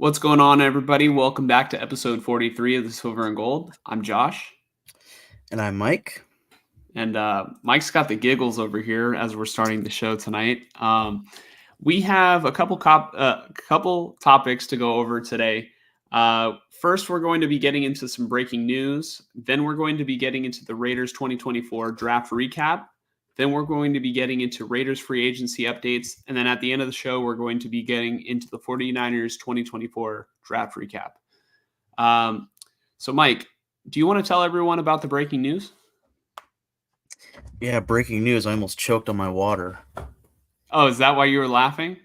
What's going on, everybody? Welcome back to episode 43 of the Silver and Gold. I'm Josh. And I'm Mike. And Mike's got the giggles over here as we're starting the show tonight. We have a couple topics to go over today. First, we're going to be getting into some breaking news. Then we're going to be getting into the Raiders 2024 draft recap. Then we're going to be getting into Raiders free agency updates. And then at the end of the show, we're going to be getting into the 49ers 2024 draft recap. So, Mike, do you want to tell everyone about the breaking news? Yeah, breaking news. I almost choked on my water. Oh, is that why you were laughing?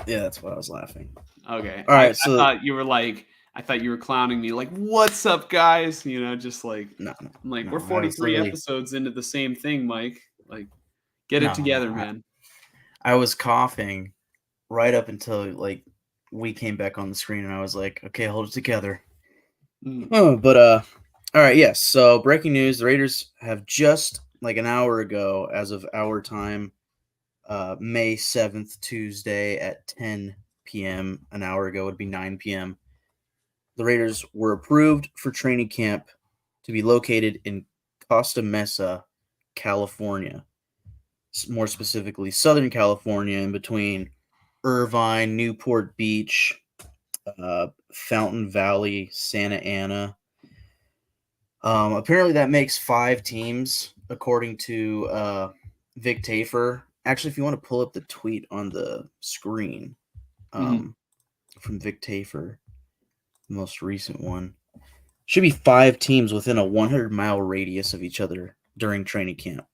Yeah, that's why I was laughing. Okay. All right, I thought you were clowning me, like, what's up, guys? You know, just like, no, I'm like, we're 43 episodes into the same thing, Mike. Like, get it together, man. I was coughing right up until, like, we came back on the screen, and I was like, okay, hold it together. All right, yes. So, breaking news, the Raiders have just, like, an hour ago, as of our time, May 7th, Tuesday at 10 p.m., an hour ago would be 9 p.m., the Raiders were approved for training camp to be located in Costa Mesa, California. More specifically, Southern California, in between Irvine, Newport Beach, Fountain Valley, Santa Ana. Apparently that makes 5 teams, according to Vic Tafer. Actually, if you want to pull up the tweet on the screen from Vic Tafer, the most recent one, should be 5 teams within a 100-mile radius of each other during training camp.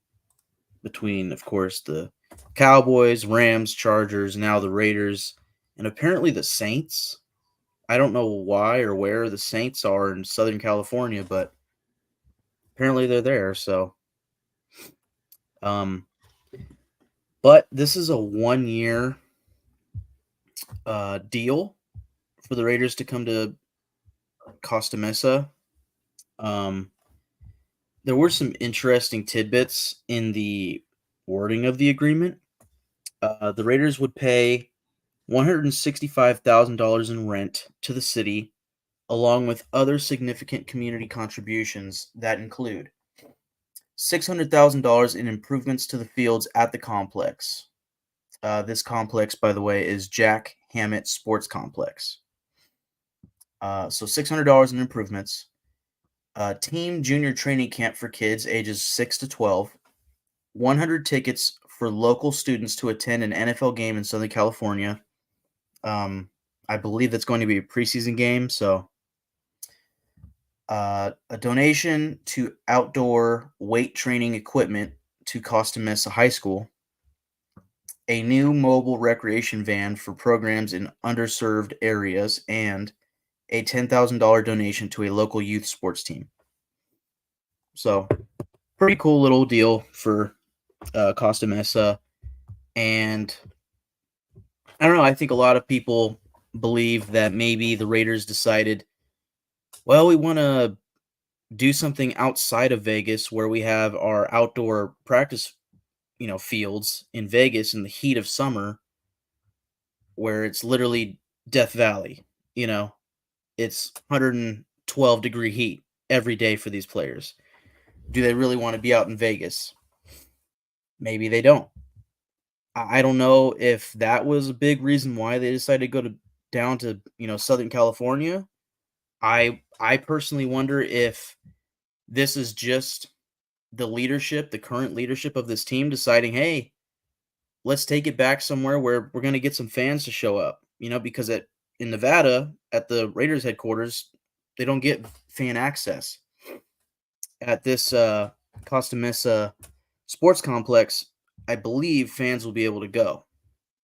Between, of course, the Cowboys, Rams, Chargers, now the Raiders, and apparently the Saints. I don't know why or where the Saints are in Southern California, but apparently they're there. So, but this is a 1-year deal for the Raiders to come to Costa Mesa. There were some interesting tidbits in the wording of the agreement. The Raiders would pay $165,000 in rent to the city, along with other significant community contributions that include $600,000 in improvements to the fields at the complex. This complex, by the way, is Jack Hammett Sports Complex. So $600 in improvements. Team junior training camp for kids ages 6 to 12. 100 tickets for local students to attend an NFL game in Southern California. I believe that's going to be a preseason game. So a donation to outdoor weight training equipment to Costa Mesa High School. A new mobile recreation van for programs in underserved areas, and a $10,000 donation to a local youth sports team. So, pretty cool little deal for Costa Mesa. And I don't know, I think a lot of people believe that maybe the Raiders decided, well, we want to do something outside of Vegas where we have our outdoor practice, fields in Vegas in the heat of summer, where it's literally Death Valley. It's 112-degree heat every day for these players. Do they really want to be out in Vegas? Maybe they don't. I don't know if that was a big reason why they decided to go down to Southern California. I personally wonder if this is just the current leadership of this team deciding, hey, let's take it back somewhere where we're going to get some fans to show up. Because in Nevada at the Raiders headquarters, they don't get fan access. At this Costa Mesa sports complex, I believe fans will be able to go.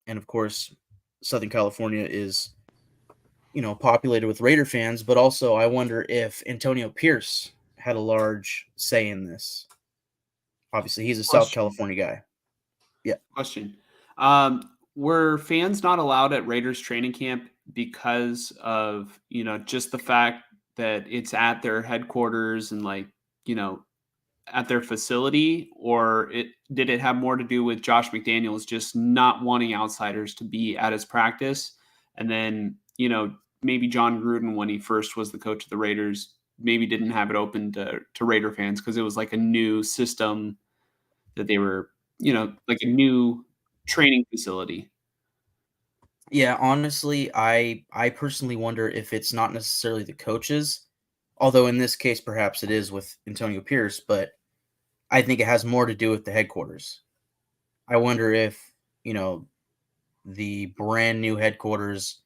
And of course, Southern California is populated with Raider fans, but also I wonder if Antonio Pierce had a large say in this. Obviously, he's a South Question. California guy. Yeah. Question. Were fans not allowed at Raiders training camp because of, just the fact that it's at their headquarters and like, you know, at their facility, or did it have more to do with Josh McDaniels just not wanting outsiders to be at his practice? And then, maybe John Gruden, when he first was the coach of the Raiders, maybe didn't have it open to Raider fans because it was like a new system that they were, like a new training facility. Yeah, honestly, I personally wonder if it's not necessarily the coaches, although in this case perhaps it is with Antonio Pierce, but I think it has more to do with the headquarters. I wonder if, you know, the brand new headquarters,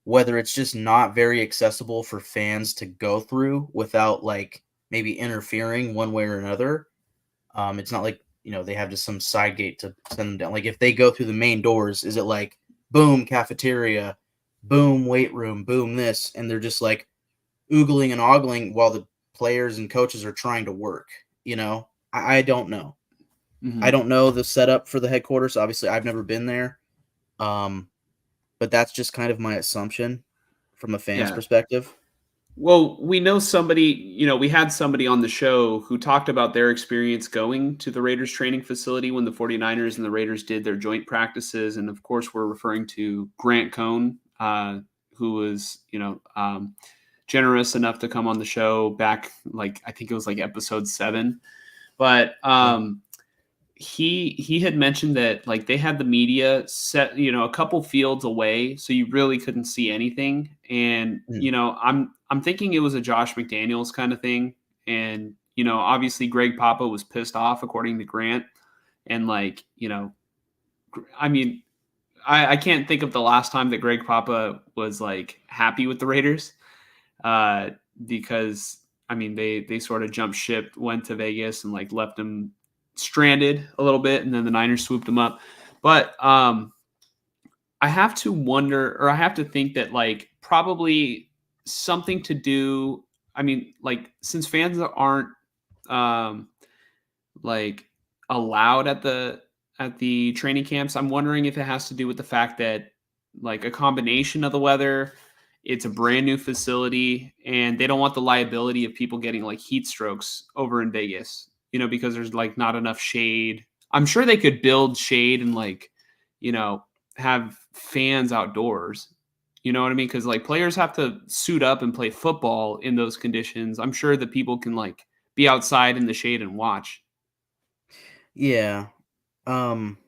whether it's just not very accessible for fans to go through without like maybe interfering one way or another. It's not like, they have just some side gate to send them down. Like if they go through the main doors, is it like boom cafeteria, boom weight room, boom this, and they're just like oogling and ogling while the players and coaches are trying to work. I don't know. I Hmm. don't know the setup for the headquarters. Obviously, I've never been there. Um, but that's just kind of my assumption from a fan's Yeah. perspective. Well, we know somebody, we had somebody on the show who talked about their experience going to the Raiders training facility when the 49ers and the Raiders did their joint practices. And of course, we're referring to Grant Cohn, who was, generous enough to come on the show back, like, I think it was like episode 7. But Yeah. he had mentioned that like they had the media set, a couple fields away, so you really couldn't see anything. And Mm. I'm thinking it was a Josh McDaniels kind of thing. And obviously Greg Papa was pissed off, according to Grant. And like, I mean, I can't think of the last time that Greg Papa was like happy with the Raiders, uh, because I mean they sort of jumped ship, went to Vegas, and like left him stranded a little bit, and then the Niners swooped him up. But I have to wonder, or I have to think that like probably something to do. I mean, like since fans aren't um, like allowed at the training camps, I'm wondering if it has to do with the fact that like a combination of the weather, it's a brand new facility, and they don't want the liability of people getting like heat strokes over in Vegas, because there's like not enough shade. I'm sure they could build shade and like, you know, have fans outdoors. You know what I mean? Because like players have to suit up and play football in those conditions. I'm sure that people can like be outside in the shade and watch. Yeah. Um,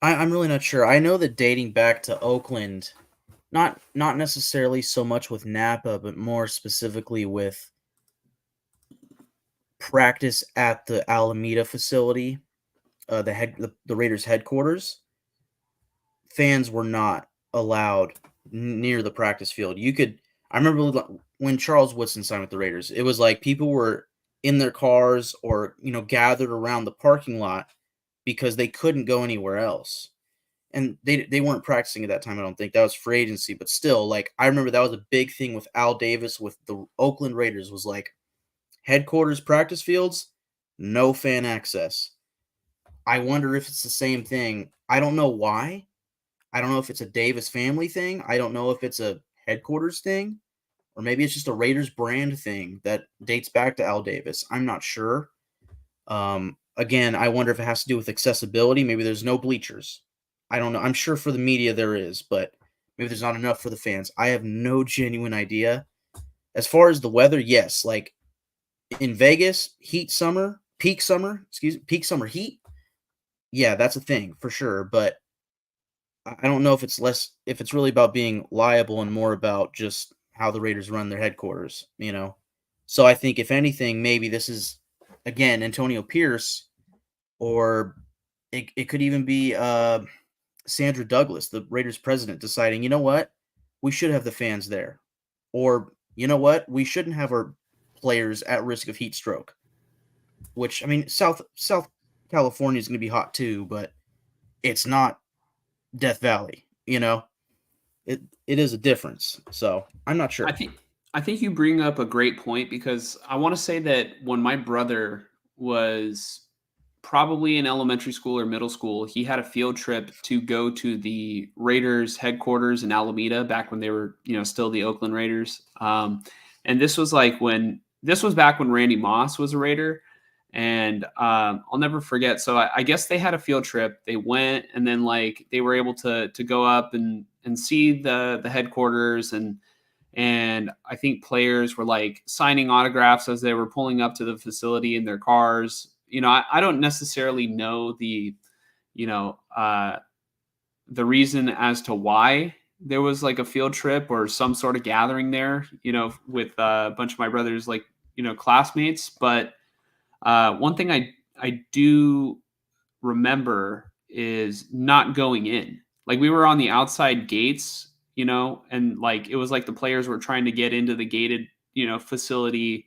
I'm really not sure. I know that dating back to Oakland, not necessarily so much with Napa, but more specifically with practice at the Alameda facility, the Raiders headquarters. Fans were not allowed near the practice field. I remember when Charles Woodson signed with the Raiders, it was like people were in their cars or gathered around the parking lot because they couldn't go anywhere else. And they weren't practicing at that time. I don't think that was free agency, but still, like I remember that was a big thing with Al Davis with the Oakland Raiders was like headquarters practice fields, no fan access. I wonder if it's the same thing. I don't know why. I don't know if it's a Davis family thing. I don't know if it's a headquarters thing, or maybe it's just a Raiders brand thing that dates back to Al Davis. I'm not sure. Again, I wonder if it has to do with accessibility. Maybe there's no bleachers. I don't know. I'm sure for the media there is, but maybe there's not enough for the fans. I have no genuine idea. As far as the weather, yes, like in Vegas, peak summer heat. Yeah, that's a thing for sure, but I don't know if it's really about being liable and more about just how the Raiders run their headquarters. So I think if anything, maybe this is again Antonio Pierce, or it could even be Sandra Douglas, the Raiders president, deciding, you know what, we should have the fans there, or you know what, we shouldn't have our players at risk of heat stroke. Which I mean, South California is going to be hot too, but it's not Death Valley. it is a difference. So I'm not I sure. think I think you bring up a great point because I want to say that when my brother was probably in elementary school or middle school, he had a field trip to go to the Raiders headquarters in Alameda back when they were, still the Oakland Raiders. And this was back when Randy Moss was a Raider. And I'll never forget. So I guess they had a field trip. They went, and then like they were able to go up and see the headquarters, and I think players were like signing autographs as they were pulling up to the facility in their cars. I don't necessarily know you know, uh, the reason as to why there was like a field trip or some sort of gathering there, with a bunch of my brother's like, classmates. But one thing I do remember is not going in. Like we were on the outside gates, and like it was like the players were trying to get into the gated, facility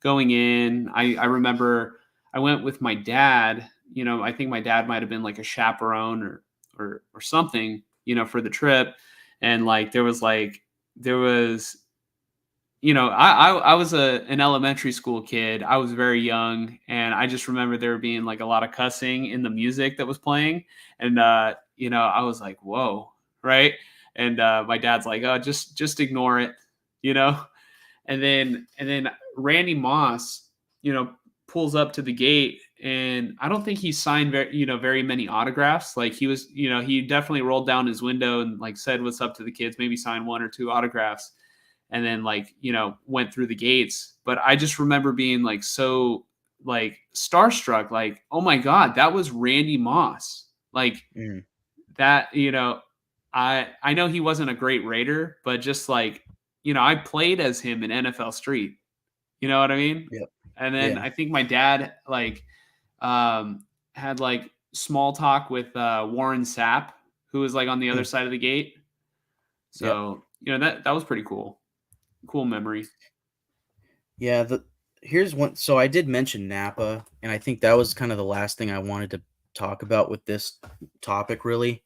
going in. I remember I went with my dad. I think my dad might have been like a chaperone or something, for the trip. And like there was I was an elementary school kid. I was very young, and I just remember there being like a lot of cussing in the music that was playing, and I was like, "Whoa!" Right? And my dad's like, "Oh, just ignore it," you know. And then Randy Moss, pulls up to the gate, and I don't think he signed very many autographs. Like he definitely rolled down his window and like said what's up to the kids, maybe signed one or two autographs, and then like went through the gates. But I just remember being like so like starstruck, like, oh my god, that was Randy Moss. Like Mm, that, I know he wasn't a great Raider, but just like, I played as him in NFL Street. You know what I mean? yep. And then Yeah. I think my dad like had like small talk with Warren Sapp, who was like on the other Mm, side of the gate. yep. So, that was pretty cool. Cool memory. Yeah. Here's one. So I did mention Napa, and I think that was kind of the last thing I wanted to talk about with this topic. Really,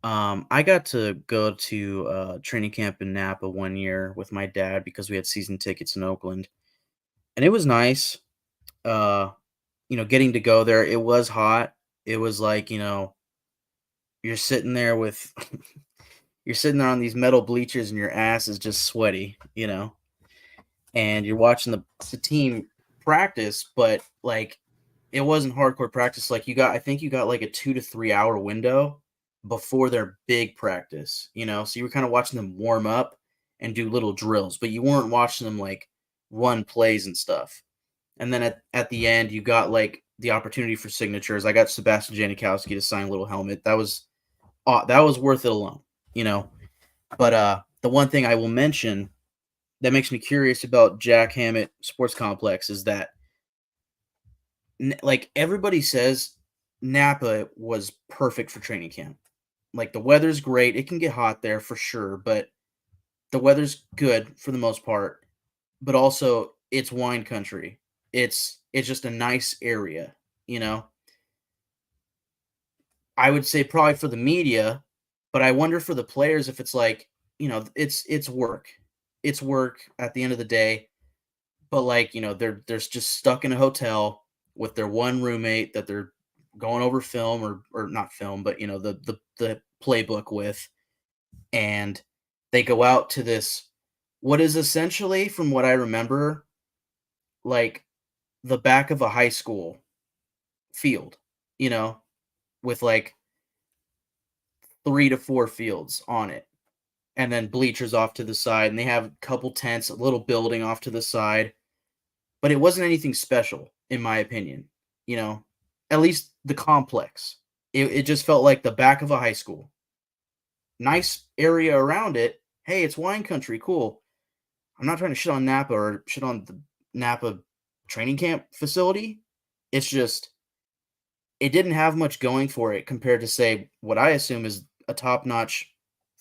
I got to go to training camp in Napa one year with my dad because we had season tickets in Oakland, and it was nice. Uh, getting to go there. It was hot. It was like you're sitting there with you're sitting there on these metal bleachers, and your ass is just sweaty. And you're watching the team practice, but like it wasn't hardcore practice. Like I think you got like a 2 to 3 hour window before their big practice, so you were kind of watching them warm up and do little drills, but you weren't watching them like run plays and stuff. And then at the end, you got like the opportunity for signatures. I got Sebastian Janikowski to sign a little helmet. That was worth it alone, you know. But the one thing I will mention that makes me curious about Jack Hammett Sports Complex is that like everybody says Napa was perfect for training camp. Like the weather's great. It can get hot there for sure, but the weather's good for the most part. But also it's wine country. It's just a nice area, you know. I would say probably for the media, but I wonder for the players if it's like, it's work. It's work at the end of the day. But like, they're just stuck in a hotel with their one roommate that they're going over film or not film, but the playbook with, and they go out to this what is essentially, from what I remember, like the back of a high school field, you know, with like 3 to 4 fields on it. And then bleachers off to the side, and they have a couple tents, a little building off to the side. But it wasn't anything special, in my opinion. You know, at least the complex. It just felt like the back of a high school. Nice area around it. Hey, it's wine country. Cool. I'm not trying to shit on Napa or shit on the Napa training camp facility. It's just, it didn't have much going for it compared to, say, what I assume is a top notch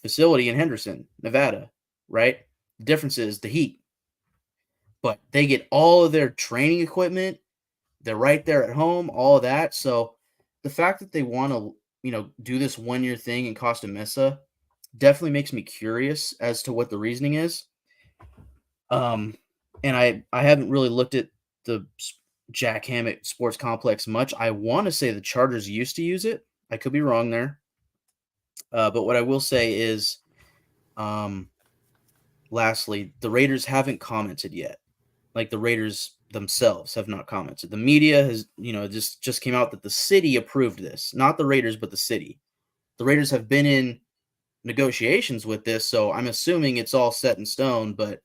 facility in Henderson, Nevada, right? The difference is the heat. But they get all of their training equipment. They're right there at home, all of that. So the fact that they want to, do this 1 year thing in Costa Mesa, definitely makes me curious as to what the reasoning is. And I haven't really looked at the Jack Hammett Sports Complex much. I want to say the Chargers used to use it. I could be wrong there. But what I will say is, um, lastly, the Raiders haven't commented yet. Like the Raiders themselves have not commented. The media has, just came out that the city approved this, not the Raiders, but the city. The Raiders have been in negotiations with this, so I'm assuming it's all set in stone. But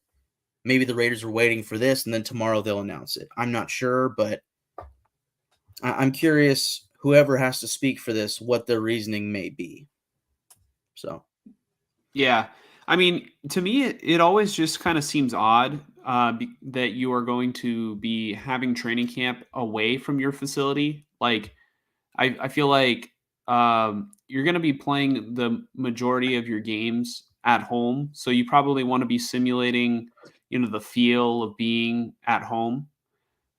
maybe the Raiders are waiting for this, and then tomorrow they'll announce it. I'm not sure, but I'm curious. Whoever has to speak for this, what their reasoning may be. So Yeah. I mean, to me, it always just kind of seems odd that you are going to be having training camp away from your facility. Like, I feel like you're going to be playing the majority of your games at home. So you probably want to be simulating, the feel of being at home.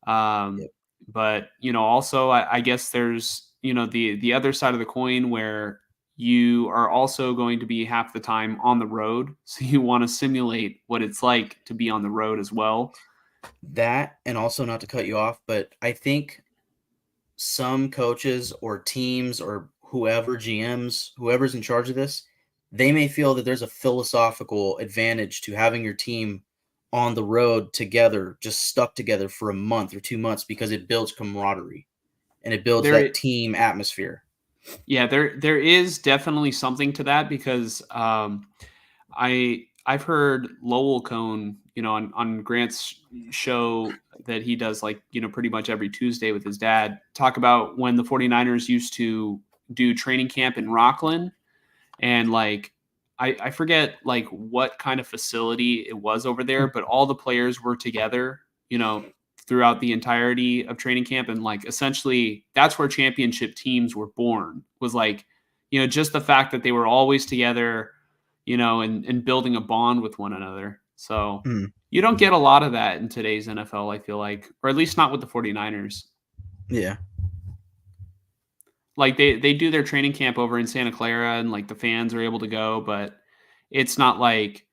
Um, yep. but also I guess there's the other side of the coin where you are also going to be half the time on the road, so you want to simulate what it's like to be on the road as well. That, and also not to cut you off, but I think some coaches or teams or whoever, GMs, whoever's in charge of this, they may feel that there's a philosophical advantage to having your team on the road together, just stuck together for a month or 2 months, because it builds camaraderie and it builds that There, team atmosphere. yeah, there is definitely something to that because I've heard Lowell Cone, on Grant's show that he does like, pretty much every Tuesday with his dad, talk about when the 49ers used to do training camp in Rockland. And like I forget like what kind of facility it was over there, but all the players were together, throughout the entirety of training camp. And like essentially that's where championship teams were born, was like, just the fact that they were always together, and building a bond with one another. So Mm, you don't get a lot of that in today's NFL, I feel like, or at least not with the 49ers. yeah. Like they do their training camp over in Santa Clara and like the fans are able to go, but it's not like,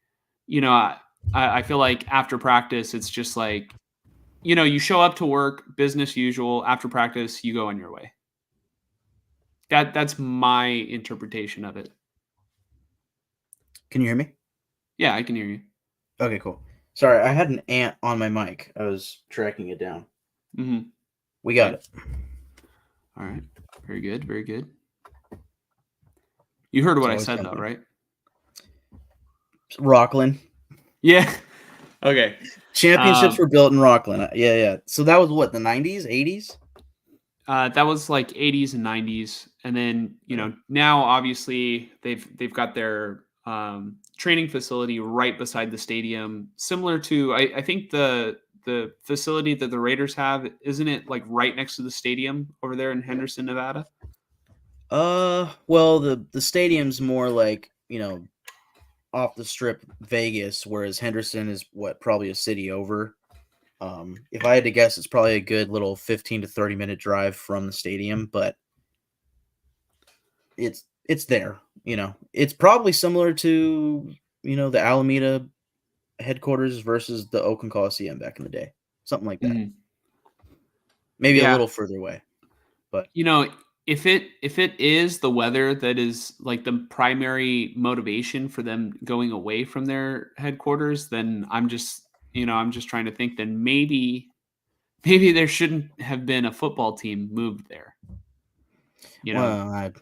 I feel like after practice, it's just like, you show up to work, business usual. After practice, you go on your way. That's my interpretation of it. Can you hear me? Yeah, I can hear you. Okay, cool. Sorry, I had an ant on my mic. I was tracking it down. Mm-hmm. We got Okay. it. All right. Very good. Very good. You heard It's what I always said, though, something. right? Rockland. Yeah. Okay. Championships were built in Rockland. Yeah. So that was what, the 90s, 80s? That was like 80s and 90s, and then now obviously they've got their training facility right beside the stadium, similar to I think the facility that the Raiders have, isn't it like right next to the stadium over there in Henderson, Nevada? Well, the stadium's more like, off the strip Vegas, whereas Henderson is what, probably a city over. If I had to guess, it's probably a good little 15 to 30-minute drive from the stadium, but it's there. It's probably similar to, the Alameda headquarters versus the Oakland Coliseum back in the day, something like that. Mhm. Maybe a Yeah, little further away, but you know, if it is the weather that is like the primary motivation for them going away from their headquarters, then I'm just trying to think, then maybe there shouldn't have been a football team moved there. You know. well,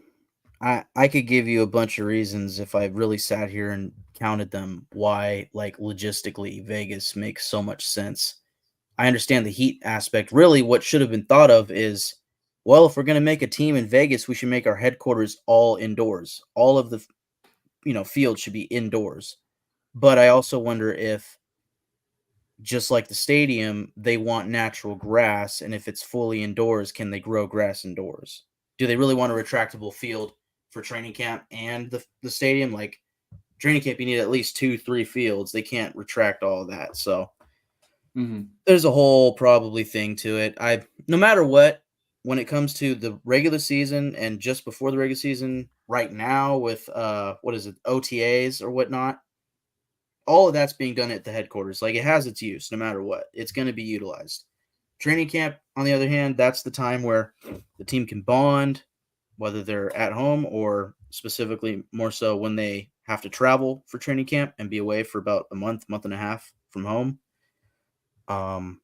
I could give you a bunch of reasons if I really sat here and counted them why, like, logistically Vegas makes so much sense. I understand the heat aspect. Really, what should have been thought of is, well, if we're going to make a team in Vegas, we should make our headquarters all indoors. All of the fields should be indoors. But I also wonder if, just like the stadium, they want natural grass, and if it's fully indoors, can they grow grass indoors? Do they really want a retractable field for training camp and the stadium? Like, training camp, you need at least 2, 3 fields. They can't retract all of that. So Mhm. there's a whole probably thing to it. No matter what, when it comes to the regular season and just before the regular season, right now with what is it, OTAs or whatnot. All of that's being done at the headquarters. Like, it has its use no matter what. It's going to be utilized. Training camp, on the other hand, that's the time where the team can bond, whether they're at home or specifically more so when they have to travel for training camp and be away for about a month and a half from home. Um,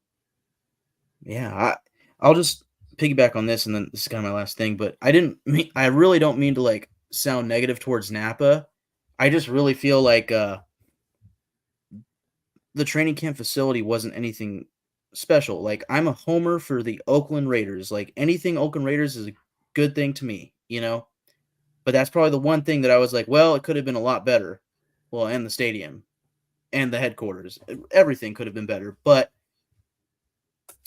yeah, I'll just piggyback on this, and then this is kind of my last thing. But I really don't mean to like sound negative towards Napa. I just really feel like the training camp facility wasn't anything special. Like, I'm a homer for the Oakland Raiders. Like, anything Oakland Raiders is a good thing to me, you know? But that's probably the one thing that I was like, well, it could have been a lot better. Well, and the stadium and the headquarters. Everything could have been better. But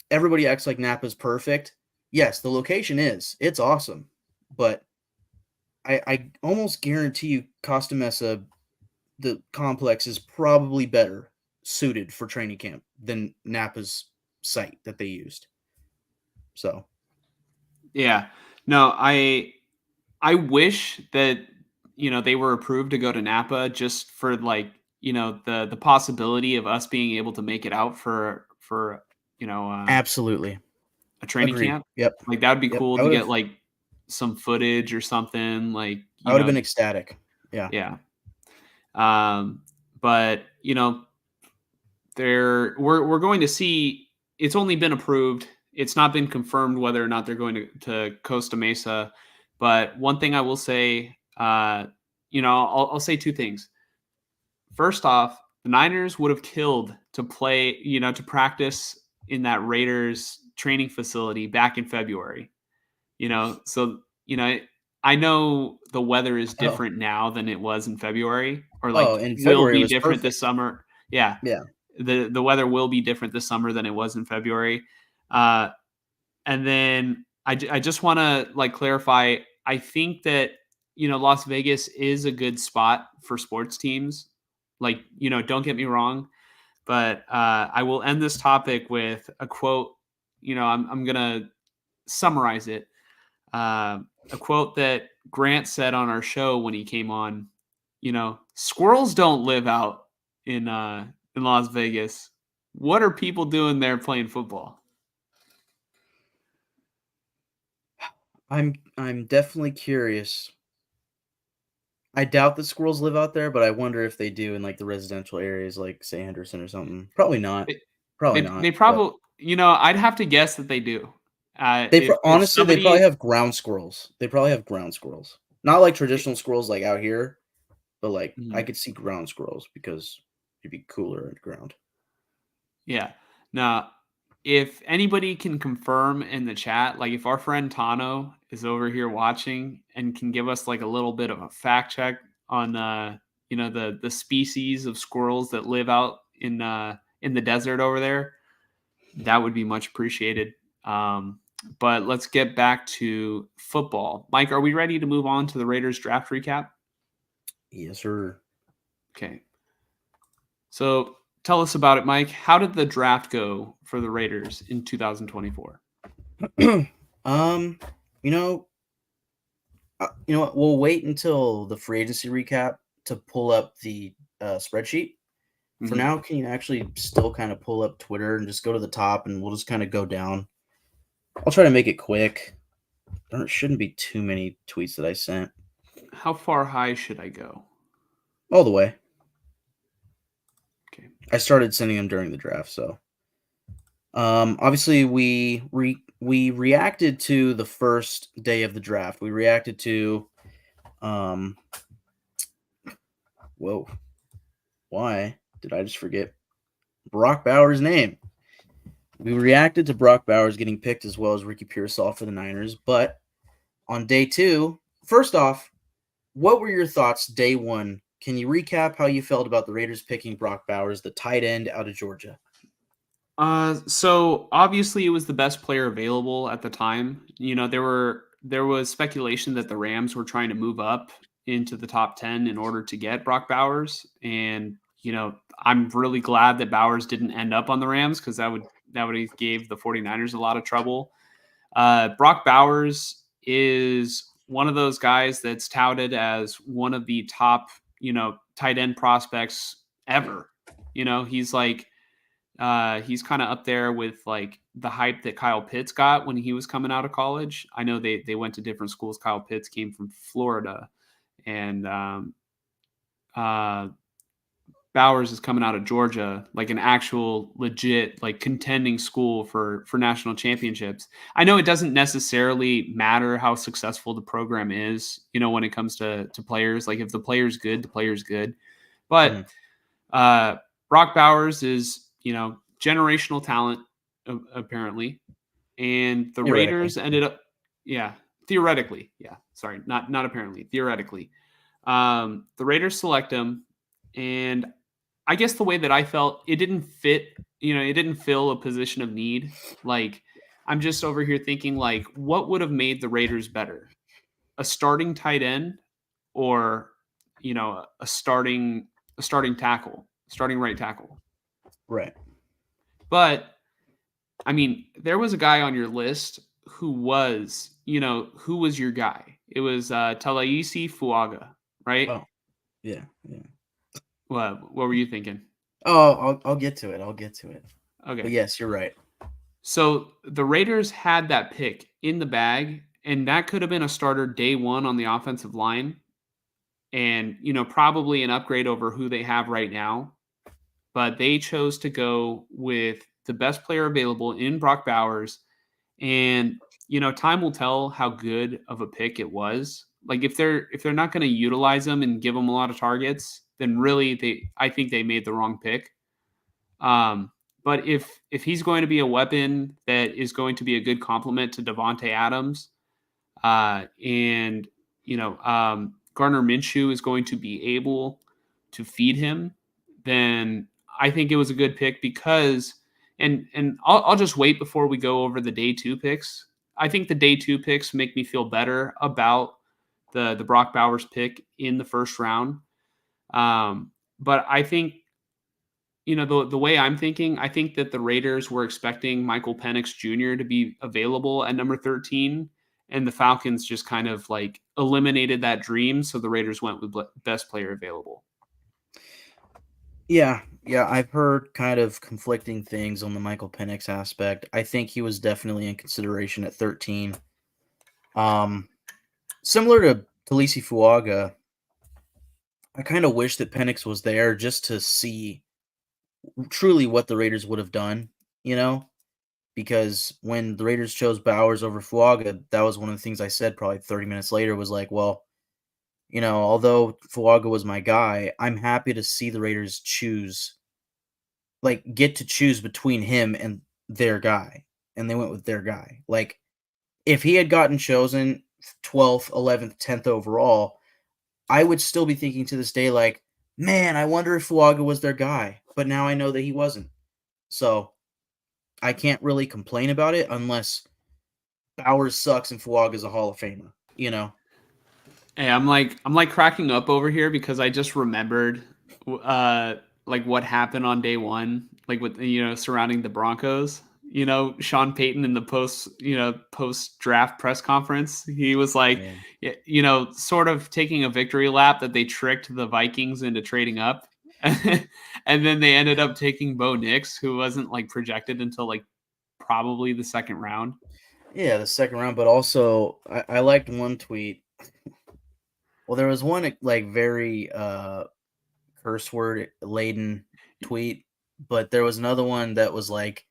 everybody acts like Napa's perfect. Yes, the location is. It's awesome. But I almost guarantee you Costa Mesa, the complex, is probably better suited for training camp than Napa's site that they used. So Yeah. No, I wish that they were approved to go to Napa just for like the possibility of us being able to make it out for you know uh, absolutely a training agreed. camp. Yep. Like that would be Yep. cool I to would get have like some footage or something. Like I would have been ecstatic. Yeah. yeah. Um, but we're going to see. It's only been approved. It's not been confirmed whether or not they're going to Costa Mesa. But one thing I will say, I'll say two things. First off, the Niners would have killed to play, to practice in that Raiders training facility back in February. So I know the weather is Oh. different now than it was in February, or Oh, like in will February it be was different this perfect. summer. Yeah, Yeah. the weather will be different this summer than it was in February. Uh, and then I just want to like clarify. I think that Las Vegas is a good spot for sports teams. Like don't get me wrong, but I will end this topic with a quote. I'm gonna summarize it. A quote that Grant said on our show when he came on. Squirrels don't live out in Las Vegas. What are people doing there playing football? I'm definitely curious. I doubt that squirrels live out there, but I wonder if they do in like the residential areas like say Henderson or something. Probably not. They Probably they not. But probably I'd have to guess that they do. If honestly, they probably somebody have ground squirrels. They probably have ground squirrels. Not like traditional squirrels like out here, but like I Mhm. could see ground squirrels because it'd be cooler underground. Yeah. Now, if anybody can confirm in the chat, like if our friend Tano is over here watching and can give us like a little bit of a fact check on the species of squirrels that live out in the desert over there, that would be much appreciated. But let's get back to football. Mike, are we ready to move on to the Raiders draft recap? Yes, sir. Okay. So tell us about it, Mike. How did the draft go for the Raiders in 2024? um, you know, you know what? We'll wait until the free agency recap to pull up the spreadsheet. For Mhm. now, can you actually still kind of pull up Twitter and just go to the top, and we'll just kind of go down? I'll try to make it quick. There shouldn't be too many tweets that I sent. How far high should I go? All the way. Okay. I started sending them during the draft, so obviously we reacted to the first day of the draft. We reacted to um whoa, why did I just forget Brock Bowers' name? We reacted to Brock Bowers getting picked as well as Ricky Pearsall for the Niners, but on day two, first off, what were your thoughts day one? Can you recap how you felt about the Raiders picking Brock Bowers, the tight end out of Georgia? So obviously it was the best player available at the time. There was speculation that the Rams were trying to move up into the top 10 in order to get Brock Bowers. And, I'm really glad that Bowers didn't end up on the Rams because that would have gave the 49ers a lot of trouble. Brock Bowers is one of those guys that's touted as one of the top, tight end prospects ever. He's like he's kind of up there with like the hype that Kyle Pitts got when he was coming out of college. I know they went to different schools. Kyle Pitts came from Florida, and uh, Bowers is coming out of Georgia, like an actual legit like contending school for national championships. I know it doesn't necessarily matter how successful the program is, when it comes to players. Like if the player's good, the player's good. But Mhm. Brock Bowers is, generational talent apparently, and the Theoretically. Raiders ended up, yeah, theoretically, yeah, sorry, not apparently, theoretically. The Raiders select him, and I guess the way that I felt, it didn't fit, it didn't fill a position of need. Like, I'm just over here thinking, like, what would have made the Raiders better? A starting tight end or, a starting tackle, starting right tackle. Right. But I mean, there was a guy on your list who was your guy. It was Talaisi Fuaga, right? Oh, yeah, yeah. What were you thinking? Oh, I'll get to it. I'll get to it. But Okay. yes, you're right. So the Raiders had that pick in the bag, and that could have been a starter day one on the offensive line, and probably an upgrade over who they have right now. But they chose to go with the best player available in Brock Bowers, and time will tell how good of a pick it was. Like if they're not going to utilize him and give him a lot of targets, then really I think they made the wrong pick. Um, but if he's going to be a weapon that is going to be a good complement to Devonte Adams, and Gardner Minshew is going to be able to feed him, then I think it was a good pick because, and I'll just wait before we go over the day two picks. I think the day two picks make me feel better about the Brock Bowers pick in the first round. But I think the way I'm thinking, I think that the Raiders were expecting Michael Penix Jr. to be available at number 13, and the Falcons just kind of like eliminated that dream. So the Raiders went with best player available. Yeah, yeah. I've heard kind of conflicting things on the Michael Penix aspect. I think he was definitely in consideration at 13. Um, Similar to Talisi Fuaga, I kind of wish that Penix was there just to see truly what the Raiders would have done, you know? Because when the Raiders chose Bowers over Fuaga, that was one of the things I said probably 30 minutes later was like, well, although Fuaga was my guy, I'm happy to see the Raiders get to choose between him and their guy. And they went with their guy. Like, if he had gotten chosen 12th, 11th, 10th overall, I would still be thinking to this day, like, man, I wonder if Fuaga was their guy. But now I know that he wasn't. So I can't really complain about it unless Bowers sucks and Fuaga's a Hall of Famer, you know? Hey, I'm like cracking up over here because I just remembered uh like what happened on day one, like with surrounding the Broncos. Sean Payton in the post draft press conference, he was like, Yeah. sort of taking a victory lap that they tricked the Vikings into trading up. And then they ended up taking Bo Nix, who wasn't like projected until like probably the second round. Yeah, the second round, but also I liked one tweet. Well, there was one like very curse word laden tweet, but there was another one that was like,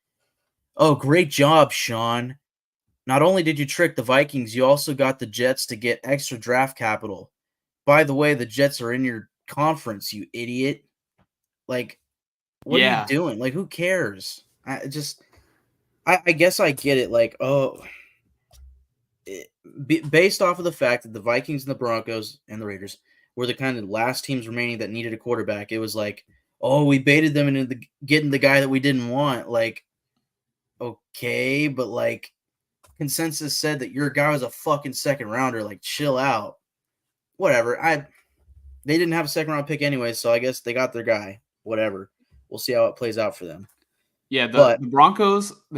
"Oh, great job, Sean. Not only did you trick the Vikings, you also got the Jets to get extra draft capital. By the way, the Jets are in your conference, you idiot. Like, what are you Yeah. doing? Like, who cares?" I guess I get it. Like, oh, based off of the fact that the Vikings and the Broncos and the Raiders were the kind of last teams remaining that needed a quarterback, it was like, oh, we baited them into getting the guy that we didn't want. Like, okay, but like consensus said that your guy was a fucking second rounder. Like, chill out. Whatever. They didn't have a second round pick anyway, so I guess they got their guy. Whatever. We'll see how it plays out for them. Yeah, But The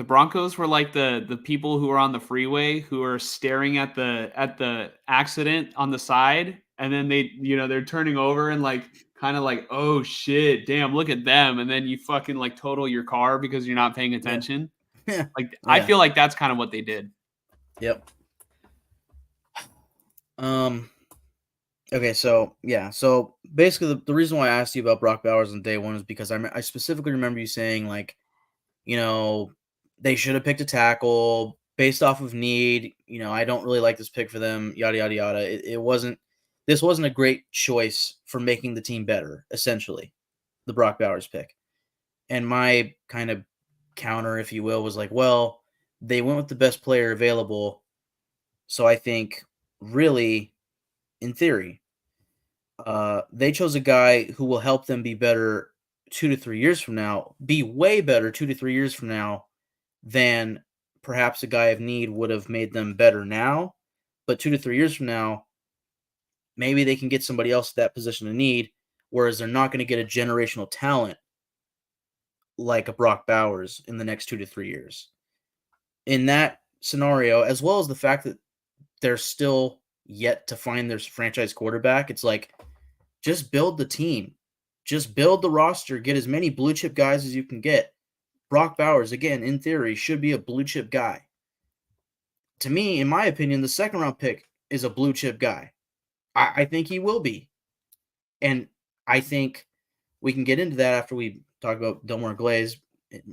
Broncos were like the people who are on the freeway who are staring at the accident on the side, and then they're turning over and like kind of like, "Oh shit, damn, look at them." And then you fucking like total your car because you're not paying yeah, attention. yeah, Like I yeah, feel like that's kind of what they did. yep. Um. Okay, so yeah, so basically, the reason why I asked you about Brock Bowers on day one is because I specifically remember you saying like, you know, they should have picked a tackle based off of need. I don't really like this pick for them. Yada yada yada. It wasn't. This wasn't a great choice for making the team better. Essentially, the Brock Bowers pick. And my kind of counter, if you will, was like, well, they went with the best player available. So I think, really, in theory, they chose a guy who will help them be better 2 to 3 years from now, be way better 2 to 3 years from now than perhaps a guy of need would have made them better now. But 2 to 3 years from now, maybe they can get somebody else at that position of need, whereas they're not going to get a generational talent like a Brock Bowers in the next 2 to 3 years. In that scenario, as well as the fact that they're still yet to find their franchise quarterback, it's like just build the team, just build the roster, get as many blue chip guys as you can get. Brock Bowers, again, in theory, should be a blue chip guy. To me, in my opinion, the second round pick is a blue chip guy. I think he will be. And I think we can get into that after we talk about Delmore Glaze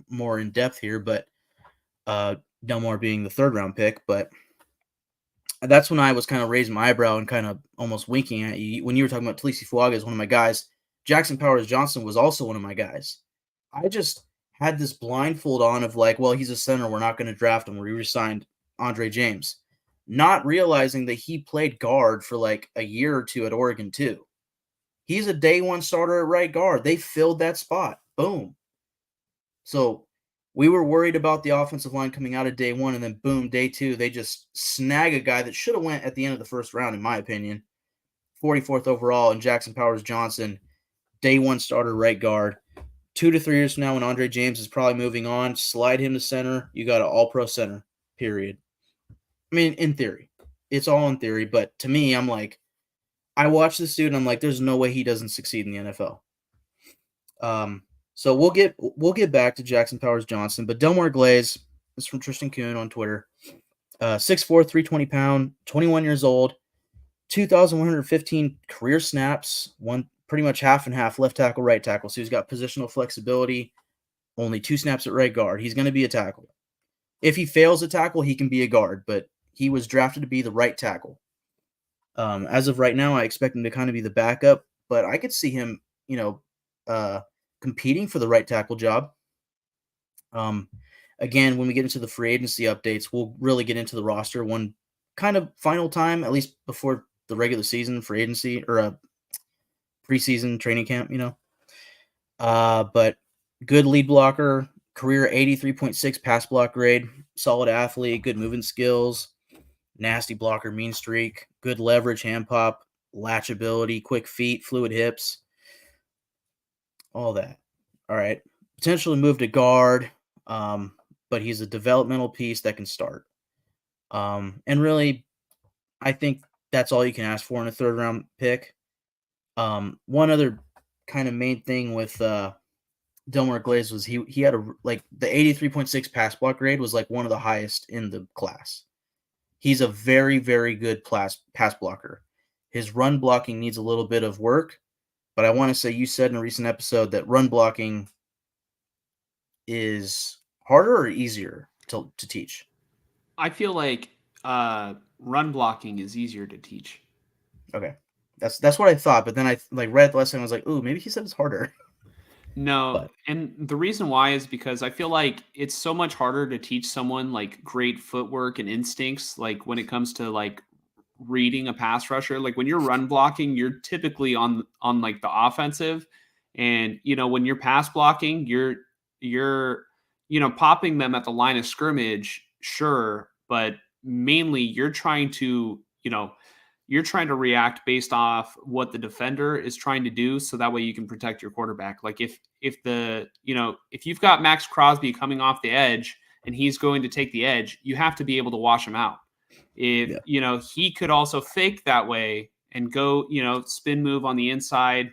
more in depth here, but Delmore being the third round pick. But that's when I was kind of raising my eyebrow and kind of almost winking at you when you were talking about Talisi Fuaga as one of my guys. Jackson Powers Johnson was also one of my guys. I just had this blindfold on of like, well, he's a center. We're not going to draft him. We re-signed Andre James, not realizing that he played guard for like a year or two at Oregon too. He's a day one starter at right guard. They filled that spot. Boom. So we were worried about the offensive line coming out of day one, and then boom, day two, they just snag a guy that should have went at the end of the first round, in my opinion. 44th overall, and Jackson Powers Johnson, day one starter right guard. 2 to 3 years from now, when Andre James is probably moving on, slide him to center. You got an all-pro center, period. I mean, in theory. It's all in theory, but to me, I'm like, I watch this dude, and I'm like, there's no way he doesn't succeed in the NFL. So we'll get back to Jackson Powers Johnson, but Delmore Glaze is from Tristan Kuhn on Twitter. 6'4", 320-pound, 21 years old, 2,115 career snaps, one pretty much half and half, left tackle, right tackle. So he's got positional flexibility, only 2 snaps at right guard. He's going to be a tackle. If he fails a tackle, he can be a guard, but he was drafted to be the right tackle. As of right now, I expect him to kind of be the backup, but I could see him, competing for the right tackle job. Again, when we get into the free agency updates, we'll really get into the roster one kind of final time, at least before the regular season free agency or a preseason training camp, But good lead blocker, career 83.6 pass block grade, solid athlete, good moving skills, nasty blocker, mean streak, good leverage, hand pop, latch ability, quick feet, fluid hips, all that. All right. Potentially move to guard, but he's a developmental piece that can start. And really, I think that's all you can ask for in a third round pick. One other kind of main thing with Delmore Glaze was he had the 83.6 pass block grade was like one of the highest in the class. He's a very, very good pass blocker. His run blocking needs a little bit of work, but I want to say you said in a recent episode that run blocking is harder or easier to teach. I feel like run blocking is easier to teach. Okay. That's what I thought, but then I read the last time I was like, ooh, maybe he said it's harder. No, But and the reason why is because I feel like it's so much harder to teach someone like great footwork and instincts, like when it comes to like reading a pass rusher. Like when you're run blocking, you're typically on like the offensive, and when you're pass blocking, you're popping them at the line of scrimmage, sure, but mainly you're trying to you're trying to react based off what the defender is trying to do, so that way you can protect your quarterback. Like if you've got Max Crosby coming off the edge and he's going to take the edge, you have to be able to wash him out. If he could also fake that way and go, spin move on the inside.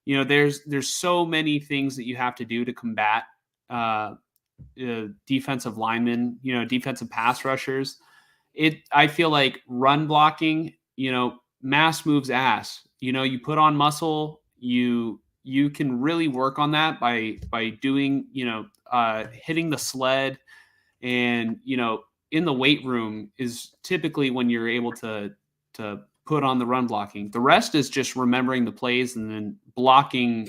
There's so many things that you have to do to combat defensive linemen, defensive pass rushers. I feel like run blocking, mass moves ass. You put on muscle, you can really work on that by doing, hitting the sled, and in the weight room is typically when you're able to put on the run blocking. The rest is just remembering the plays and then blocking,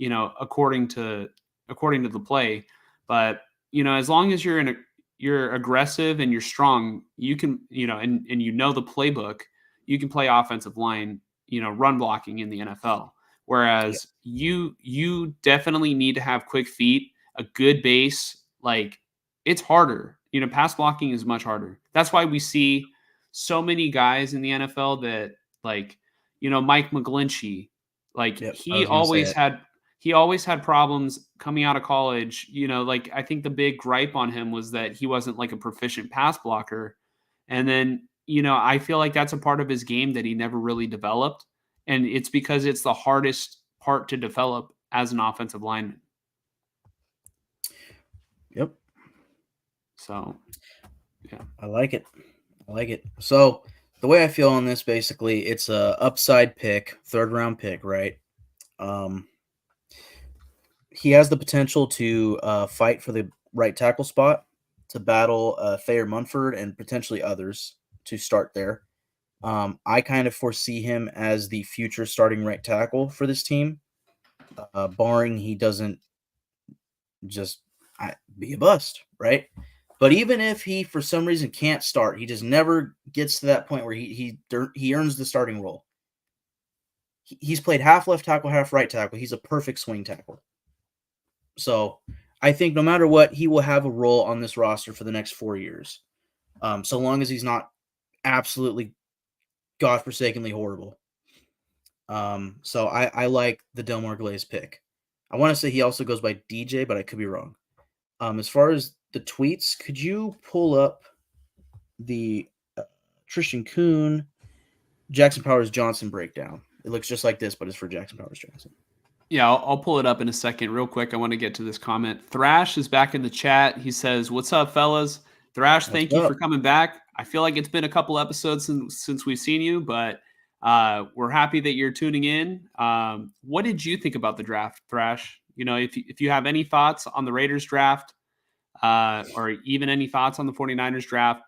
according to the play. But as long as you're aggressive and you're strong, you can, and the playbook, you can play offensive line, run blocking in the NFL. Whereas you definitely need to have quick feet, a good base. Like, it's harder. Pass blocking is much harder. That's why we see so many guys in the NFL that, like, Mike McGlinchey, like he always had problems coming out of college. Like, I think the big gripe on him was that he wasn't like a proficient pass blocker. And then, I feel like that's a part of his game that he never really developed. And it's because it's the hardest part to develop as an offensive lineman. Yep. So, yeah. I like it. So the way I feel on this, basically, it's a upside pick, 3rd round pick, right? He has the potential to fight for the right tackle spot, to battle Thayer Munford and potentially others to start there. I kind of foresee him as the future starting right tackle for this team, barring he doesn't just be a bust, right? But even if he, for some reason, can't start, he just never gets to that point where he earns the starting role. He's played half left tackle, half right tackle. He's a perfect swing tackle. So I think no matter what, he will have a role on this roster for the next 4 years, so long as he's not absolutely godforsakenly horrible. So I like the Delmar Glaze pick. I want to say he also goes by DJ, but I could be wrong. As far as the tweets, could you pull up the Tristan Kuhn, Jackson Powers Johnson breakdown? It looks just like this, but it's for Jackson Powers Johnson. Yeah, I'll pull it up in a second. Real quick, I want to get to this comment. Thrash is back in the chat. He says, "What's up, fellas?" Thrash, thank you for coming back. I feel like it's been a couple episodes since we've seen you, but we're happy that you're tuning in. What did you think about the draft, Thrash? If you have any thoughts on the Raiders draft, or even any thoughts on the 49ers draft,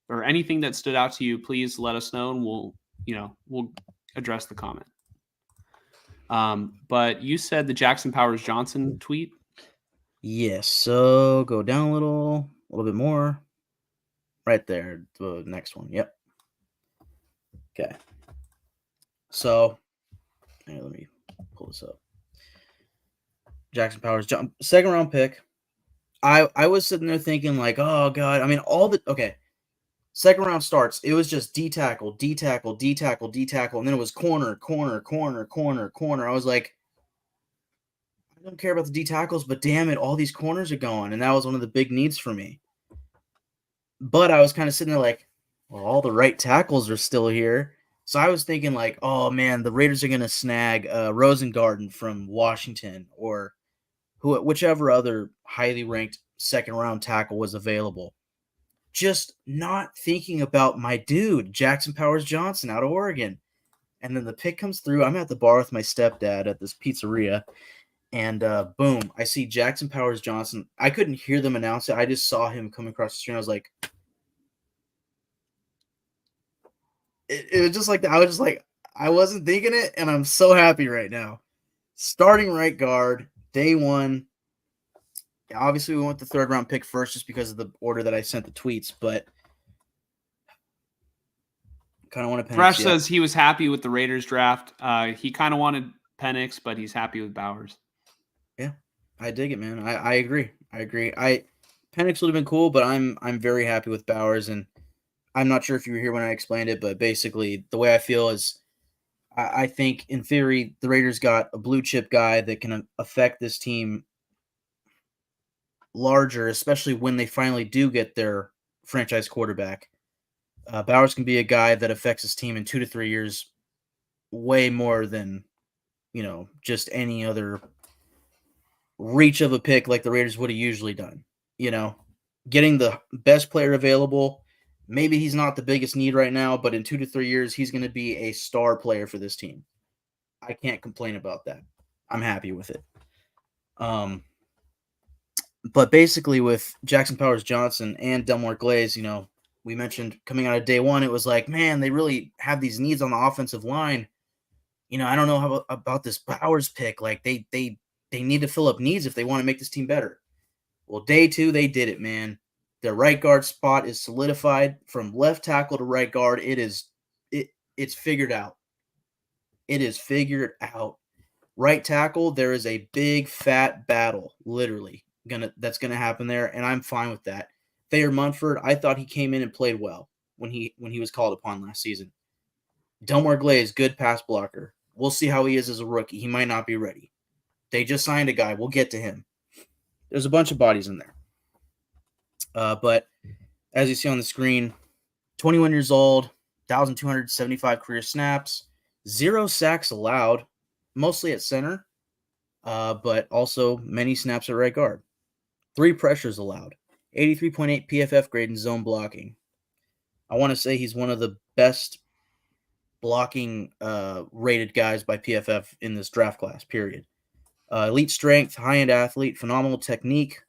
or anything that stood out to you, please let us know, and we'll address the comment. But you said the Jackson Powers Johnson tweet? Yes. So go down a little bit more. Right there, the next one. Yep. Okay. So, let me pull this up. Jackson Powers, 2nd round pick. I was sitting there thinking, like, oh god. I mean, 2nd round starts, it was just D tackle, D tackle, D tackle, D tackle, and then it was corner, corner, corner, corner, corner. I was like, I don't care about the D tackles, but damn it, all these corners are going, and that was one of the big needs for me. But I was kind of sitting there like, well, all the right tackles are still here. So I was thinking, like, oh man, the Raiders are going to snag Rosengarten from Washington, or whichever other highly ranked 2nd round tackle was available. Just not thinking about my dude, Jackson Powers Johnson out of Oregon. And then the pick comes through. I'm at the bar with my stepdad at this pizzeria, and boom, I see Jackson Powers Johnson. I couldn't hear them announce it. I just saw him come across the street. I was like, it was just like that. I was just like, I wasn't thinking it, and I'm so happy right now. Starting right guard, day one. Obviously, we went the 3rd round pick first just because of the order that I sent the tweets, but kind of want to Penix. Thrash says he was happy with the Raiders draft. He kind of wanted Penix, but he's happy with Bowers. Yeah, I dig it, man. I agree. Penix would have been cool, but I'm very happy with Bowers, and I'm not sure if you were here when I explained it, but basically the way I feel is I think in theory the Raiders got a blue chip guy that can affect this team larger, especially when they finally do get their franchise quarterback. Bowers can be a guy that affects his team in 2 to 3 years way more than, just any other reach of a pick like the Raiders would have usually done. You know, getting the best player available. Maybe he's not the biggest need right now, but in 2 to 3 years, he's going to be a star player for this team. I can't complain about that. I'm happy with it. But basically, with Jackson Powers Johnson and Delmore Glaze, we mentioned coming out of day one, it was like, man, they really have these needs on the offensive line. I don't know how about this Powers pick. Like they need to fill up needs if they want to make this team better. Well, day two, they did it, man. Their right guard spot is solidified from left tackle to right guard. It's figured out. It is figured out. Right tackle, there is a big fat battle, literally, that's gonna happen there, and I'm fine with that. Thayer Munford, I thought he came in and played well when he was called upon last season. Delmore Glaze, good pass blocker. We'll see how he is as a rookie. He might not be ready. They just signed a guy. We'll get to him. There's a bunch of bodies in there. But as you see on the screen, 21 years old, 1,275 career snaps, 0 sacks allowed, mostly at center, but also many snaps at right guard. 3 pressures allowed, 83.8 PFF grade in zone blocking. I want to say he's one of the best blocking rated guys by PFF in this draft class, period. Elite strength, high-end athlete, phenomenal technique,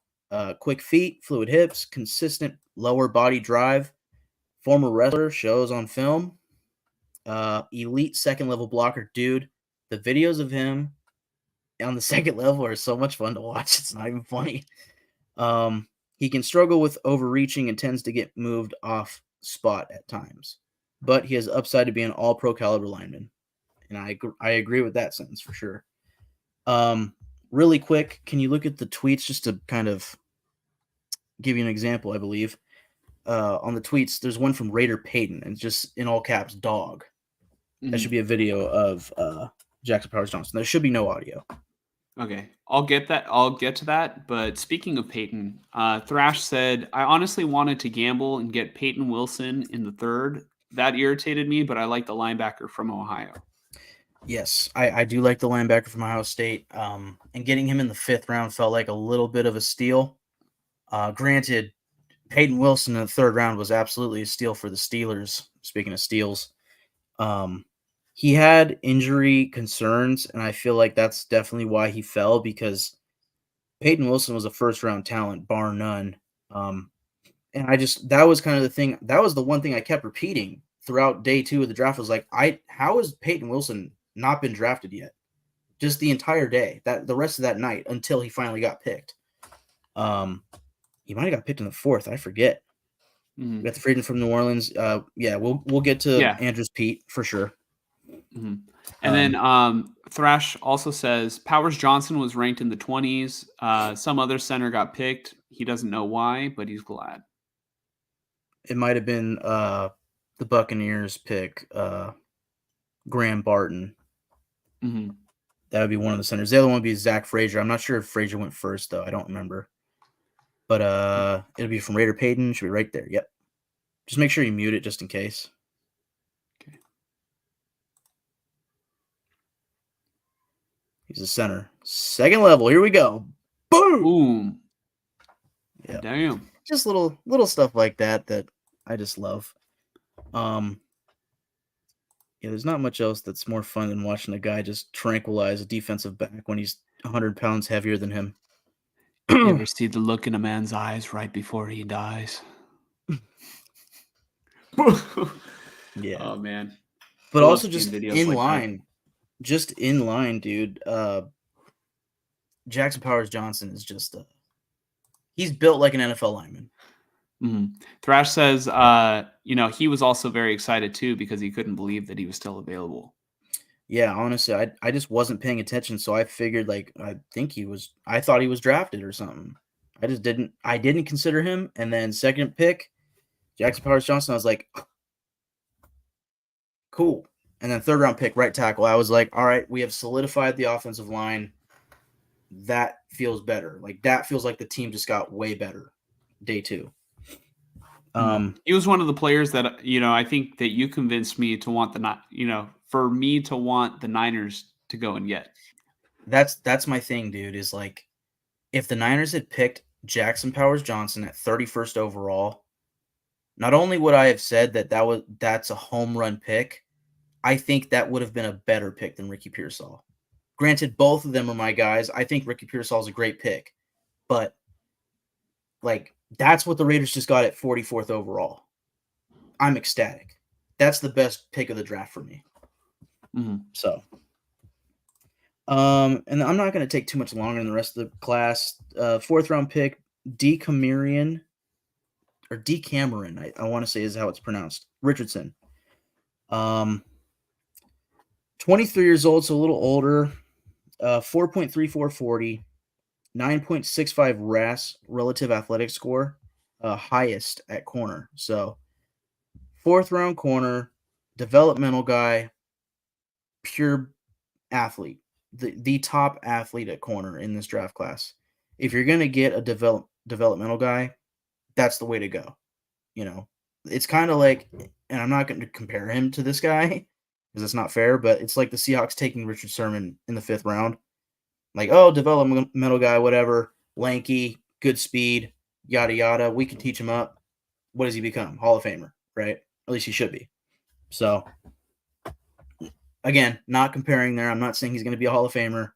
quick feet, fluid hips, consistent lower body drive, former wrestler, shows on film, elite second-level blocker. Dude, the videos of him on the second level are so much fun to watch. It's not even funny. He can struggle with overreaching and tends to get moved off spot at times, but he has upside to be an all-pro caliber lineman, and I agree with that sentence for sure. Really quick, can you look at the tweets just to kind of give you an example? I believe on the tweets, there's one from Raider Payton, and just in all caps, dog. Mm-hmm. That should be a video of Jackson Powers Johnson. There should be no audio. Okay, I'll get to that. But speaking of Peyton, Thrash said, I honestly wanted to gamble and get Peyton Wilson in the 3rd. That irritated me, but I like the linebacker from Ohio. Yes, I do like the linebacker from Ohio State. And getting him in the 5th round felt like a little bit of a steal. Granted, Peyton Wilson in the 3rd round was absolutely a steal for the Steelers. Speaking of steals, he had injury concerns, and I feel like that's definitely why he fell, because Peyton Wilson was a 1st-round talent, bar none. And that was kind of the thing. That was the one thing I kept repeating throughout day 2 of the draft was like, how has Peyton Wilson not been drafted yet? Just the entire day, the rest of that night until he finally got picked. He might have got picked in the 4th. I forget. Mm-hmm. We got the free agent from New Orleans. We'll get to Andrews Pete for sure. Mm-hmm. And then Thrash also says Powers Johnson was ranked in the 20s. Some other center got picked. He doesn't know why, but he's glad. It might have been the Buccaneers pick, Graham Barton. Mm-hmm. That would be one of the centers. The other one would be Zach Frazier. I'm not sure if Frazier went first, though. I don't remember. But it'll be from Raider Payton. Should be right there. Yep. Just make sure you mute it just in case. Okay. He's a center. 2nd level. Here we go. Boom. Yep. Damn. Just little stuff like that I just love. There's not much else that's more fun than watching a guy just tranquilize a defensive back when he's 100 pounds heavier than him. You ever see the look in a man's eyes right before he dies? Yeah. Oh, man. But also just in line. Just in line, dude. Jackson Powers Johnson is just he's built like an NFL lineman. Mm-hmm. Thrash says, he was also very excited too because he couldn't believe that he was still available. Yeah, honestly, I just wasn't paying attention, so I figured I thought he was drafted or something. I didn't consider him, and then 2nd pick, Jackson Powers Johnson, I was like, cool. And then 3rd round pick, right tackle. I was like, all right, we have solidified the offensive line. That feels better. Like that feels like the team just got way better day 2. He was one of the players that I think that you convinced me to want for me to want the Niners to go and get. That's my thing, dude, is like if the Niners had picked Jackson Powers Johnson at 31st overall, not only would I have said that's a home run pick, I think that would have been a better pick than Ricky Pearsall. Granted, both of them are my guys. I think Ricky Pearsall is a great pick, but like that's what the Raiders just got at 44th overall. I'm ecstatic. That's the best pick of the draft for me. Mm-hmm. So, and I'm not going to take too much longer than the rest of the class. 4th round pick, Decameron, I want to say is how it's pronounced. Richardson. 23 years old, so a little older. 4.34 40, 9.65 RAS, relative athletic score, highest at corner. So 4th round corner, developmental guy, pure athlete, the top athlete at corner in this draft class. If you're going to get a developmental guy, that's the way to go. It's kind of like, and I'm not going to compare him to this guy because it's not fair, but it's like the Seahawks taking Richard Sherman in the 5th round. Like, oh, developmental guy, whatever, lanky, good speed, yada, yada. We can teach him up. What does he become? Hall of Famer, right? At least he should be. So, again, not comparing there. I'm not saying he's going to be a Hall of Famer.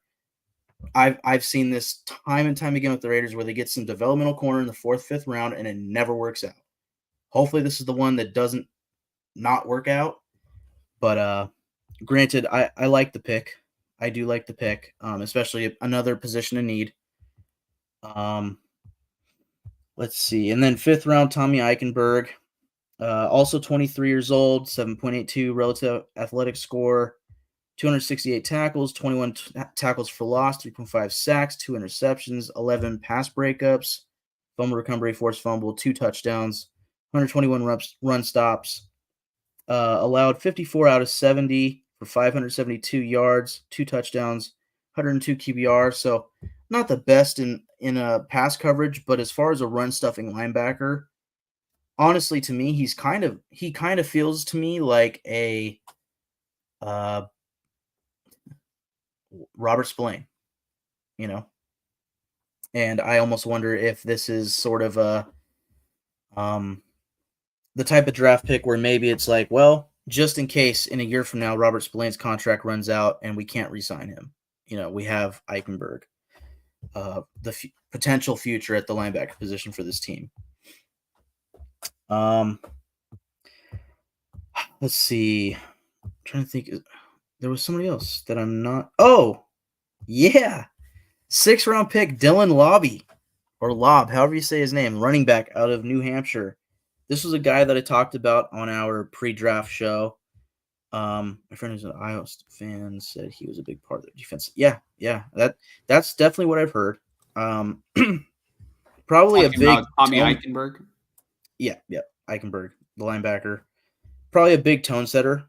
I've seen this time and time again with the Raiders where they get some developmental corner in the 4th, 5th round, and it never works out. Hopefully this is the one that doesn't not work out. But granted, I like the pick. I do like the pick, especially another position in need. Let's see. And then 5th round, Tommy Eichenberg. Also 23 years old, 7.82 relative athletic score, 268 tackles, 21 tackles for loss, 3.5 sacks, 2 interceptions, 11 pass breakups, fumble recovery, forced fumble, 2 touchdowns, 121 run stops, allowed 54 out of 70 for 572 yards, 2 touchdowns, 102 QBR. So not the best in a pass coverage, but as far as a run stuffing linebacker, honestly, to me, he kind of feels to me like a Robert Spillane, And I almost wonder if this is sort of a the type of draft pick where maybe it's like, well, just in case in a year from now Robert Spillane's contract runs out and we can't re-sign him, we have Eichenberg, the potential future at the linebacker position for this team. Let's see. I'm trying to think. There was somebody else that I'm not. Oh, yeah. 6th round pick, Dylan Lobby, or Lob, however you say his name, running back out of New Hampshire. This was a guy that I talked about on our pre-draft show. My friend who's an Iowa fan said he was a big part of the defense. Yeah. That's definitely what I've heard. Probably Talking a big about Tommy Eichenberg. Yeah, Eichenberg, the linebacker. Probably a big tone setter.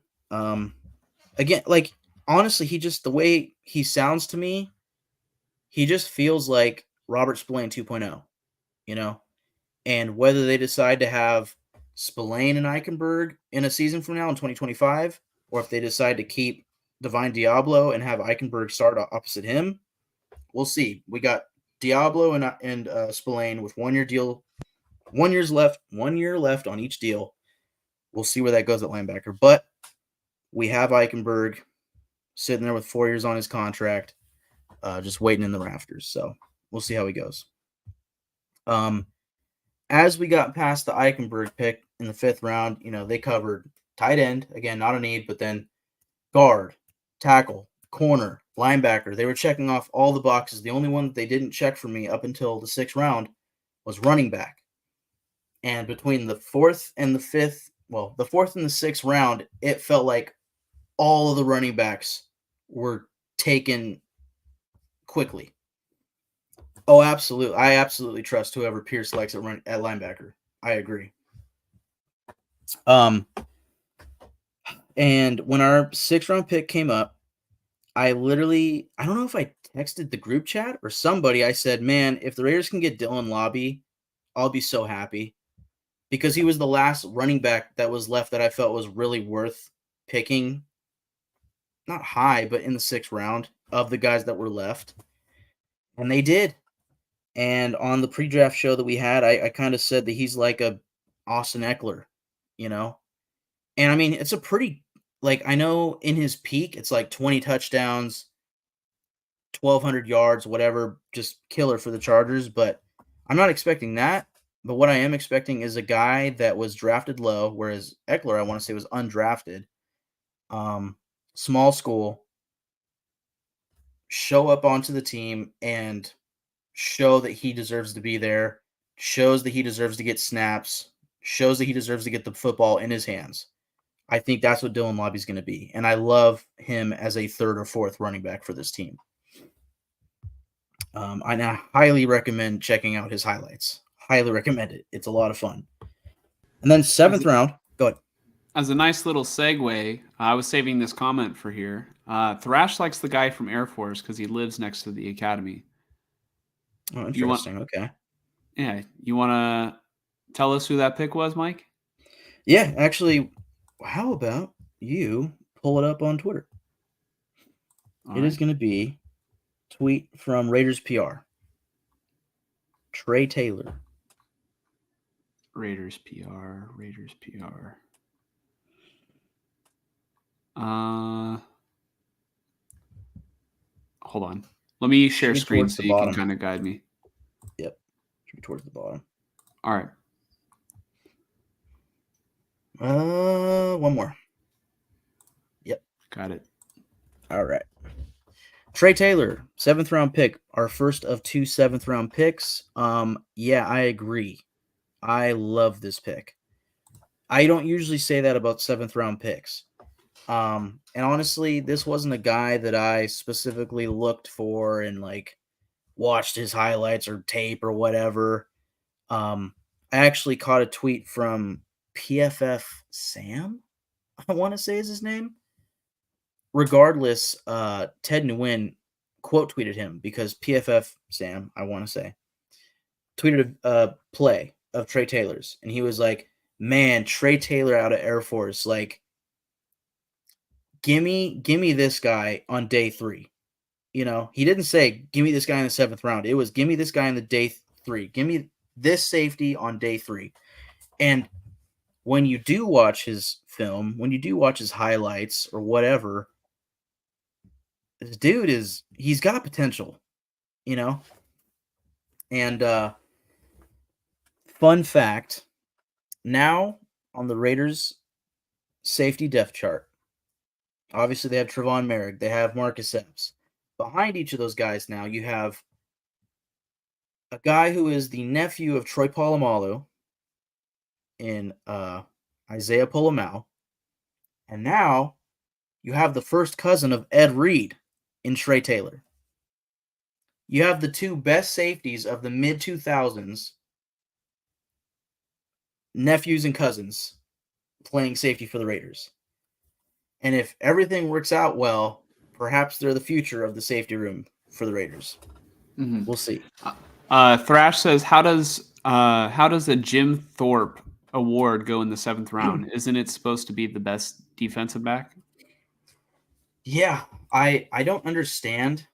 Again, like honestly, the way he sounds to me, he just feels like Robert Spillane 2.0, And whether they decide to have Spillane and Eichenberg in a season from now in 2025, or if they decide to keep Divine Diablo and have Eichenberg start opposite him, we'll see. We got Diablo and Spillane with 1 year deal, 1 year left on each deal. We'll see where that goes at linebacker. But we have Eichenberg sitting there with 4 years on his contract, just waiting in the rafters. So we'll see how he goes. As we got past the Eichenberg pick in the 5th round, they covered tight end, again, not a need, but then guard, tackle, corner, linebacker. They were checking off all the boxes. The only one that they didn't check for me up until the 6th round was running back. And between the 4th and the 5th, well, the 4th and the 6th round, it felt like all of the running backs were taken quickly. Oh, absolutely. I absolutely trust whoever Pierce likes at linebacker. I agree. And when our 6th-round pick came up, I don't know if I texted the group chat or somebody. I said, man, if the Raiders can get Dylan Lobby, I'll be so happy, because he was the last running back that was left that I felt was really worth picking. Not high, but in the 6th round of the guys that were left. And they did. And on the pre-draft show that we had, I kind of said that he's like a Austin Eckler, you know? And I mean, it's a pretty, like, I know in his peak, it's like 20 touchdowns, 1,200 yards, whatever, just killer for the Chargers. But I'm not expecting that. But what I am expecting is a guy that was drafted low, whereas Eckler, I want to say, was undrafted. Small school, show up onto the team and show that he deserves to be there, shows that he deserves to get snaps, shows that he deserves to get the football in his hands. I think that's what Dylan Lobby's going to be. And I love him as a 3rd or 4th running back for this team. I highly recommend checking out his highlights. Highly recommend it. It's a lot of fun. And then 7th round, go ahead. As a nice little segue, I was saving this comment for here. Thrash likes the guy from Air Force because he lives next to the academy. Oh, interesting. Okay. Yeah, you want to tell us who that pick was, Mike? Yeah, actually, how about you pull it up on Twitter? It is going to be tweet from Raiders PR. Trey Taylor. Raiders PR. Hold on. Let me share screen so you can kind of guide me. Yep. Should be towards the bottom. All right. One more. Yep. Got it. All right. Trey Taylor, 7th round pick, our first of 2 7th round picks. Yeah, I agree. I love this pick. I don't usually say that about 7th round picks. And honestly, this wasn't a guy that I specifically looked for and like watched his highlights or tape or whatever. I actually caught a tweet from PFF Sam, I want to say is his name. Regardless, Ted Nguyen quote tweeted him because PFF Sam, I want to say, tweeted a play of Trey Taylor's, and he was like, man, Trey Taylor out of Air Force, like, gimme this guy on day 3. You know, he didn't say, give me this guy in the 7th round. It was, give me this guy in the day 3. Give me this safety on day 3. And when you do watch his film, when you do watch his highlights or whatever, this dude he's got potential, you know? And fun fact, now on the Raiders safety depth chart, obviously they have Trevon Merrick, they have Marcus Epps. Behind each of those guys now, you have a guy who is the nephew of Troy Polamalu in Isaiah Polamau. And now you have the first cousin of Ed Reed in Trey Taylor. You have the 2 best safeties of the mid-2000s, nephews and cousins, playing safety for the Raiders. And if everything works out well, perhaps they're the future of the safety room for the Raiders. Mm-hmm. We'll see. Thrash says, how does a Jim Thorpe award go in the 7th round? Isn't it supposed to be the best defensive back? Yeah, I don't understand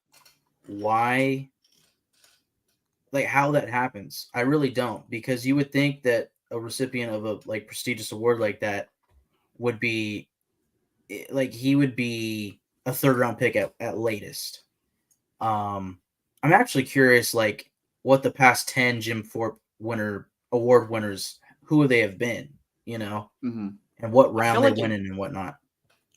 why, like, how that happens. I really don't, because you would think that a recipient of a like prestigious award like that would be like, he would be a 3rd round pick at latest. I'm actually curious, like, what the past 10 Jim Thorpe award winners, who they have been, you know, and what round they went in and whatnot.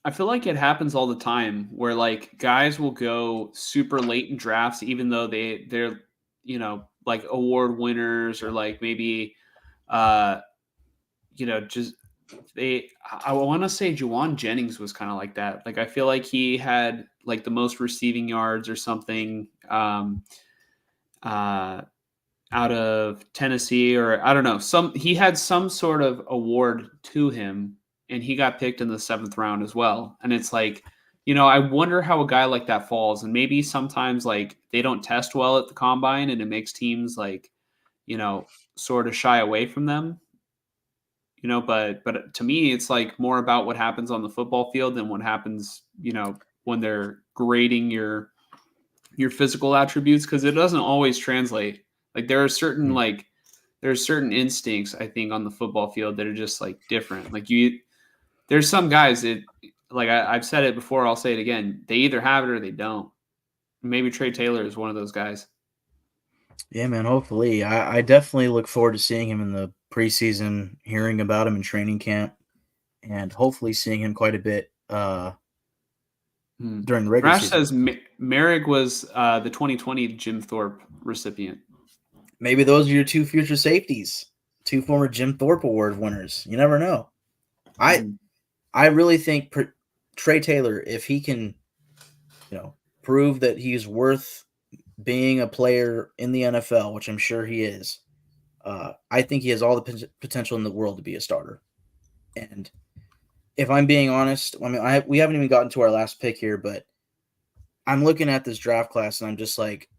I feel like it happens all the time where like guys will go super late in drafts, even though they're, you know, like award winners or like maybe, you know, just I want to say Juwan Jennings was kind of like that. Like, I feel like he had like the most receiving yards or something. out of Tennessee, or I don't know. He had some sort of award to him, and he got picked in the 7th round as well. And it's like, I wonder how a guy like that falls. And maybe sometimes like they don't test well at the combine, and it makes teams like, sort of shy away from them. But to me, it's like more about what happens on the football field than what happens, when they're grading your physical attributes, because it doesn't always translate. Like there's certain instincts, I think, on the football field that are just like different. Like there's some guys that, like I've said it before, I'll say it again. They either have it or they don't. Maybe Trey Taylor is one of those guys. Yeah, man. Hopefully, I definitely look forward to seeing him in the preseason, hearing about him in training camp, and hopefully seeing him quite a bit during the regular Rash season. says Merrick was the 2020 Jim Thorpe recipient. Maybe those are your two future safeties, two former Jim Thorpe Award winners. You never know. I really think Trey Taylor, if he can, prove that he's worth being a player in the NFL, which I'm sure he is, I think he has all the potential in the world to be a starter. And if I'm being honest, I mean, we haven't even gotten to our last pick here, but I'm looking at this draft class and I'm just like,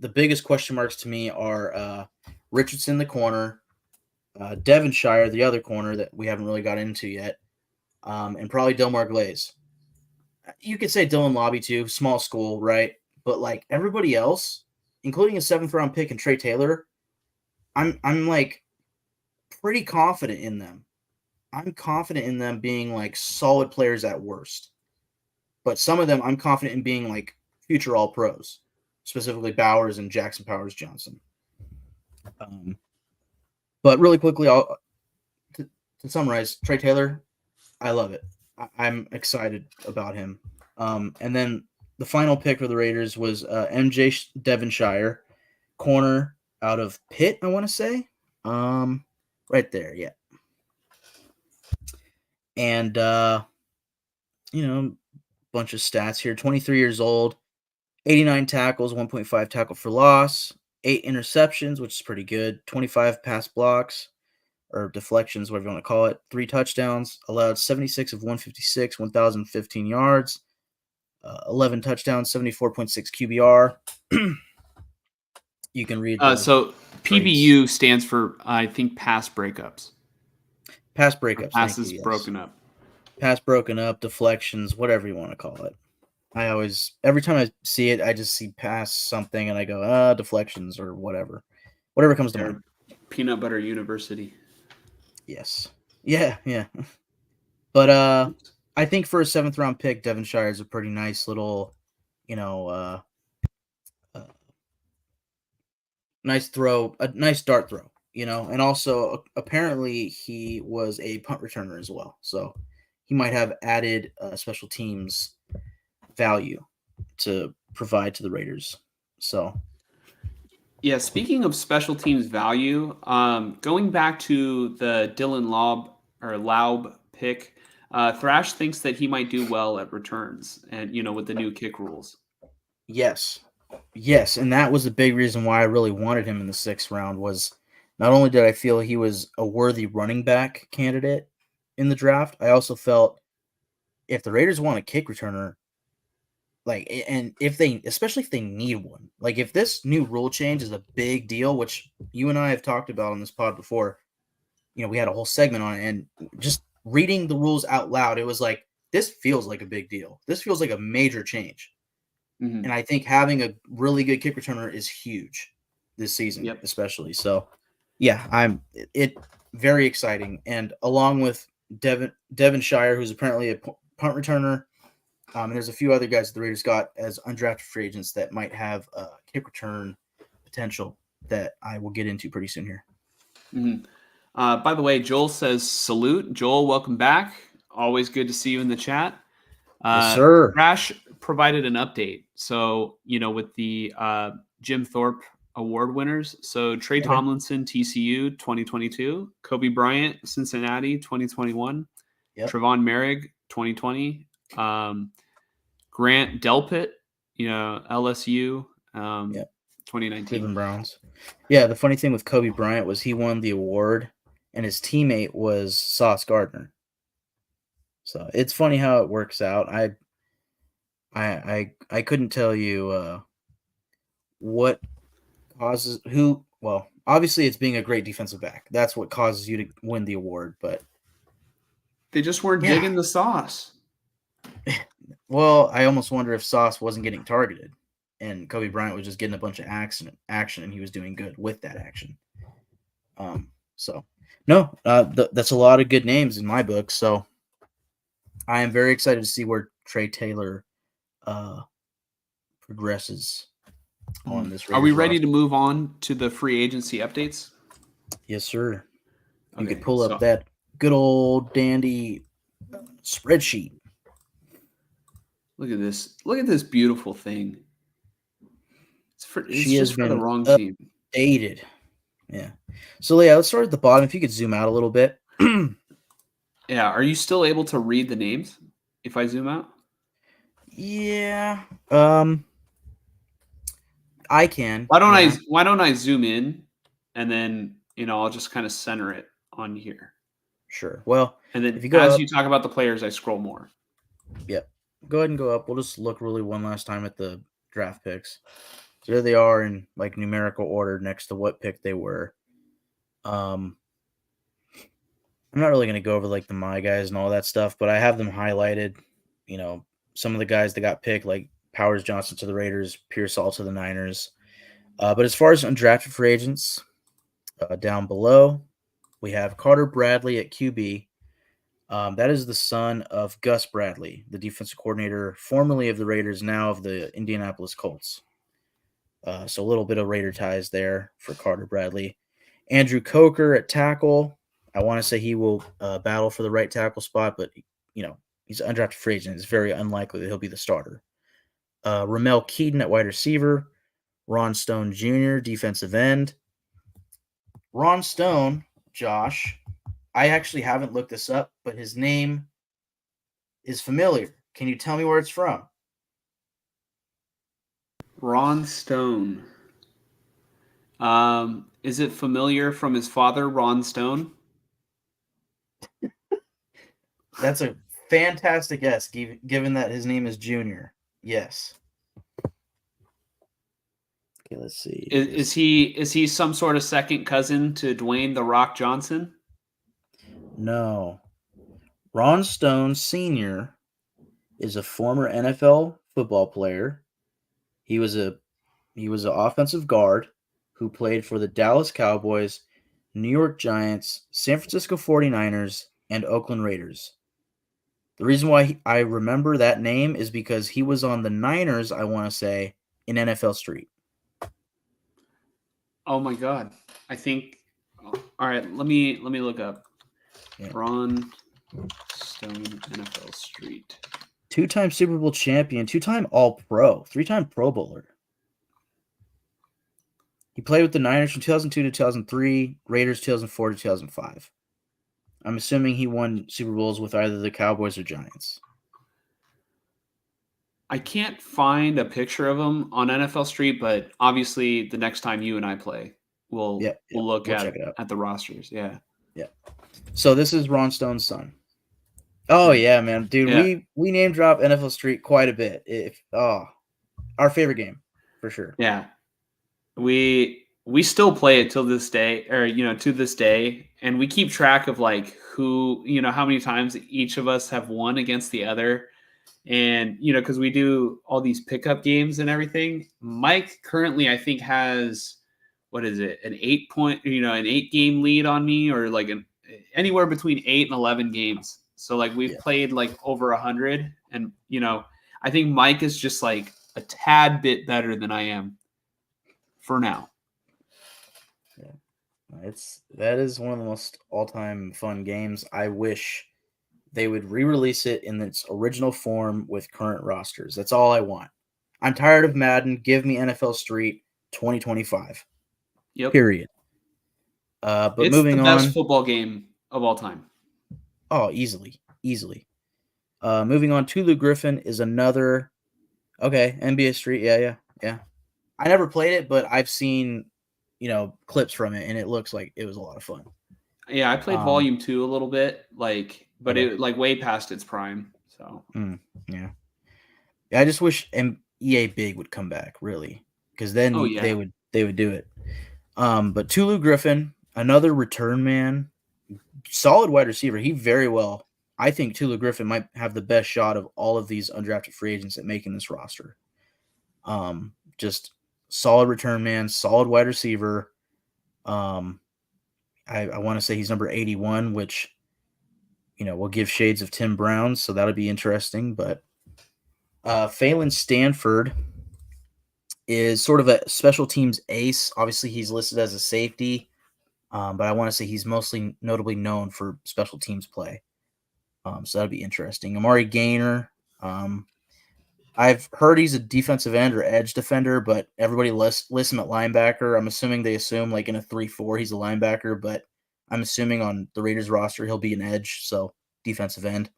the biggest question marks to me are Richardson, the corner, Devonshire, the other corner that we haven't really got into yet, and probably Delmar Glaze. You could say Dylan Lobby too, small school, right? But like everybody else, including a 7th round pick and Trey Taylor, I'm like pretty confident in them. I'm confident in them being like solid players at worst. But some of them I'm confident in being like future all pros, specifically Bowers and Jackson Powers Johnson. But really quickly, to summarize, Trey Taylor, I love it. I'm excited about him. And then the final pick for the Raiders was MJ Devonshire, corner out of Pitt, I want to say. Right there, yeah. And, bunch of stats here. 23 years old, 89 tackles, 1.5 tackle for loss, 8 interceptions, which is pretty good, 25 pass blocks, or deflections, whatever you want to call it, 3 touchdowns, allowed 76 of 156, 1,015 yards, 11 touchdowns, 74.6 QBR. You can read so PBU stands for, I think, pass breakups. Pass breakups. Passes broken up. Pass broken up, deflections, whatever you want to call it. Every time I see it, I just see pass something and I go, deflections or whatever. Whatever comes to mind. Peanut Butter University. Yes. Yeah. But I think for a 7th round pick, Devonshire is a pretty nice little, nice throw, a nice dart throw, and also apparently he was a punt returner as well. So he might have added special teams value to provide to the Raiders. So, yeah, speaking of special teams value, going back to the Dylan Laub pick, Thrash thinks that he might do well at returns, and with the new kick rules. Yes, and that was a big reason why I really wanted him in the 6th round. Was not only did I feel he was a worthy running back candidate in the draft, I also felt if the Raiders want a kick returner, and especially if they need one, like if this new rule change is a big deal, which you and I have talked about on this pod before, we had a whole segment on it, and just reading the rules out loud, it was like, this feels like a big deal. This feels like a major change. Mm-hmm. And I think having a really good kick returner is huge this season, especially. So, yeah, it very exciting. And along with Devonshire, who's apparently a punt returner, and there's a few other guys that the Raiders got as undrafted free agents that might have kick return potential that I will get into pretty soon here. Mm-hmm. By the way, Joel says salute. Joel, welcome back. Always good to see you in the chat. Yes, sir. Rash provided an update. So, with the Jim Thorpe Award winners. So Trey Tomlinson, TCU 2022, Kobe Bryant, Cincinnati 2021, Trevon Merrick 2020, Grant Delpit, LSU, 2019. Cleveland Browns. Yeah, the funny thing with Kobe Bryant was he won the award, and his teammate was Sauce Gardner. So it's funny how it works out. I couldn't tell you what causes who. Well, obviously it's being a great defensive back. That's what causes you to win the award. But They just weren't yeah, digging the sauce. well, I almost wonder if Sauce wasn't getting targeted, and Kobe Bryant was just getting a bunch of action, and he was doing good with that action. So no, that's a lot of good names in my book. So I am very excited to see where Trey Taylor progresses on this. Are we Raiders ready roster. to move on to the free agency updates? Yes, sir. You Okay, could pull so up that good old dandy spreadsheet. look at this. Look at this beautiful thing. It's She has just for the been wrong team. updated. Yeah. So yeah, let's start at the bottom. If you could zoom out a little bit. Yeah, are you still able to read the names if I zoom out? Yeah. I can. Why don't Yeah. I zoom in and then, I'll just kind of center it on here. Sure. Well, And if then you go as up, you talk about the players, I scroll more. yeah, go ahead and go up. We'll just look really one last time at the draft picks. So there they are in like numerical order next to what pick they were. I'm not really going to go over like the my guys and all that stuff, but I have them highlighted. Some of the guys that got picked, like Powers Johnson to the Raiders, Pearsall to the Niners. But as far as undrafted free agents, down below, we have Carter Bradley at QB. That is the son of Gus Bradley, the defensive coordinator, formerly of the Raiders, now of the Indianapolis Colts. So a little bit of Raider ties there for Carter Bradley. Andrew Coker at tackle. I want to say he will battle for the right tackle spot, but he's an undrafted free agent. It's very unlikely that he'll be the starter. Ramel Keaton at wide receiver. Ron Stone Jr., defensive end. Ron Stone, Josh, I actually haven't looked this up, but his name is familiar. Can you tell me where it's from? Ron Stone. Is it familiar from his father, Ron Stone? That's a fantastic guess, given that his name is Junior. Yes. Okay, let's see. Is he some sort of second cousin to Dwayne the Rock Johnson? No. Ron Stone Sr. is a former NFL football player. He was an offensive guard who played for the Dallas Cowboys, New York Giants, San Francisco 49ers, and Oakland Raiders. The reason why I remember that name is because he was on the Niners, I want to say, in NFL Street. Oh my God! I think. All right, let me look up. Yeah. Ron Stone, NFL Street. 2-time Super Bowl champion, 2-time All-Pro, 3-time Pro Bowler. He played with the Niners from 2002 to 2003, Raiders 2004 to 2005. I'm assuming he won Super Bowls with either the Cowboys or Giants. I can't find a picture of him on NFL Street, but obviously the next time you and I play, we'll look at the rosters. Yeah. Yeah. So this is Ron Stone's son. Oh yeah, man, dude. Yeah. We name drop NFL Street quite a bit. Our favorite game for sure. Yeah. We still play it till this day, or to this day, and we keep track of like who, how many times each of us have won against the other. And, because we do all these pickup games and everything, Mike currently, I think, has, what is it, an 8-game lead on me, or like anywhere between 8 and 11 games. So like we've played like over 100, and, I think Mike is just like a tad bit better than I am for now. Yeah. That is one of the most all-time fun games. I wish they would re-release it in its original form with current rosters. That's all I want. I'm tired of Madden. Give me NFL Street 2025. Yep. Period. But it's moving on. It's the best football game of all time. Oh, easily. Moving on, Tulu Griffin is another. Okay, NBA Street. Yeah. I never played it, but I've seen, clips from it, and it looks like it was a lot of fun. Yeah, I played Um, Volume 2 a little bit, but okay. it like way past its prime. So, Yeah. I just wish EA Big would come back, really, because then oh they yeah. would do it. But Tulu Griffin, another return man, solid wide receiver. He very well. I think Tulu Griffin might have the best shot of all of these undrafted free agents at making this roster. Just solid return man, solid wide receiver. Um, I want to say he's number 81, which will give shades of Tim Brown, so that'll be interesting. But Phelan Stanford is sort of a special teams ace. Obviously, he's listed as a safety, but I want to say he's mostly notably known for special teams play. So that'd be interesting. Amari Gainer. I've heard he's a defensive end or edge defender, but everybody lists him at linebacker. I'm assuming they assume like in a 3-4 he's a linebacker, but I'm assuming on the Raiders roster he'll be an edge, so defensive end.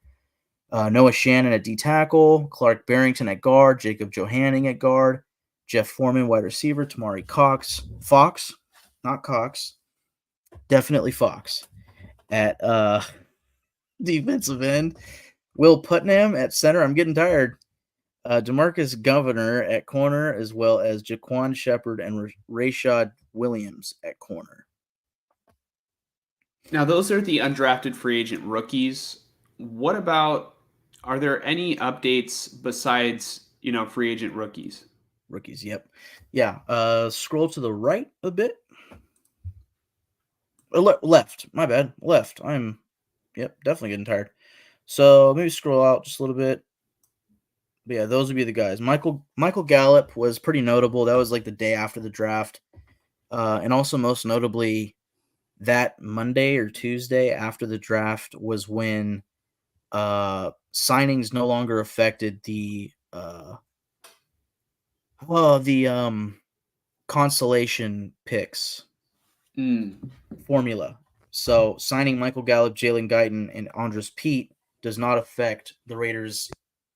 Noah Shannon at D tackle, Clark Barrington at guard, Jacob Johanning at guard, Jeff Foreman wide receiver, Tamari Fox, not Cox, definitely Fox at defensive end. Will Putnam at center. I'm getting tired. Demarcus Governor at corner, as well as Jaquan Shepard and Rashad Williams at corner. Now those are the undrafted free agent rookies. What about, are there any updates besides, free agent rookies? Rookies, yep. Yeah. Scroll to the right a bit. Left. My bad. Left. Definitely getting tired. So maybe scroll out just a little bit. But yeah, those would be the guys. Michael Gallup was pretty notable. That was like the day after the draft. And also most notably, that Monday or Tuesday after the draft was when signings no longer affected the consolation picks formula. So signing Michael Gallup, Jalen Guyton, and Andres Pete does not affect the Raiders'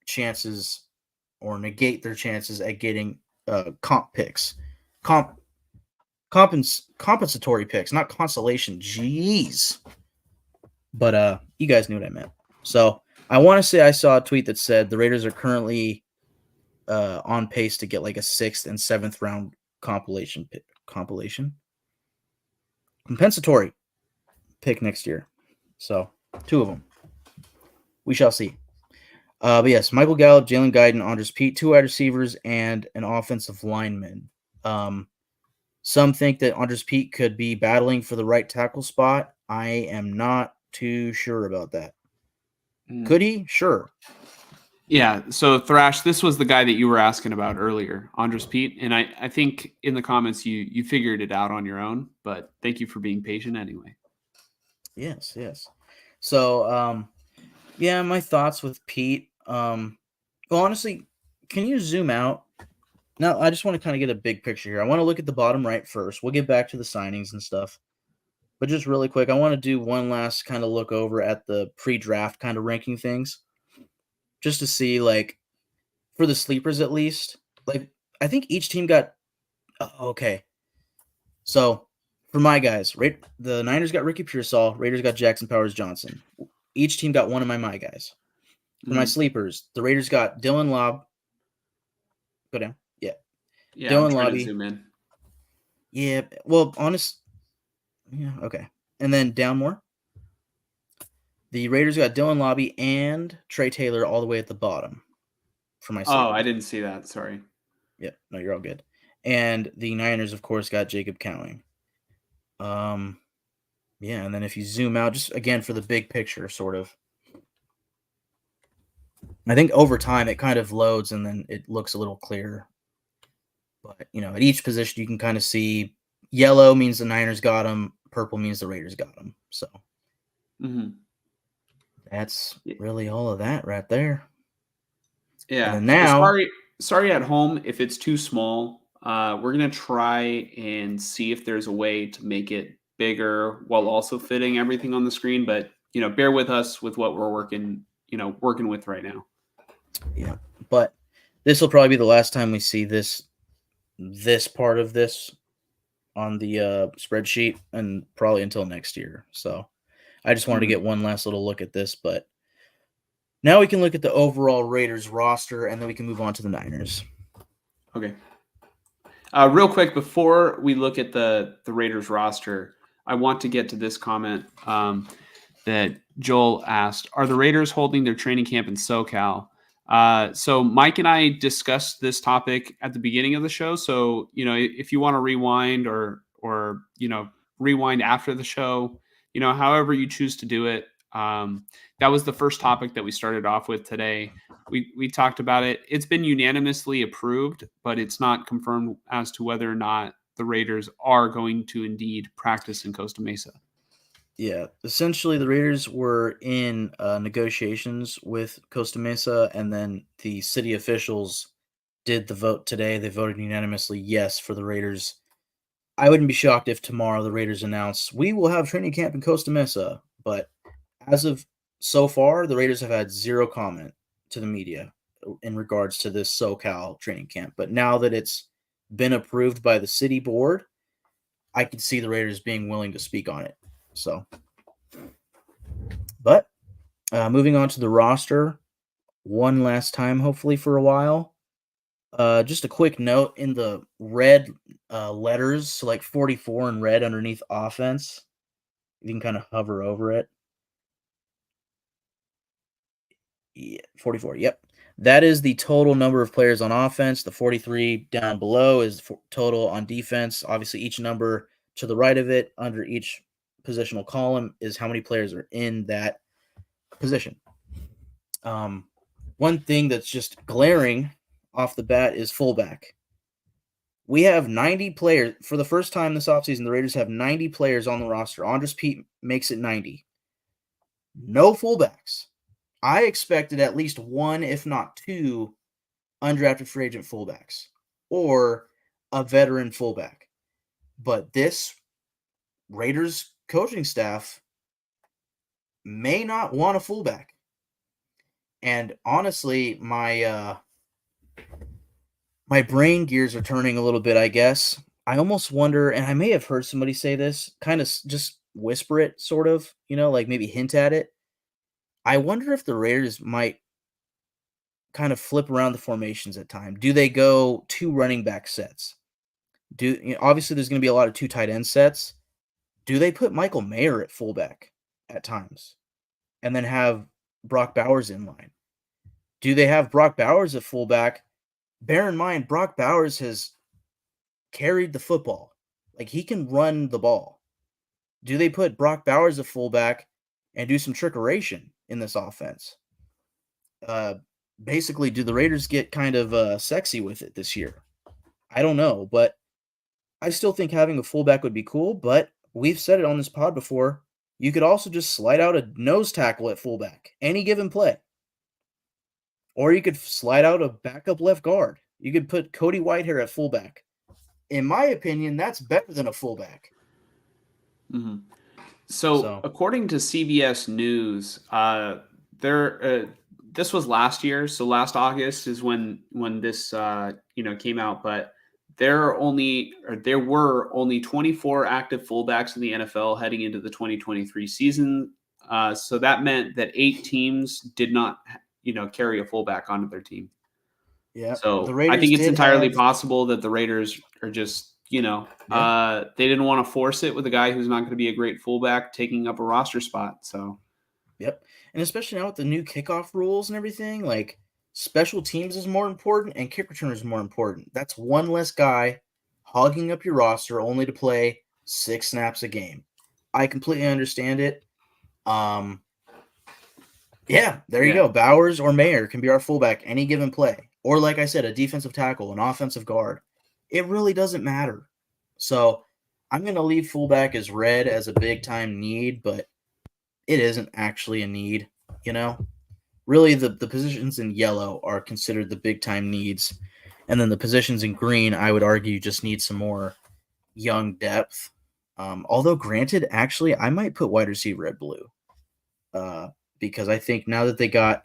chances or negate their chances at getting comp picks. Compensatory picks, not consolation. Jeez. But you guys knew what I meant. So I want to say I saw a tweet that said the Raiders are currently on pace to get like a 6th and 7th round compensatory pick next year. So 2 of them. We shall see. But yes, Michael Gallup, Jalen Guyton, Andres Pete, 2 wide receivers, and an offensive lineman. Some think that Andres Pete could be battling for the right tackle spot. I am not too sure about that. Could he? Sure. Yeah. So Thrash, this was the guy that you were asking about earlier, Andres Pete, and I think in the comments you figured it out on your own. But thank you for being patient anyway. Yes. So yeah, my thoughts with Pete. Well, honestly, can you zoom out? Now, I just want to kind of get a big picture here. I want to look at the bottom right first. We'll get back to the signings and stuff. But just really quick, I want to do one last kind of look over at the pre-draft kind of ranking things. Just to see, like, for the sleepers at least. Like, I think each team got... okay. So, for my guys, the Niners got Ricky Pearsall. Raiders got Jackson Powers-Johnson. Each team got one of my guys. For my sleepers, the Raiders got Dylan Lobb. Go down. Yeah. Yeah, Dylan I'm trying Lobby. to zoom in. Yeah. Well, yeah, okay. And then down more. The Raiders got Dylan Lobby and Trey Taylor all the way at the bottom for my sleepers. Oh, I didn't see that. Sorry. Yeah, no, you're all good. And the Niners, of course, got Jacob Cowing. Yeah, and then if you zoom out, just again for the big picture, sort of. I think over time it kind of loads and then it looks a little clearer. But, at each position you can kind of see yellow means the Niners got them, purple means the Raiders got them. So that's really all of that right there. Yeah. And then now, so sorry at home if it's too small. We're gonna try and see if there's a way to make it bigger while also fitting everything on the screen. But bear with us with what we're working with right now. Yeah, but this will probably be the last time we see this this part of this on the spreadsheet and probably until next year. So I just wanted to get one last little look at this, but now we can look at the overall Raiders roster and then we can move on to the Niners. Okay. Real quick, before we look at the Raiders roster, I want to get to this comment that Joel asked. Are the Raiders holding their training camp in SoCal? So Mike and I discussed this topic at the beginning of the show. So, if you want to rewind or rewind after the show, however you choose to do it. That was the first topic that we started off with today. We talked about it. It's been unanimously approved, but it's not confirmed as to whether or not the Raiders are going to indeed practice in Costa Mesa. Yeah, essentially the Raiders were in negotiations with Costa Mesa, and then the city officials did the vote today. They voted unanimously yes for the Raiders. I wouldn't be shocked if tomorrow the Raiders announce we will have training camp in Costa Mesa, but as of so far, the Raiders have had zero comment to the media in regards to this SoCal training camp. But now that it's been approved by the city board, I could see the Raiders being willing to speak on it. So, but moving on to the roster, one last time, hopefully for a while. Just a quick note in the red letters, so like 44 in red underneath offense. You can kind of hover over it. Yeah, 44. Yep. That is the total number of players on offense. The 43 down below is total on defense. Obviously, each number to the right of it under each positional column is how many players are in that position. One thing that's just glaring off the bat is fullback. We have 90 players. For the first time this offseason, the Raiders have 90 players on the roster. Andres Pete makes it 90. No fullbacks. I expected at least one, if not two, undrafted free agent fullbacks or a veteran fullback. But this Raiders coaching staff may not want a fullback. And honestly, my brain gears are turning a little bit, I guess. I almost wonder, and I may have heard somebody say this, kind of just whisper it, sort of, like maybe hint at it. I wonder if the Raiders might kind of flip around the formations at time. Do they go two running back sets? Obviously there's going to be a lot of two tight end sets. Do they put Michael Mayer at fullback at times and then have Brock Bowers in line? Do they have Brock Bowers at fullback? Bear in mind, Brock Bowers has carried the football. Like, he can run the ball. Do they put Brock Bowers at fullback and do some trickeration in this offense? Basically, do the Raiders get kind of sexy with it this year? I don't know, but I still think having a fullback would be cool, but we've said it on this pod before. You could also just slide out a nose tackle at fullback, any given play. Or you could slide out a backup left guard. You could put Cody Whitehair at fullback. In my opinion, that's better than a fullback. Mm-hmm. So, according to CBS News, this was last year. So last August is when this came out. But there were only 24 active fullbacks in the NFL heading into the 2023 season. So that meant that 8 teams did not carry a fullback onto their team. Yeah. So I think it's entirely possible that the Raiders are just they didn't want to force it with a guy who's not going to be a great fullback taking up a roster spot. So, yep. And especially now with the new kickoff rules and everything, like special teams is more important and kick return is more important. That's one less guy hogging up your roster only to play 6 snaps a game. I completely understand it. Yeah, there you go. Bowers or Mayer can be our fullback any given play. Or like I said, a defensive tackle, an offensive guard. It really doesn't matter. So I'm going to leave fullback as red as a big-time need, but it isn't actually a need, Really, the positions in yellow are considered the big-time needs. And then the positions in green, I would argue, just need some more young depth. Although, granted, actually, I might put wide receiver at blue. Because I think now that they got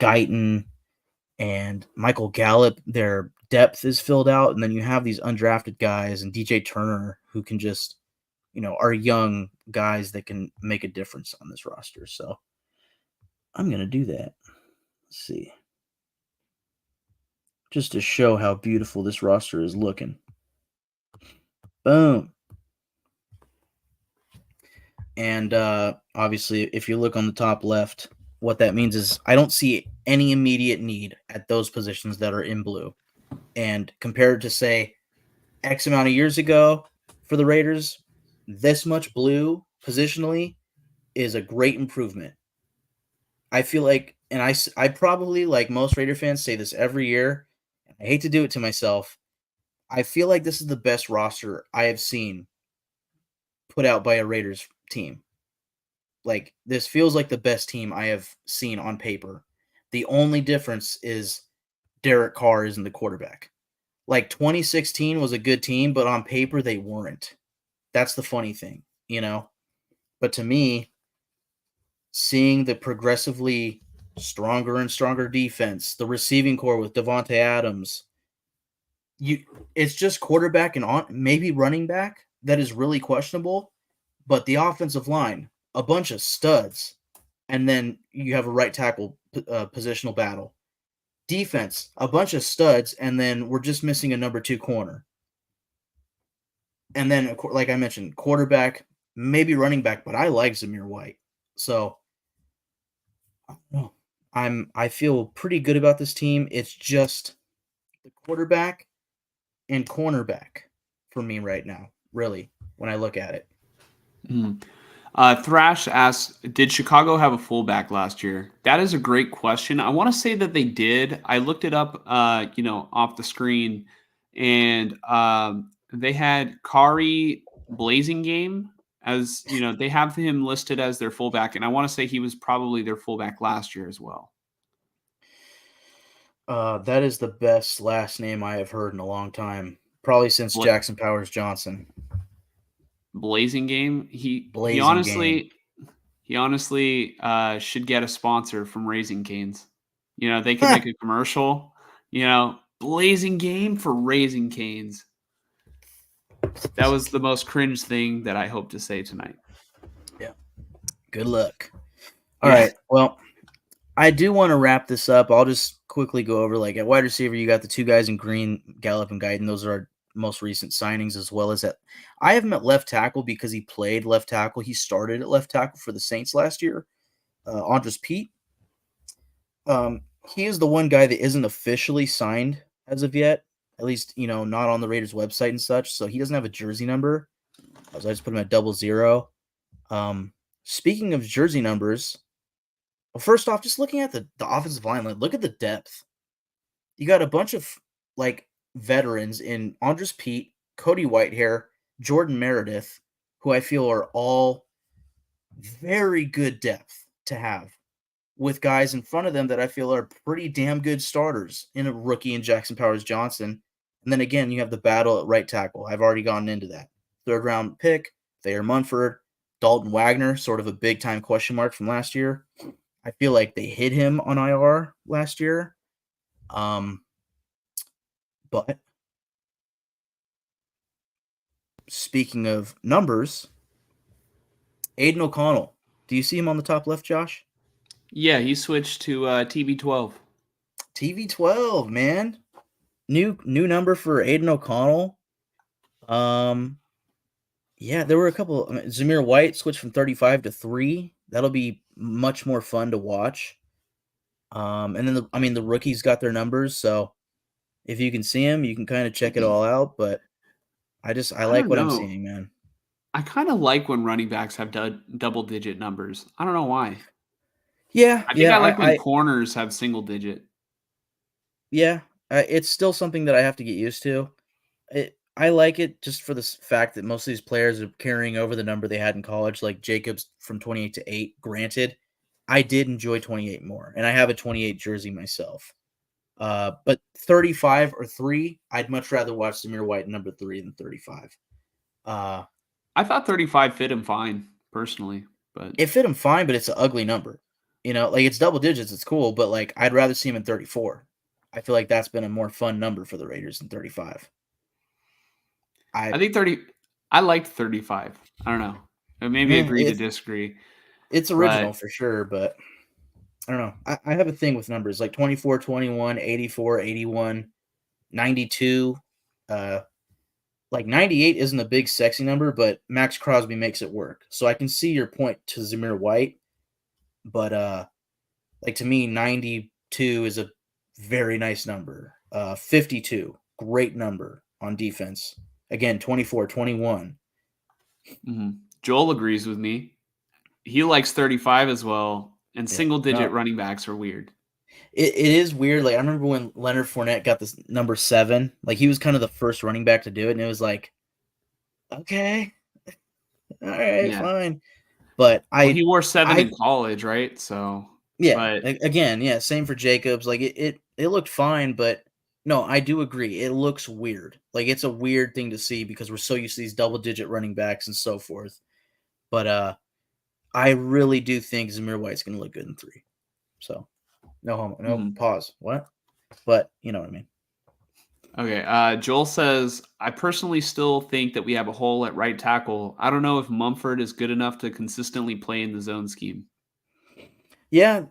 Guyton and Michael Gallup, their depth is filled out, and then you have these undrafted guys and DJ Turner who can just, are young guys that can make a difference on this roster. So I'm going to do that. Let's see. Just to show how beautiful this roster is looking. Boom. And obviously, if you look on the top left, what that means is I don't see any immediate need at those positions that are in blue. And compared to, say, X amount of years ago for the Raiders, this much blue positionally is a great improvement. I feel like, and I probably, like most Raider fans, say this every year. I hate to do it to myself. I feel like this is the best roster I have seen put out by a Raiders team. Like, this feels like the best team I have seen on paper. The only difference is Derek Carr isn't the quarterback. Like, 2016 was a good team, but on paper they weren't. That's the funny thing, But to me, seeing the progressively stronger and stronger defense, the receiving core with Devontae Adams, it's just quarterback and maybe running back that is really questionable, but the offensive line, a bunch of studs, and then you have a right tackle positional battle. Defense, a bunch of studs, and then we're just missing a number 2 corner. And then, like I mentioned, quarterback, maybe running back, but I like Zamir White. So I feel pretty good about this team. It's just the quarterback and cornerback for me right now, really, when I look at it. Thrash asks, did Chicago have a fullback last year? That is a great question. I want to say that they did. I looked it up, off the screen, and they had Kari Blazing Game as, they have him listed as their fullback, and I want to say he was probably their fullback last year as well. That is the best last name I have heard in a long time, probably since Jackson Powers Johnson. Blazing Game. He honestly should get a sponsor from Raising Cane's. They could make a commercial. Blazing Game for Raising Cane's. That was the most cringe thing that I hope to say tonight. Yeah. Good luck. All right. Well, I do want to wrap this up. I'll just quickly go over, like, at wide receiver, you got the 2 guys in green, Gallup and Guyton. Those are our most recent signings, as well as that. I have him at left tackle because he played left tackle. He started at left tackle for the Saints last year. Andres Pete. He is the one guy that isn't officially signed as of yet, at least, not on the Raiders website and such. So he doesn't have a jersey number. So I just put him at 00. Speaking of jersey numbers, well, first off, just looking at the offensive line, look at the depth. You got a bunch of, like, veterans in Andres Pete, Cody Whitehair, Jordan Meredith, who I feel are all very good depth to have, with guys in front of them that I feel are pretty damn good starters in a rookie in Jackson Powers Johnson. And then again, you have the battle at right tackle. I've already gone into that. 3rd round pick, Thayer Munford, Dalton Wagner, sort of a big time question mark from last year. I feel like they hit him on IR last year. But speaking of numbers, Aiden O'Connell. Do you see him on the top left, Josh? Yeah, he switched to TB12. TB12, man. New number for Aiden O'Connell. Yeah, there were a couple. Zamir White switched from 35 to 3. That'll be much more fun to watch. And then the rookies got their numbers, so if you can see them, you can kind of check it all out. But I like what I'm seeing, man. I kind of like when running backs have double-digit numbers. I don't know why. Yeah, I think I like when corners have single-digit. Yeah, it's still something that I have to get used to. I like it just for the fact that most of these players are carrying over the number they had in college, like Jacobs from 28 to 8. Granted, I did enjoy 28 more, and I have a 28 jersey myself. But 35 or 3, I'd much rather watch Zamir White number 3 than 35. I thought 35 fit him fine, personally. But it fit him fine, but it's an ugly number. Like, it's double digits, it's cool, but, like, I'd rather see him in 34. I feel like that's been a more fun number for the Raiders than 35. I think 30. I liked 35. I don't know. I maybe Yeah, agree to disagree, it's but original for sure, but I don't know. I have a thing with numbers like 24, 21, 84, 81, 92. Like 98 isn't a big sexy number, but Max Crosby makes it work. So I can see your point to Zamir White, but like to me 92 is a very nice number. 52, great number on defense. Again, 24, 21. Joel agrees with me. He likes 35 as well, and Yeah. single digit No, running backs are weird. it is weird. Like I remember when Leonard Fournette got this number 7, like he was kind of the first running back to do it, and it was like, okay, all right, Yeah. fine. But Well, he wore 7 in I college, right? So, yeah, but again, yeah, same for Jacobs. Like it looked fine, but no, I do agree. It looks weird. Like it's a weird thing to see because we're so used to these double digit running backs and so forth. But I really do think Zamir White's gonna look good in 3. So no homo, no pause. What? But you know what I mean. okay. Joel says, I personally still think that we have a hole at right tackle. I don't know if Mumford is good enough to consistently play in the zone scheme. Yeah,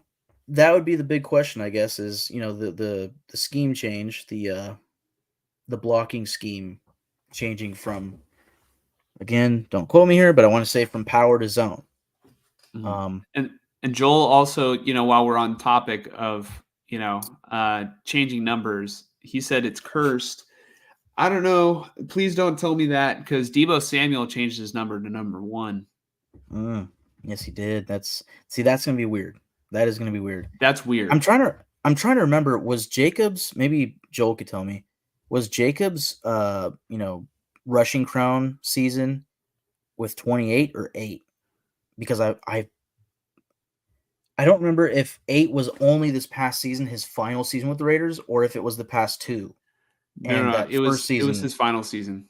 that would be the big question, I guess, is the scheme change, the blocking scheme changing from, again, don't quote me here, but I want to say from power to zone. Mhm. And Joel also, while we're on topic of, changing numbers, he said it's cursed. I don't know. Please don't tell me that because Debo Samuel changed his number to number 1. Yes, he did. That's gonna be weird. That is gonna be weird. That's I'm weird. trying to I'm trying to remember. Was Jacobs, maybe Joel could tell me? Was Jacobs rushing crown season with 28 or 8? Because I don't remember if 8 was only this past season, his final season with the Raiders, or if it was the past 2. No, And no, no. that It first was season, his final season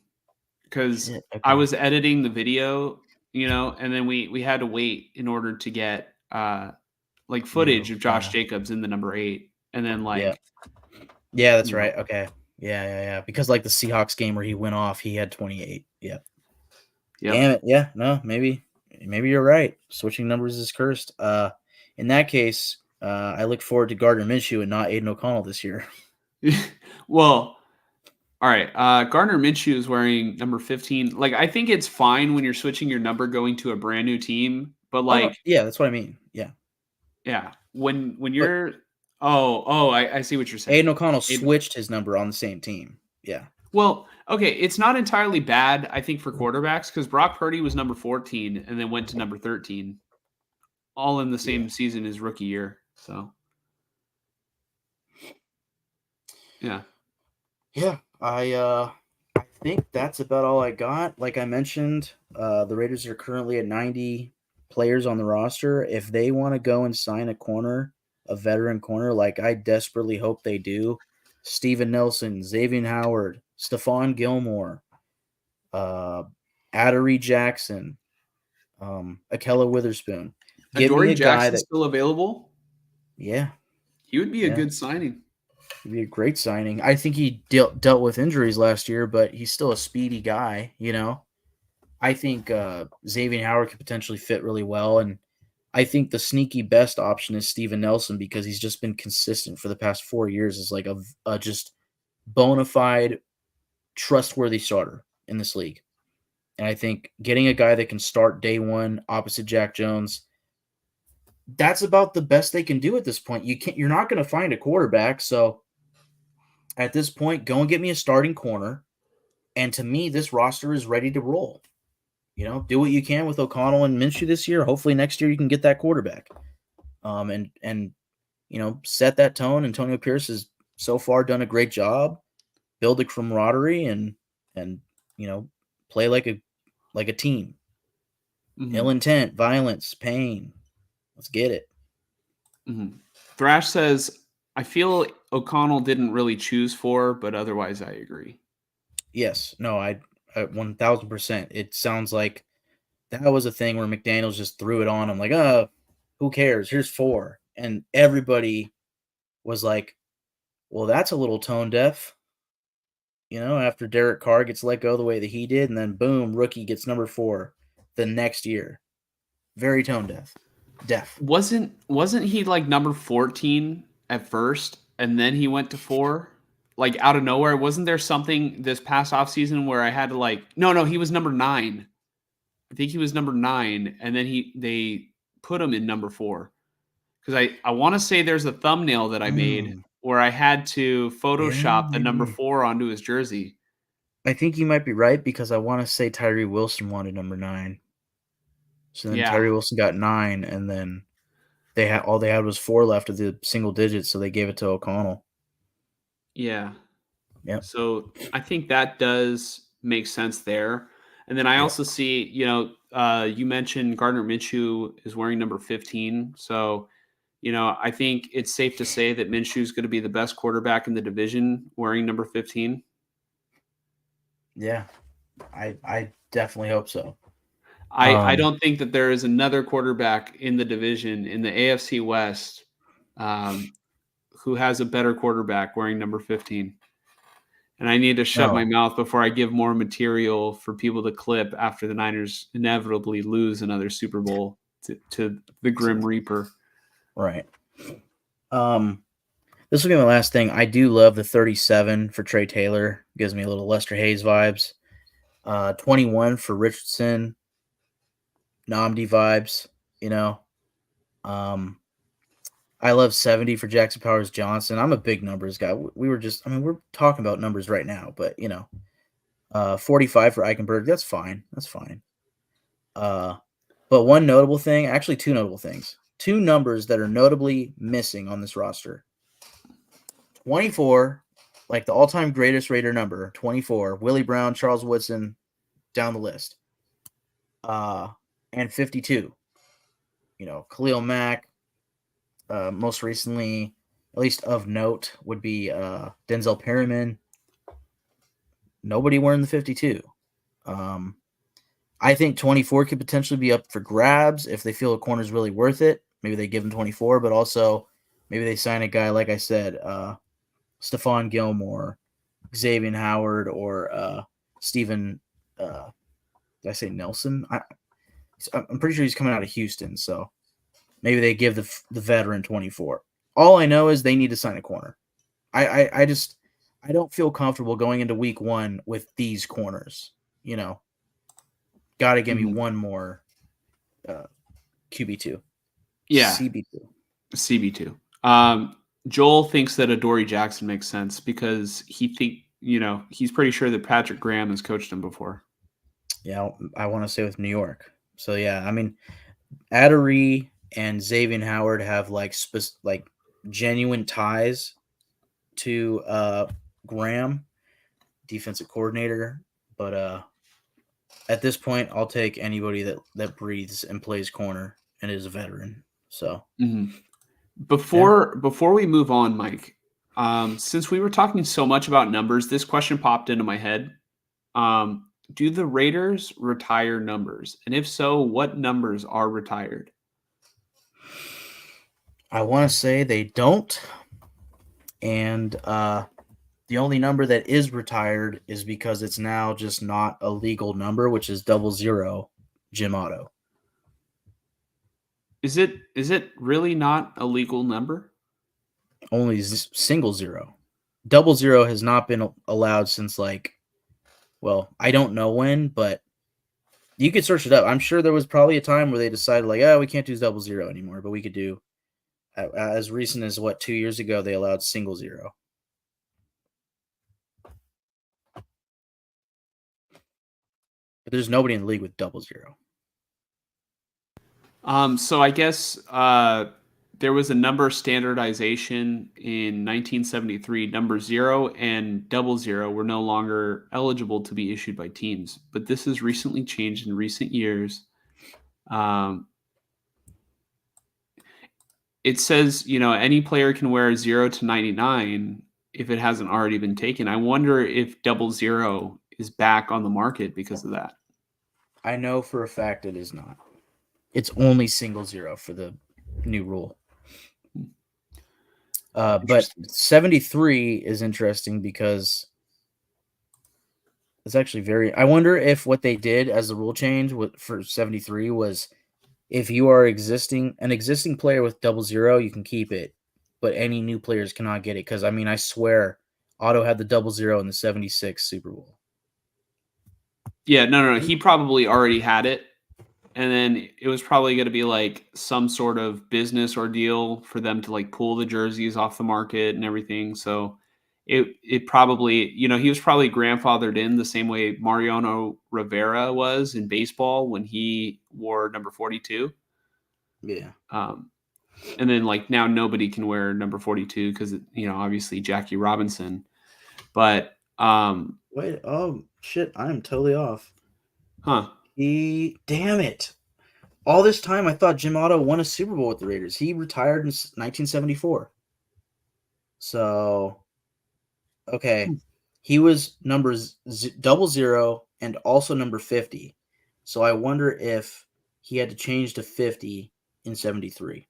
because shit. I Okay. was editing the video, and then we had to wait in order to get like footage New, of Josh Jacobs in the number 8, and then yeah, like yeah, that's you know, right. Okay, yeah. Because like the Seahawks game where he went off, he had 28. Yeah. yep. Damn it. Yeah. No. Maybe you're right. Switching numbers is cursed. In that case, I look forward to Gardner Minshew and not Aiden O'Connell this year. Well, all right. Gardner Minshew is wearing number 15. Like, I think it's fine when you're switching your number going to a brand new team, but Oh no. like, Yeah, that's what I mean. Yeah. yeah, when But you're I see what you're Aiden saying. O'Connell Aiden- switched his number on the same team. Yeah. Well, okay, it's not entirely bad, I think, for quarterbacks because Brock Purdy was number 14 and then went to number 13, all in the Yeah. same season his rookie year. So, yeah. Yeah. I think that's about all I got. Like I mentioned, the Raiders are currently at 90 players on the roster. If they want to go and sign a corner, a veteran corner, like I desperately hope they do, Steven Nelson, Xavier Howard, Stephon Gilmore, uh, Adoree Jackson, Akella Witherspoon. Give me Adoree a guy Jackson that, still available? yeah, He would be a yeah, good signing. he'd be a great signing. I think he dealt with injuries last year, but he's still a speedy guy. I think Xavier Howard could potentially fit really well, and I think the sneaky best option is Steven Nelson because he's just been consistent for the past 4 years as like a just bona fide, trustworthy starter in this league. And I think getting a guy that can start day one opposite Jack Jones, that's about the best they can do at this point. You're not going to find a quarterback, so at this point, go and get me a starting corner. And to me, this roster is ready to roll. Do what you can with O'Connell and Minshew this year. Hopefully next year you can get that quarterback. And set that tone. Antonio Pierce has so far done a great job. Build a camaraderie and play like a team. Ill Mhm. intent, violence, pain. Let's get it. Mhm. Thrash says, I feel O'Connell didn't really choose for, but otherwise I agree. Yes. No, I 1000%. It sounds like that was a thing where McDaniels just threw it on him like, who cares? Here's 4. And everybody was like, Well, that's a little tone deaf. After Derek Carr gets let go the way that he did, and then boom, rookie gets number 4 the next year. Very tone deaf. Wasn't he like number 14 at first and then he went to 4? Like out of nowhere, wasn't there something this past offseason where I had to like no, he was number 9. I think he was number 9 and then they put him in number 4. Cuz I want to say there's a thumbnail that I made where I had to Yeah, Photoshop the number maybe. 4 onto his jersey. I think you might be right because I want to say Tyree Wilson wanted number 9. So then Yeah. Tyree Wilson got 9, and then all they had was 4 left of the single digits, so they gave it to O'Connell. Yeah. Yep. So I think that does make sense there. And then I Yep. also see, you mentioned Gardner Minshew is wearing number 15. So, I think it's safe to say that Minshew is going to be the best quarterback in the division wearing number 15. Yeah. I definitely hope so. I don't think that there is another quarterback in the division in the AFC West who has a better quarterback wearing number 15. And I need to shut my No. mouth before I give more material for people to clip after the Niners inevitably lose another Super Bowl to the Grim Reaper. Right. This will be my last thing. I do love the 37 for Trey Taylor. Gives me a little Lester Hayes vibes. 21 for Richardson. Namdi vibes, you know. I love 70 for Jackson Powers Johnson. I'm a big numbers guy. We're talking about numbers right now, but 45 for Eichenberg. That's fine. That's fine. But one notable thing, actually two notable things, two numbers that are notably missing on this roster. 24, like the all-time greatest Raider number, 24. Willie Brown, Charles Woodson, down the list. And 52. Khalil Mack. Most recently, at least of note, would be Denzel Perryman. Nobody wearing the 52. I think 24 could potentially be up for grabs if they feel a corner's really worth it. Maybe they give him 24, but also maybe they sign a guy, like I said, Stephon Gilmore, Xavier Howard, or Stephen, did I say Nelson? I'm pretty sure he's coming out of Houston, so maybe they give the veteran 24. All I know is they need to sign a corner. I don't feel comfortable going into week 1 with these corners. Got to give me one more QB2. Yeah, CB2. CB2. Joel thinks that Adoree Jackson makes sense because he's pretty sure that Patrick Graham has coached him before. Yeah, I want to say with New York. So yeah, I mean, Adoree and Xavier Howard have like genuine ties to Graham, defensive coordinator. But at this point, I'll take anybody that breathes and plays corner and is a veteran. So Before we move on, Mike, since we were talking so much about numbers, this question popped into my head. Do the Raiders retire numbers? And if so, what numbers are retired? I want to say they don't. And the only number that is retired is because it's now just not a legal number, which is 00 Jim Otto. Is it really not a legal number? Only single 0. 00 has not been allowed since I don't know when, but you could search it up. I'm sure there was probably a time where they decided we can't do 00 anymore, but we could do as recent as 2 years ago they allowed single 0. But there's nobody in the league with 00. So I guess there was a number standardization in 1973. Number 0 and 00 were no longer eligible to be issued by teams, but this has recently changed in recent years. It says, any player can wear 0 to 99 if it hasn't already been taken. I wonder if 00 is back on the market because of that. I know for a fact it is not. It's only single 0 for the new rule. But 73 is interesting because it's actually very. I wonder if what they did as the rule change for 73 was if you are an existing player with 00, you can keep it, but any new players cannot get it. Because I mean, I swear, Otto had the 00 in the 76 Super Bowl. Yeah, no. He probably already had it. And then it was probably going to be like some sort of business ordeal for them to like pull the jerseys off the market and everything. So it probably, he was probably grandfathered in the same way Mariano Rivera was in baseball when he wore number 42. Yeah. And then like now nobody can wear number 42 because, obviously Jackie Robinson. But wait, oh shit, I'm totally off. Huh. Damn it. All this time, I thought Jim Otto won a Super Bowl with the Raiders. He retired in 1974. So, okay. He was number 00 and also number 50. So I wonder if he had to change to 50 in 73.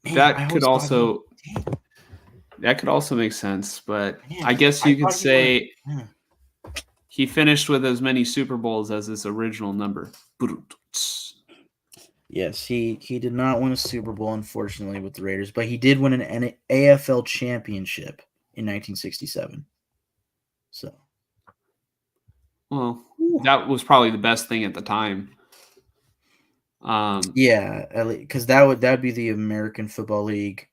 Man, that could also make sense, but I guess you could say he finished with as many Super Bowls as his original number. Yes, he did not win a Super Bowl, unfortunately, with the Raiders, but he did win an AFL championship in 1967. So, well, that was probably the best thing at the time. Yeah, because that'd be the American Football League,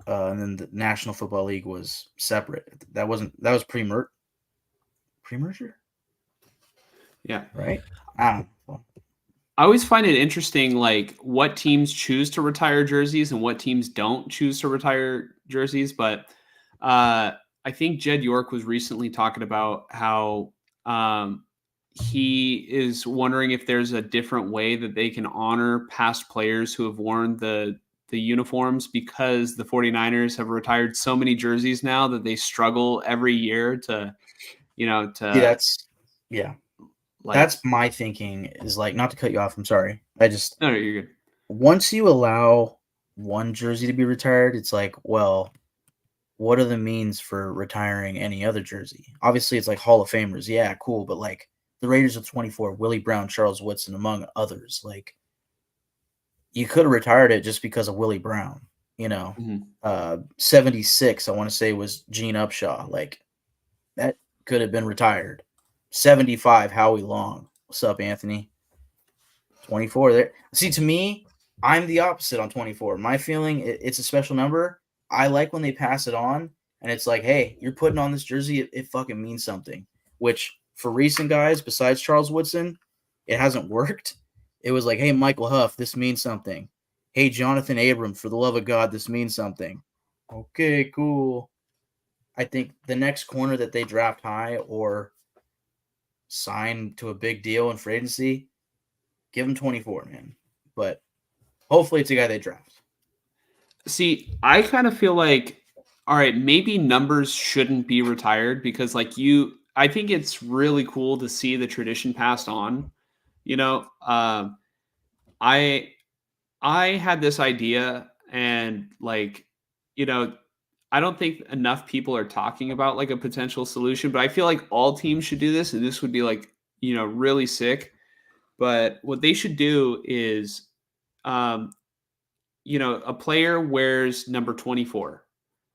and then the National Football League was separate. That was pre-merger. Yeah, right. I always find it interesting, like what teams choose to retire jerseys and what teams don't choose to retire jerseys. But I think Jed York was recently talking about how he is wondering if there's a different way that they can honor past players who have worn the uniforms, because the 49ers have retired so many jerseys now that they struggle every year to that's my thinking, is like, not to cut you off, I'm sorry. No, you're good. Once you allow one jersey to be retired, it's like, well, what are the means for retiring any other jersey? Obviously, it's like Hall of Famers. Yeah, cool. But like the Raiders of 24, Willie Brown, Charles Woodson, among others, like you could have retired it just because of Willie Brown. 76, I want to say, was Gene Upshaw. Like that could have been retired. 75, Howie Long. What's up, Anthony? 24 there. See, to me, I'm the opposite on 24. My feeling, it's a special number. I like when they pass it on, and it's like, hey, you're putting on this jersey, it fucking means something. Which, for recent guys, besides Charles Woodson, it hasn't worked. It was like, hey, Michael Huff, this means something. Hey, Jonathan Abram, for the love of God, this means something. Okay, cool. I think the next corner that they draft high or sign to a big deal in free agency, give him 24, man. But hopefully it's a guy they draft. See, I kind of feel like, all right, maybe numbers shouldn't be retired because, like, I think it's really cool to see the tradition passed on. I had this idea, and like, I don't think enough people are talking about like a potential solution, but I feel like all teams should do this, and this would be like, really sick. But what they should do is, a player wears number 24,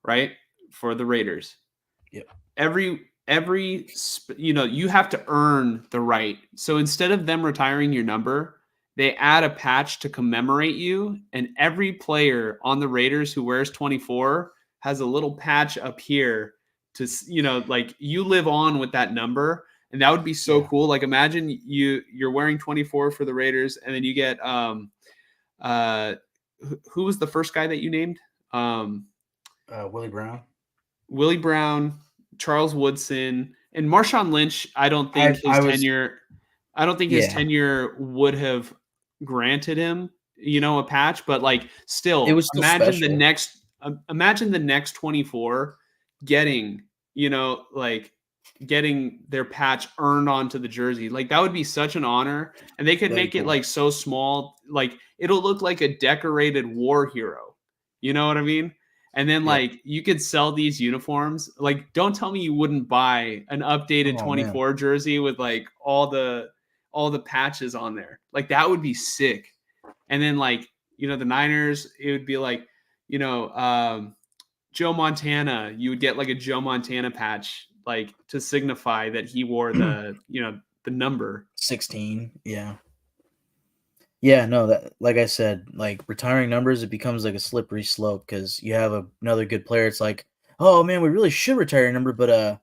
right? For the Raiders. Yep. You have to earn the right. So instead of them retiring your number, they add a patch to commemorate you, and every player on the Raiders who wears 24 has a little patch up here to, like, you live on with that number. And that would be so cool. Like, imagine you're wearing 24 for the Raiders, and then you get who was the first guy that you named? Willie Brown. Willie Brown, Charles Woodson, and Marshawn Lynch. I don't think his tenure would have granted him, a patch. But like, still, it was still imagine special. Imagine the next 24 getting, getting their patch earned onto the jersey. Like, that would be such an honor. And they could make it like so small, like it'll look like a decorated war hero. You know what I mean? And then Yep. like you could sell these uniforms. Like, don't tell me you wouldn't buy an updated Oh man. 24 jersey with like all the patches on there. Like that would be sick. And then like, the Niners, it would be like, you know, Joe Montana, you would get like a Joe Montana patch, like to signify that he wore the number. 16. Yeah. Yeah, no, that like I said, like retiring numbers, it becomes like a slippery slope because you have another good player. It's like, oh man, we really should retire a number, but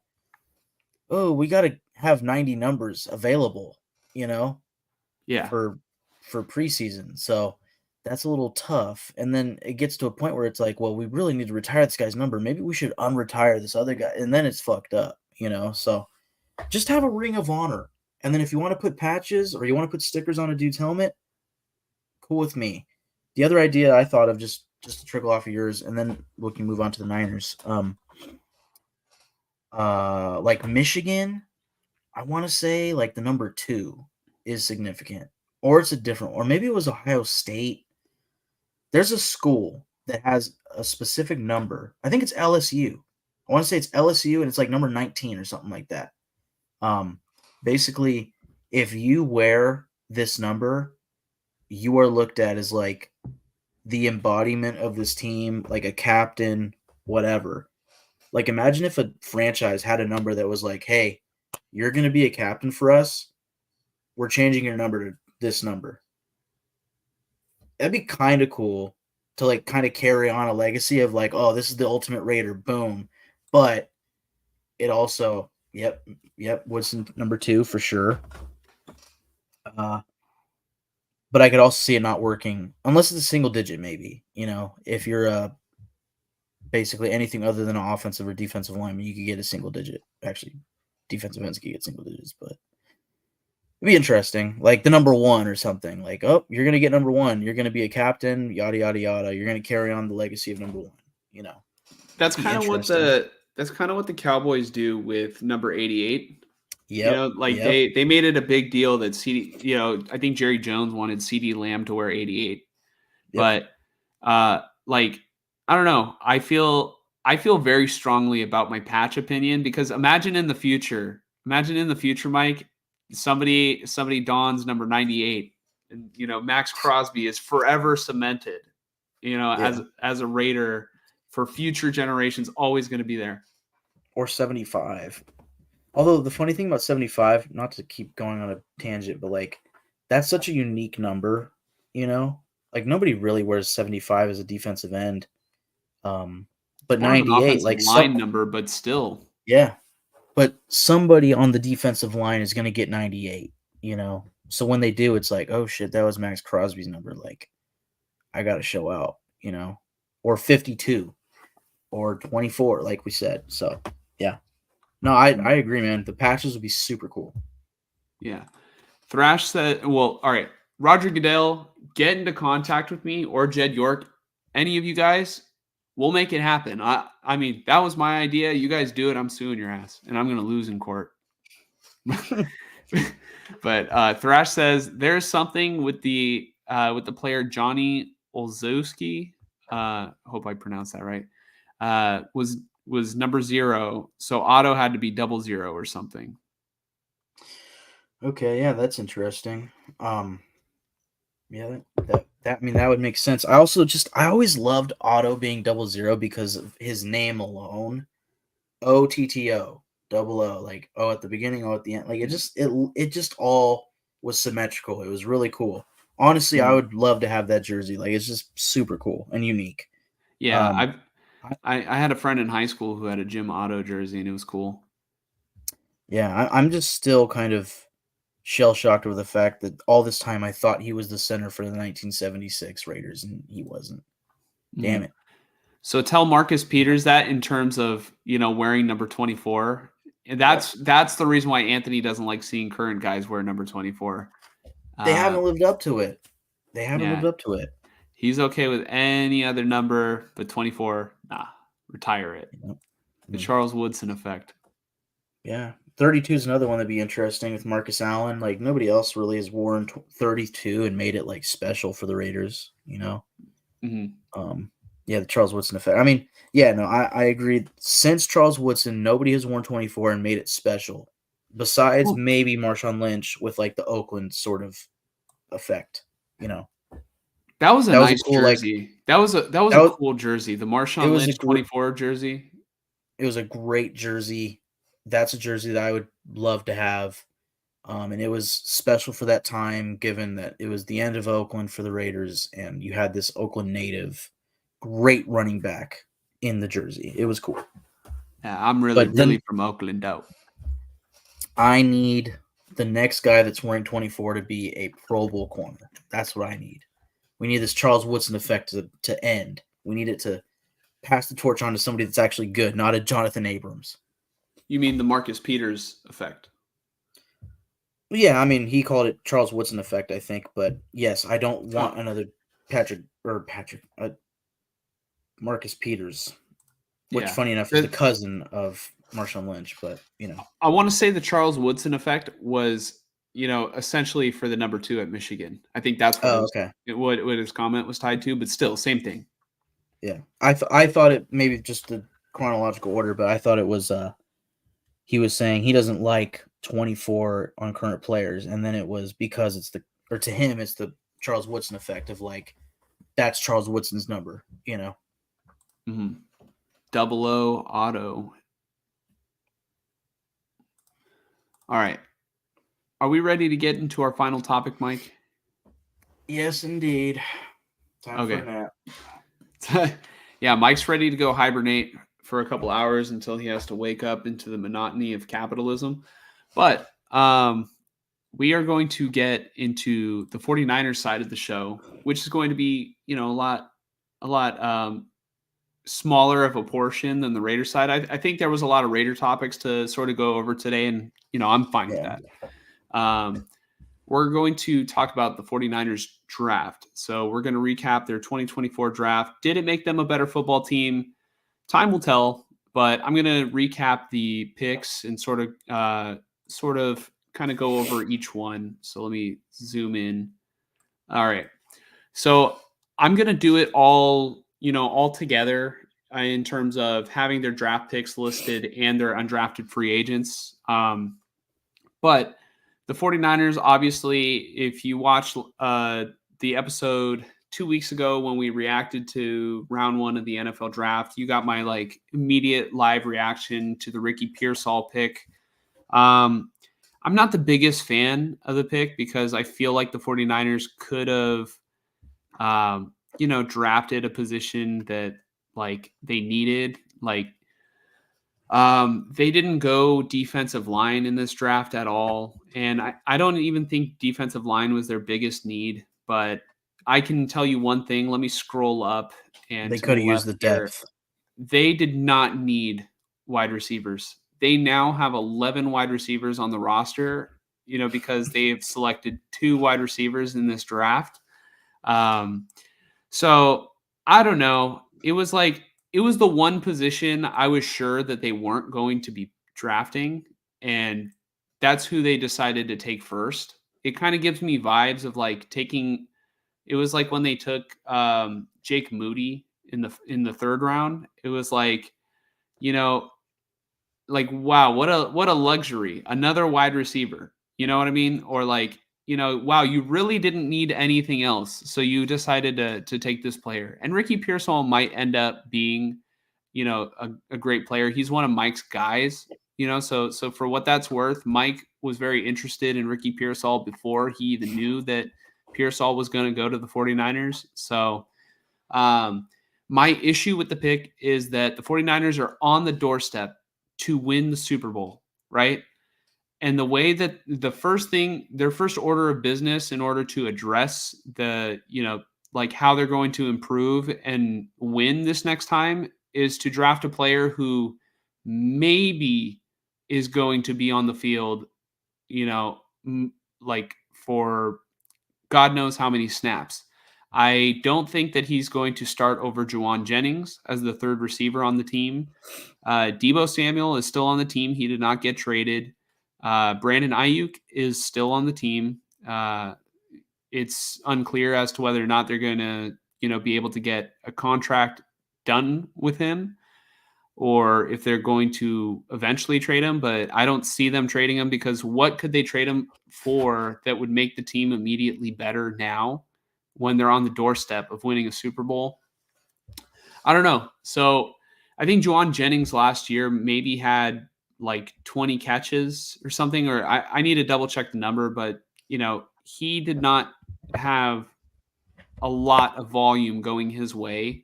oh, we got to have 90 numbers available, you know, Yeah. for preseason. So that's a little tough. And then it gets to a point where it's like, well, we really need to retire this guy's number. Maybe we should unretire this other guy, and then it's fucked up, you know. So just have a ring of honor, and then if you want to put patches or you want to put stickers on a dude's helmet, cool with me. The other idea I thought of, just to trickle off of yours, and then we can move on to the Niners. Like Michigan, I want to say like the number 2 is significant, or it's a different, or maybe it was Ohio State. There's a school that has a specific number. I think it's LSU. I want to say it's LSU, and it's like number 19 or something like that. Um, Basically, if you wear this number, you are looked at as like the embodiment of this team, like a captain, whatever. Like imagine if a franchise had a number that was like, "Hey, you're going to be a captain for us. We're changing your number to this number." That'd be kind of cool to like kind of carry on a legacy of like, "Oh, this is the ultimate Raider." Boom. But it also, yep, Woodson number 2 for sure. Uh but I could also see it not working unless it's a single digit maybe, if you're basically anything other than an offensive or defensive lineman, you could get a single digit. Actually, defensive ends could get single digits, but it'd be interesting. Like the number 1 or something. Like, oh, you're gonna get number 1. You're gonna be a captain. Yada yada yada. You're gonna carry on the legacy of number 1. You know, That's be kind of what interesting. the Cowboys do with number 88. Yep. Like Yep. they made it a big deal that I think Jerry Jones wanted CD Lamb to wear 88. Yep. But like I don't know. I feel very strongly about my patch opinion because imagine in the future, Mike, somebody dons number 98 and Max Crosby is forever cemented, Yeah. as a Raider for future generations, always going to be there. Or 75. Although the funny thing about 75, not to keep going on a tangent, but like that's such a unique number, you know? Like nobody really wears 75 as a defensive end. It's But more of an 98, offensive like some line number, but still. yeah, but somebody on the defensive line is going to get 98, you know? So when they do, it's like, oh shit, that was Max Crosby's number. Like, I got to show out, you know? Or 52 or 24, like we said. So, yeah. No, I agree, man. The patches would be super cool. Yeah. Thrash said, well, all right. Roger Goodell, get into contact with me or Jed York. Any of you guys, we'll make it happen. I mean, that was my idea. You guys do it. I'm suing your ass, and I'm going to lose in court. But Thrash says there's something with the player Johnny Olszewski. Hope I pronounced that right. Was number 0, so Otto had to be 00 or something. Okay, yeah, that's interesting. Yeah, I mean that would make sense. I always loved Otto being 00 because of his name alone. OTTO, double O, like O at the beginning, O at the end. Like it just all was symmetrical. It was really cool. Honestly, I would love to have that jersey. Like it's just super cool and unique. Yeah, Um, I had a friend in high school who had a Jim Otto jersey, and it was cool. yeah, I'm just still kind of shell shocked with the fact that all this time I thought he was the center for the 1976 Raiders, and he wasn't. Damn it. So tell Marcus Peters that in terms of wearing number 24. And that's the reason why Anthony doesn't like seeing current guys wear number 24. They haven't lived up to it. They haven't lived Yeah, up to it. he's okay with any other number, but 24, nah, retire it. Yep. The Charles Woodson effect. Yeah. 32 is another one that'd be interesting with Marcus Allen. Like nobody else really has worn 32 and made it like special for the Raiders, you know. Mm-hmm. Yeah, the Charles Woodson effect. I mean, yeah, no, I agree. Since Charles Woodson, nobody has worn 24 and made it special, besides Well, maybe Marshawn Lynch with like the Oakland sort of effect. You know, that was a that was a nice cool like jersey. That was that a was cool jersey. The it Marshawn was a Lynch 24 jersey. it was a great jersey. That's a jersey that I would love to have. And it was special for that time, given that it was the end of Oakland for the Raiders, and you had this Oakland native, great running back in the jersey. It was cool. Yeah, I'm really, But really then from Oakland out. I need the next guy that's wearing 24 to be a Pro Bowl corner. That's what I need. We need this Charles Woodson effect to end. We need it to pass the torch on to somebody that's actually good, not a Jonathan Abrams. You mean the Marcus Peters effect? Yeah, I mean, he called it Charles Woodson effect, I think. But yes, I don't Oh, want another Marcus Peters, which, yeah. funny enough, is the cousin of Marshawn Lynch. But I want to say the Charles Woodson effect was, essentially for the number 2 at Michigan. I think that's what oh, okay, what his comment was tied to, but still, same thing. yeah, I thought it maybe just the chronological order, but I thought it was he was saying he doesn't like 24 on current players, and then it was because it's to him it's the Charles Woodson effect of like that's Charles Woodson's number. Mm-hmm. 00 auto. All right. Are we ready to get into our final topic, Mike? Yes, indeed. Time Okay. for a nap. Yeah, Mike's ready to go hibernate for a couple hours until he has to wake up into the monotony of capitalism. But we are going to get into the 49ers side of the show, which is going to be, a lot smaller of a portion than the Raider side. I think there was a lot of Raider topics to sort of go over today, and, I'm fine with that. We're going to talk about the 49ers draft. So we're going to recap their 2024 draft. Did it make them a better football team? Time will tell, but I'm going to recap the picks and sort of kind of go over each one. So let me zoom in. All right. So I'm going to do it all together in terms of having their draft picks listed and their undrafted free agents. But the 49ers, obviously, if you watched the episode 2 weeks ago when we reacted to round 1 of the NFL draft, you got my immediate live reaction to the Ricky Pearsall pick. I'm not the biggest fan of the pick because I feel like the 49ers could have, drafted a position that they needed. They didn't go defensive line in this draft at all. And I don't even think defensive line was their biggest need, but I can tell you one thing. Let me scroll up and They to the could have used left the here. depth. They did not need wide receivers. They now have 11 wide receivers on the roster, because they've selected 2 wide receivers in this draft. So I don't know. It was the one position I was sure that they weren't going to be drafting, and that's who they decided to take first. It kind of gives me vibes of taking. It was like when they took Jake Moody in the 3rd round. It was you know, wow, what a luxury, another wide receiver, you know what I mean? Or wow, you really didn't need anything else, so you decided to take this player. And Ricky Pearsall might end up being a great player. He's one of Mike's guys, so for what that's worth, Mike was very interested in Ricky Pearsall before he even knew that Pearsall was going to go to the 49ers. So my issue with the pick is that the 49ers are on the doorstep to win the Super Bowl, right? And the way that their first order of business in order to address the, how they're going to improve and win this next time is to draft a player who maybe is going to be on the field, for God knows how many snaps. I don't think that he's going to start over Juwan Jennings as the 3rd receiver on the team. Deebo Samuel is still on the team. He did not get traded. Brandon Ayuk is still on the team. It's unclear as to whether or not they're going to, be able to get a contract done with him or if they're going to eventually trade him, but I don't see them trading him because what could they trade him for that would make the team immediately better now when they're on the doorstep of winning a Super Bowl? I don't know. So I think Juwan Jennings last year maybe had like 20 catches or something, or I need to double check the number, but he did not have a lot of volume going his way.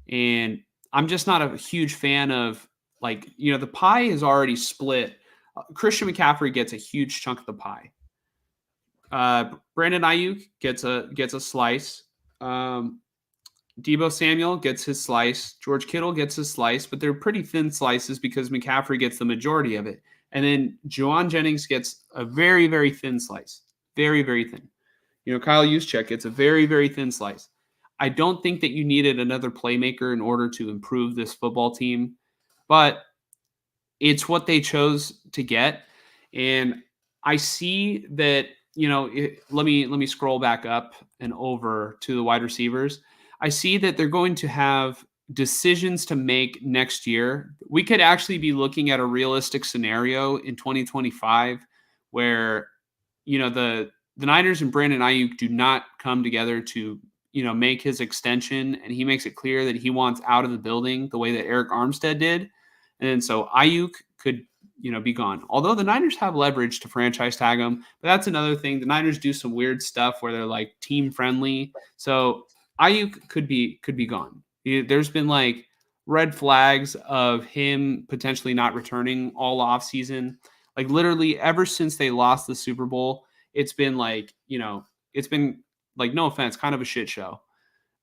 And I'm just not a huge fan of the pie is already split. Christian McCaffrey gets a huge chunk of the pie. Brandon Ayuk gets a slice. Deebo Samuel gets his slice. George Kittle gets his slice, but they're pretty thin slices because McCaffrey gets the majority of it. And then Juwan Jennings gets a very, very thin slice. Very, very thin. Kyle Juszczyk gets a very, very thin slice. I don't think that you needed another playmaker in order to improve this football team, but it's what they chose to get. And I see that, let me scroll back up and over to the wide receivers. I see that they're going to have decisions to make next year. We could actually be looking at a realistic scenario in 2025 where, the Niners and Brandon Ayuk do not come together to, make his extension, and he makes it clear that he wants out of the building the way that Eric Armstead did. And so Ayuk could, be gone. Although the Niners have leverage to franchise tag him, but that's another thing. The Niners do some weird stuff where they're like team friendly. So Ayuk could be gone. There's been like red flags of him potentially not returning all offseason. Like literally ever since they lost the Super Bowl, it's been like, it's been like, no offense, kind of a shit show.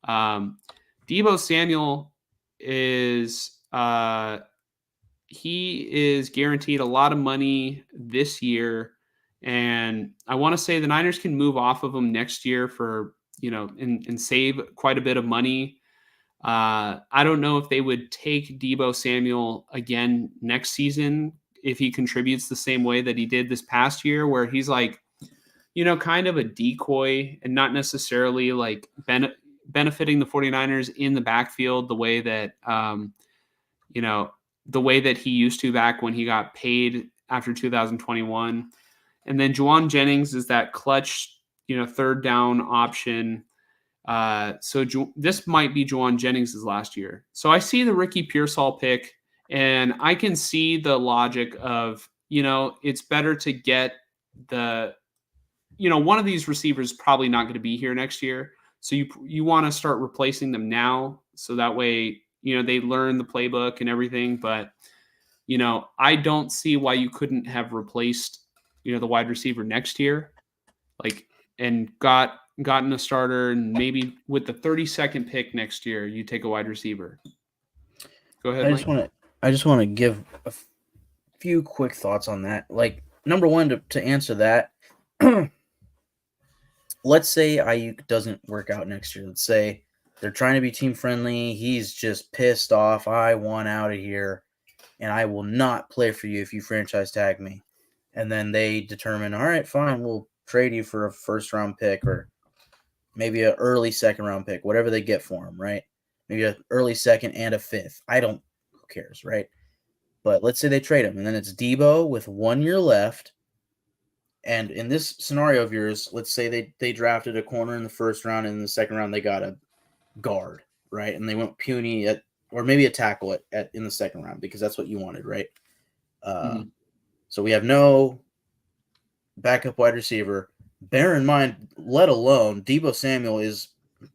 Deebo Samuel is he is guaranteed a lot of money this year. And I want to say the Niners can move off of him next year for, and save quite a bit of money. I don't know if they would take Deebo Samuel again next season if he contributes the same way that he did this past year, where he's like, kind of a decoy and not necessarily like benefiting the 49ers in the backfield the way that, the way that he used to back when he got paid after 2021. And then Juwan Jennings is that clutch, third down option. So this might be Juwan Jennings' last year. So I see the Ricky Pearsall pick, and I can see the logic of, it's better to get one of these receivers probably not going to be here next year. So you want to start replacing them now. So that way, they learn the playbook and everything. But, I don't see why you couldn't have replaced, the wide receiver next year, and gotten a starter, and maybe with the 32nd pick next year, you take a wide receiver. Go ahead, Mike. I just want to give a few quick thoughts on that. Like, number one, to answer that, let's say Ayuk doesn't work out next year. Let's say they're trying to be team friendly. He's just pissed off. I want out of here, and I will not play for you if you franchise tag me. And then they determine, all right, fine, we'll trade you for a first-round pick or maybe an early second-round pick, whatever they get for him, right? Maybe an early second and a fifth. Who cares, right? But let's say they trade him, and then it's Deebo with 1 year left. And in this scenario of yours, let's say they drafted a corner in the first round, and in the second round they got a guard, right? And they went puny or maybe a tackle in the second round because that's what you wanted, right? So we have no backup wide receiver. Bear in mind, let alone Deebo Samuel is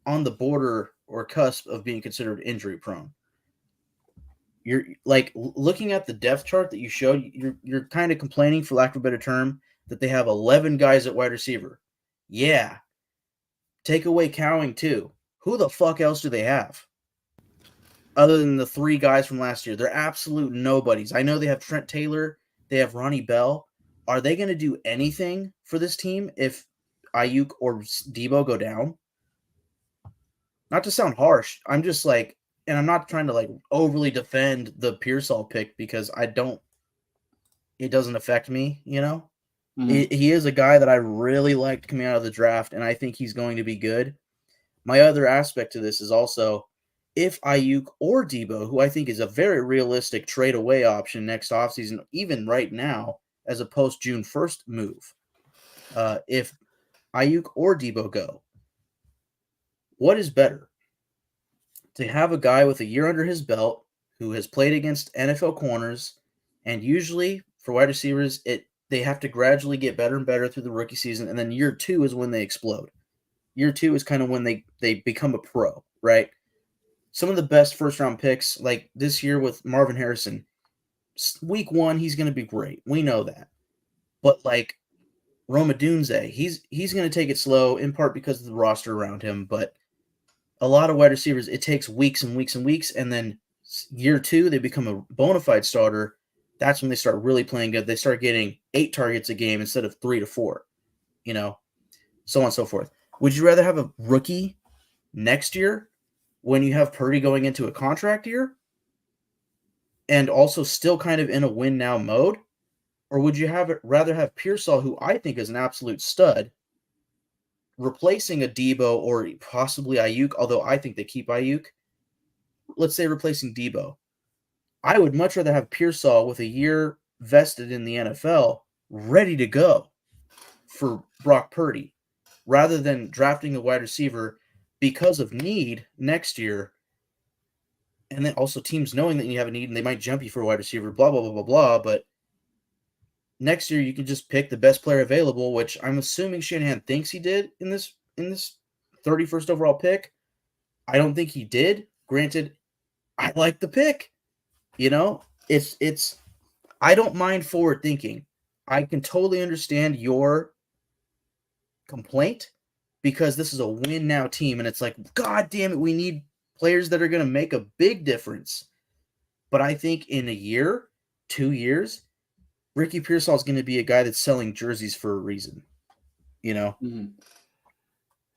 on the border or cusp of being considered injury prone. You're like looking at the depth chart that you showed, you're kind of complaining, for lack of a better term, that they have 11 guys at wide receiver. Yeah. Take away Cowing too. Who the fuck else do they have? Other than the 3 guys from last year. They're absolute nobodies. I know they have Trent Taylor. They have Ronnie Bell. Are they going to do anything for this team if Ayuk or Deebo go down? Not to sound harsh. I'm just like, and I'm not trying to like overly defend the Pearsall pick because it doesn't affect me, He is a guy that I really liked coming out of the draft, and I think he's going to be good. My other aspect to this is also if Ayuk or Debo, who I think is a very realistic trade away option next offseason, even right now, as a post June 1st move, if Ayuk or Debo go, what is better? To have a guy with a year under his belt who has played against NFL corners, and usually for wide receivers, they have to gradually get better and better through the rookie season, and then year two is when they explode. Year two is kind of when they become a pro, right? Some of the best first round picks, like this year with Marvin Harrison, week one he's going to be great. We know that, but like Roma Dunze, he's going to take it slow in part because of the roster around him, but a lot of wide receivers, it takes weeks and weeks and weeks, and then year two, they become a bona fide starter. That's when they start really playing good. They start getting 8 targets a game instead of 3 to 4, so on and so forth. Would you rather have a rookie next year when you have Purdy going into a contract year and also still kind of in a win now mode? Or would you rather have Pearsall, who I think is an absolute stud, replacing a Debo or possibly Ayuk, although I think they keep Ayuk. Let's say replacing Debo. I would much rather have Pearsall with a year vested in the NFL ready to go for Brock Purdy rather than drafting a wide receiver because of need next year. And then also teams knowing that you have a need and they might jump you for a wide receiver, blah, blah, blah, blah, blah. But next year you can just pick the best player available, which I'm assuming Shanahan thinks he did in this 31st overall pick. I don't think he did. Granted, I like the pick. It's I don't mind forward thinking. I can totally understand your complaint because this is a win now team and it's like, God damn it, we need players that are going to make a big difference. But I think in a year, 2 years, Ricky Pearsall is going to be a guy that's selling jerseys for a reason, Mm-hmm.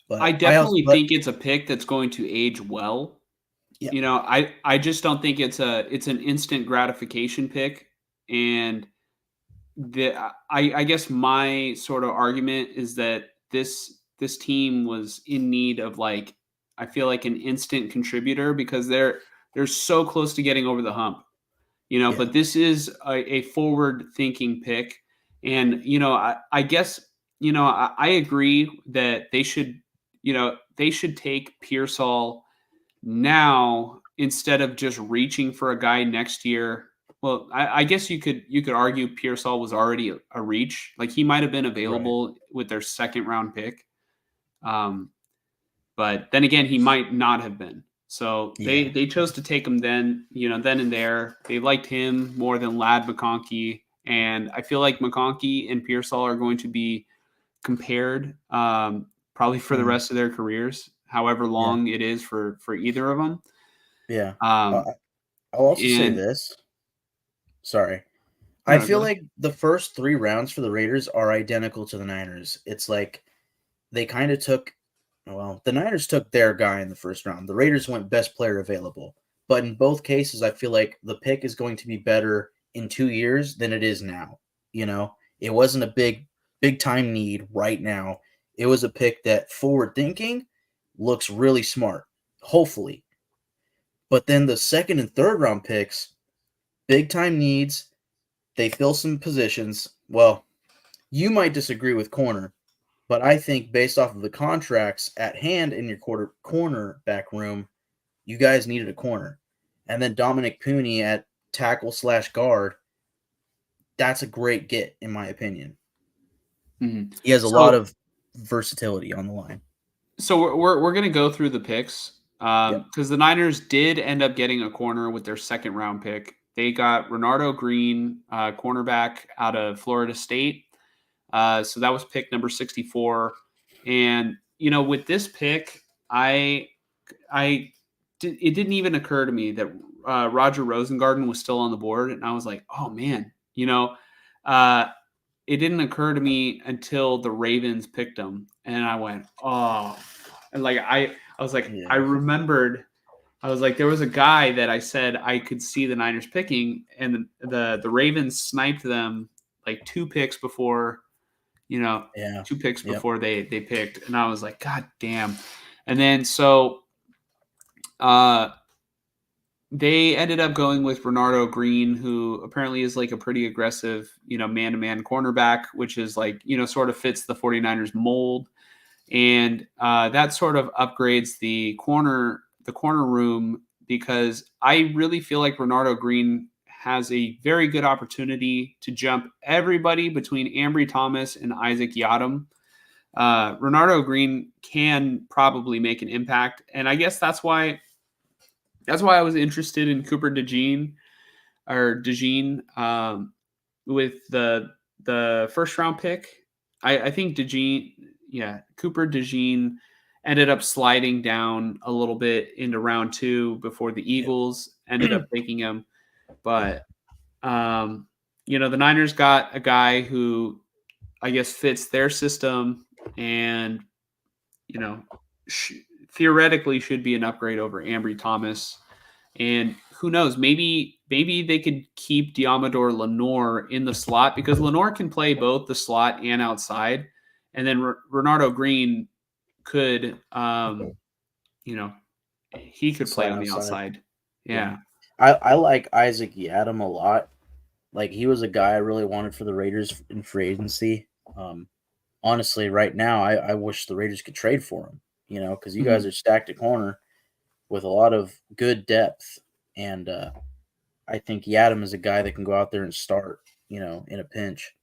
But I definitely think it's a pick that's going to age well. Yeah. I just don't think it's an instant gratification pick. And I guess my sort of argument is that this team was in need of, like, I feel like an instant contributor because they're so close to getting over the hump. Yeah. But this is a forward thinking pick. And, I guess, I agree that they should take Pearsall now instead of just reaching for a guy next year. Well, I guess you could argue Pearsall was already a reach. Like, he might have been available with their second round pick. But then again, he might not have been. So they chose to take him then and there. They liked him more than Lad McConkey. And I feel like McConkey and Pearsall are going to be compared probably for the rest of their careers, however long it is for either of them. Yeah. I'll also say this. Sorry. I feel like the first 3 rounds for the Raiders are identical to the Niners. It's like they kind of the Niners took their guy in the first round. The Raiders went best player available. But in both cases, I feel like the pick is going to be better in 2 years than it is now. It wasn't a big time need right now. It was a pick that forward thinking looks really smart, hopefully. But then the second and third round picks, big time needs, they fill some positions. Well, you might disagree with corner, but I think based off of the contracts at hand in your cornerback room, you guys needed a corner. And then Dominic Pooney at tackle/guard, that's a great get, in my opinion. Mm-hmm. He has a lot of versatility on the line. So we're going to go through the picks because the Niners did end up getting a corner with their second round pick. They got Renardo Green, cornerback out of Florida State. So that was pick number 64. And, with this pick, it didn't even occur to me that Roger Rosengarten was still on the board. And I was like, oh, man, it didn't occur to me until the Ravens picked him. And I went, oh. And, like, I was like, I remembered. I was like, there was a guy that I said I could see the Niners picking, and the Ravens sniped them like 2 picks before, 2 picks before they picked. And I was like, God damn. And then so they ended up going with Renardo Green, who apparently is like a pretty aggressive, man-to-man cornerback, which is like, sort of fits the 49ers mold. And that sort of upgrades the corner room, because I really feel like Renardo Green has a very good opportunity to jump everybody between Ambry Thomas and Isaac Yiadom. Renardo Green can probably make an impact, and I guess that's why I was interested in Cooper DeJean with the first round pick. I think Cooper DeJean ended up sliding down a little bit into round 2 before the Eagles ended up taking him. But the Niners got a guy who I guess fits their system, and you know theoretically should be an upgrade over Ambry Thomas. And who knows, maybe they could keep Diamador Lenore in the slot, because Lenore can play both the slot and outside. And then Renardo Green could, he could play on the outside. Yeah. I like Isaac Yiadom a lot. Like, he was a guy I really wanted for the Raiders in free agency. Honestly, right now, I wish the Raiders could trade for him, because you guys are stacked at corner with a lot of good depth. And I think Yiadom is a guy that can go out there and start, in a pinch.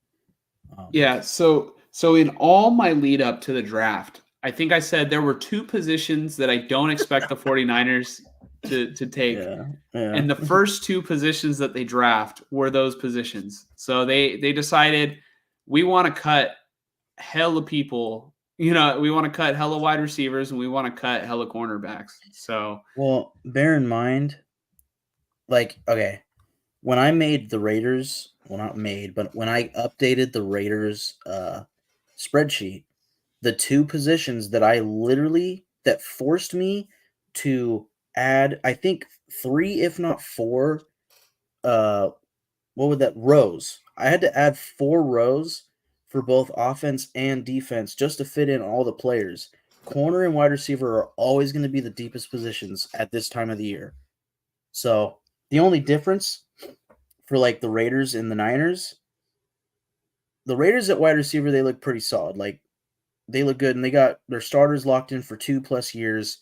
Yeah. So in all my lead up to the draft, I think I said there were 2 positions that I don't expect the 49ers to take. Yeah. And the first 2 positions that they draft were those positions. So they decided, we want to cut hella people. We want to cut hella wide receivers, and we want to cut hella cornerbacks. So, well, bear in mind, like, okay, when I made the Raiders, well, not made, but when I updated the Raiders spreadsheet, the 2 positions that forced me to add, I think 3, if not 4, rows. I had to add 4 rows for both offense and defense just to fit in all the players. Corner and wide receiver are always going to be the deepest positions at this time of the year. So the only difference for like the Raiders and the Niners, the Raiders at wide receiver, they look pretty solid. Like, they look good, and they got their starters locked in for 2+ years,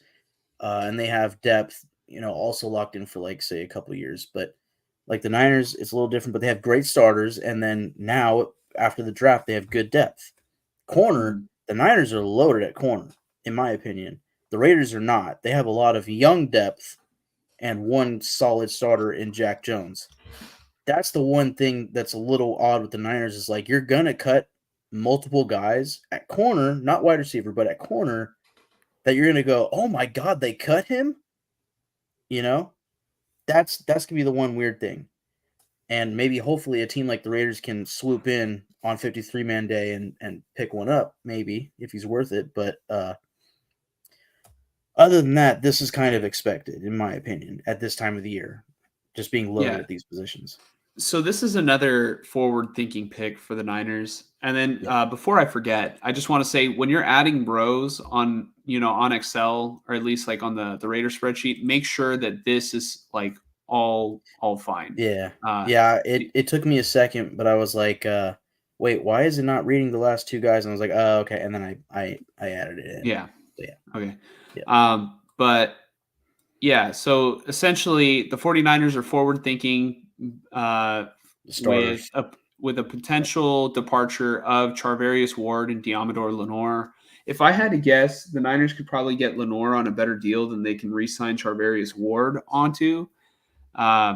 and they have depth, also locked in for, like, say, a couple years. But like the Niners, it's a little different, but they have great starters, and then now after the draft, they have good depth. Corner, the Niners are loaded at corner, in my opinion. The Raiders are not. They have a lot of young depth and one solid starter in Jack Jones. That's the one thing that's a little odd with the Niners, is like, you're going to cut multiple guys at corner, not wide receiver, but at corner, that you're going to go, oh my God, they cut him? That's going to be the one weird thing. And maybe hopefully a team like the Raiders can swoop in on 53-man day and pick one up, maybe, if he's worth it. But other than that, this is kind of expected, in my opinion, at this time of the year, just being loaded at these positions. So this is another forward-thinking pick for the Niners. And then before I forget, I just want to say, when you're adding rows on Excel, or at least like on the Raider spreadsheet, make sure that this is like all fine. Yeah. It took me a second, but I was like, wait, why is it not reading the last 2 guys? And I was like, oh, okay. And then I added it in. Yeah. So, yeah. Okay. Yeah. But yeah, so essentially the 49ers are forward-thinking with a potential departure of Charvarius Ward and Diamador Lenore. If I had to guess, the Niners could probably get Lenore on a better deal than they can re-sign Charvarius Ward onto,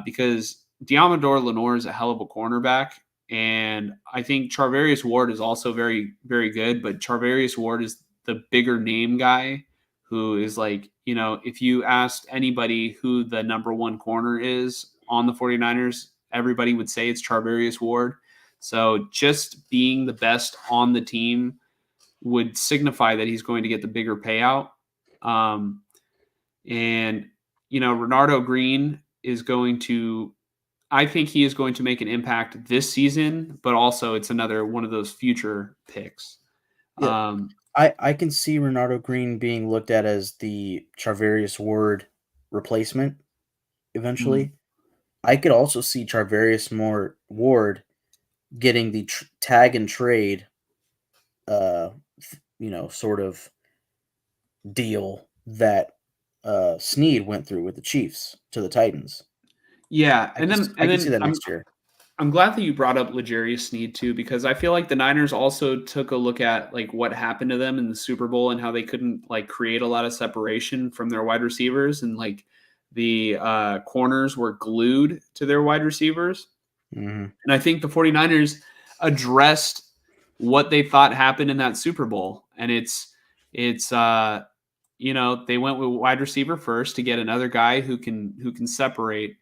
because Diamador Lenore is a hell of a cornerback, and I think Charvarius Ward is also very, very good, but Charvarius Ward is the bigger name guy, who is like, if you asked anybody who the number 1 corner is on the 49ers, everybody would say it's Charvarius Ward. So just being the best on the team would signify that he's going to get the bigger payout. And Renardo Green I think he is going to make an impact this season, but also it's another one of those future picks. Yeah. I can see Renardo Green being looked at as the Charvarius Ward replacement, eventually. I could also see Charvarius Ward getting the tag and trade, sort of deal that Snead went through with the Chiefs to the Titans. Yeah, I and can then I and can see then that next year. I'm glad that you brought up L'Jarius Sneed too, because I feel like the Niners also took a look at like what happened to them in the Super Bowl and how they couldn't like create a lot of separation from their wide receivers, and like the corners were glued to their wide receivers. Mm-hmm. And I think the 49ers addressed what they thought happened in that Super Bowl. And it's they went with wide receiver first to get another guy who can separate.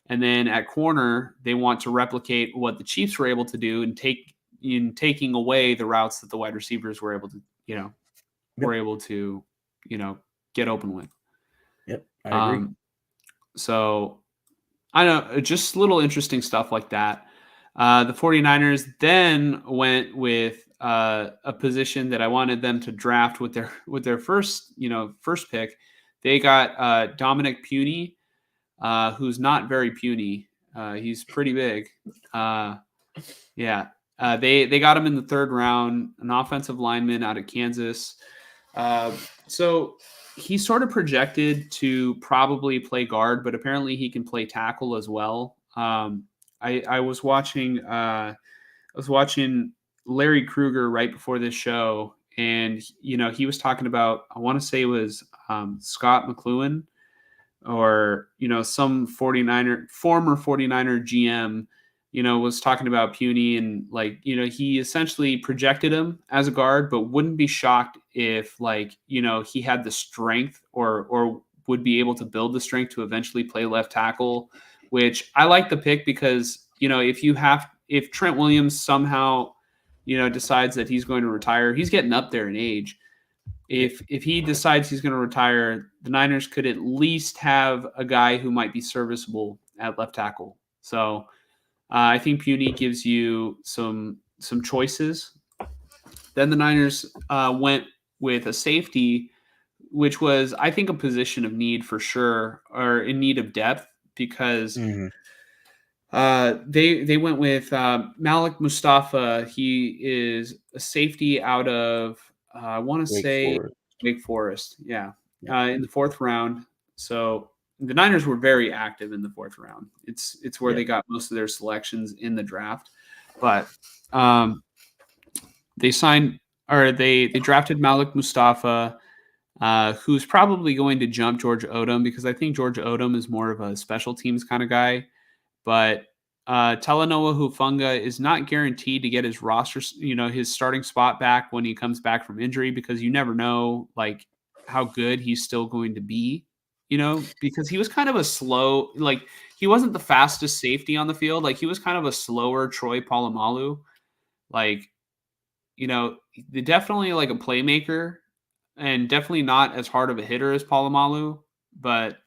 And then at corner, they want to replicate what the Chiefs were able to do and taking away the routes that the wide receivers were able to, Yep. get open with. Yep, I agree. So I know, just little interesting stuff like that. The 49ers then went with a position that I wanted them to draft with their first pick. They got Dominic Puny, who's not very puny. He's pretty big. Yeah. They got him in the third round, an offensive lineman out of Kansas. So he's sort of projected to probably play guard, but apparently he can play tackle as well. I was watching Larry Kruger right before this show, and he was talking about, I want to say it was Scott McLuhan, or some former 49er GM, was talking about Puny, and like he essentially projected him as a guard, but wouldn't be shocked if he had the strength or would be able to build the strength to eventually play left tackle, which I like the pick because if Trent Williams somehow decides that he's going to retire, he's getting up there in age. If he decides he's going to retire, the Niners could at least have a guy who might be serviceable at left tackle. So I think Puny gives you some choices. Then the Niners went with a safety, which was, I think, a position of need for sure, or in need of depth, because they went with Malik Mustafa. He is a safety out of I want to say Wake Forest. Yeah, in the fourth round. So the Niners were very active in the fourth round. It's where they got most of their selections in the draft. But they drafted Malik Mustafa, who's probably going to jump George Odom, because I think George Odom is more of a special teams kind of guy. But Talanoa Hufanga is not guaranteed to get his roster, his starting spot back when he comes back from injury, because you never know like how good he's still going to be, because he was kind of a slow, he wasn't the fastest safety on the field. Like he was kind of a slower Troy Polamalu, definitely like a playmaker and definitely not as hard of a hitter as Polamalu, but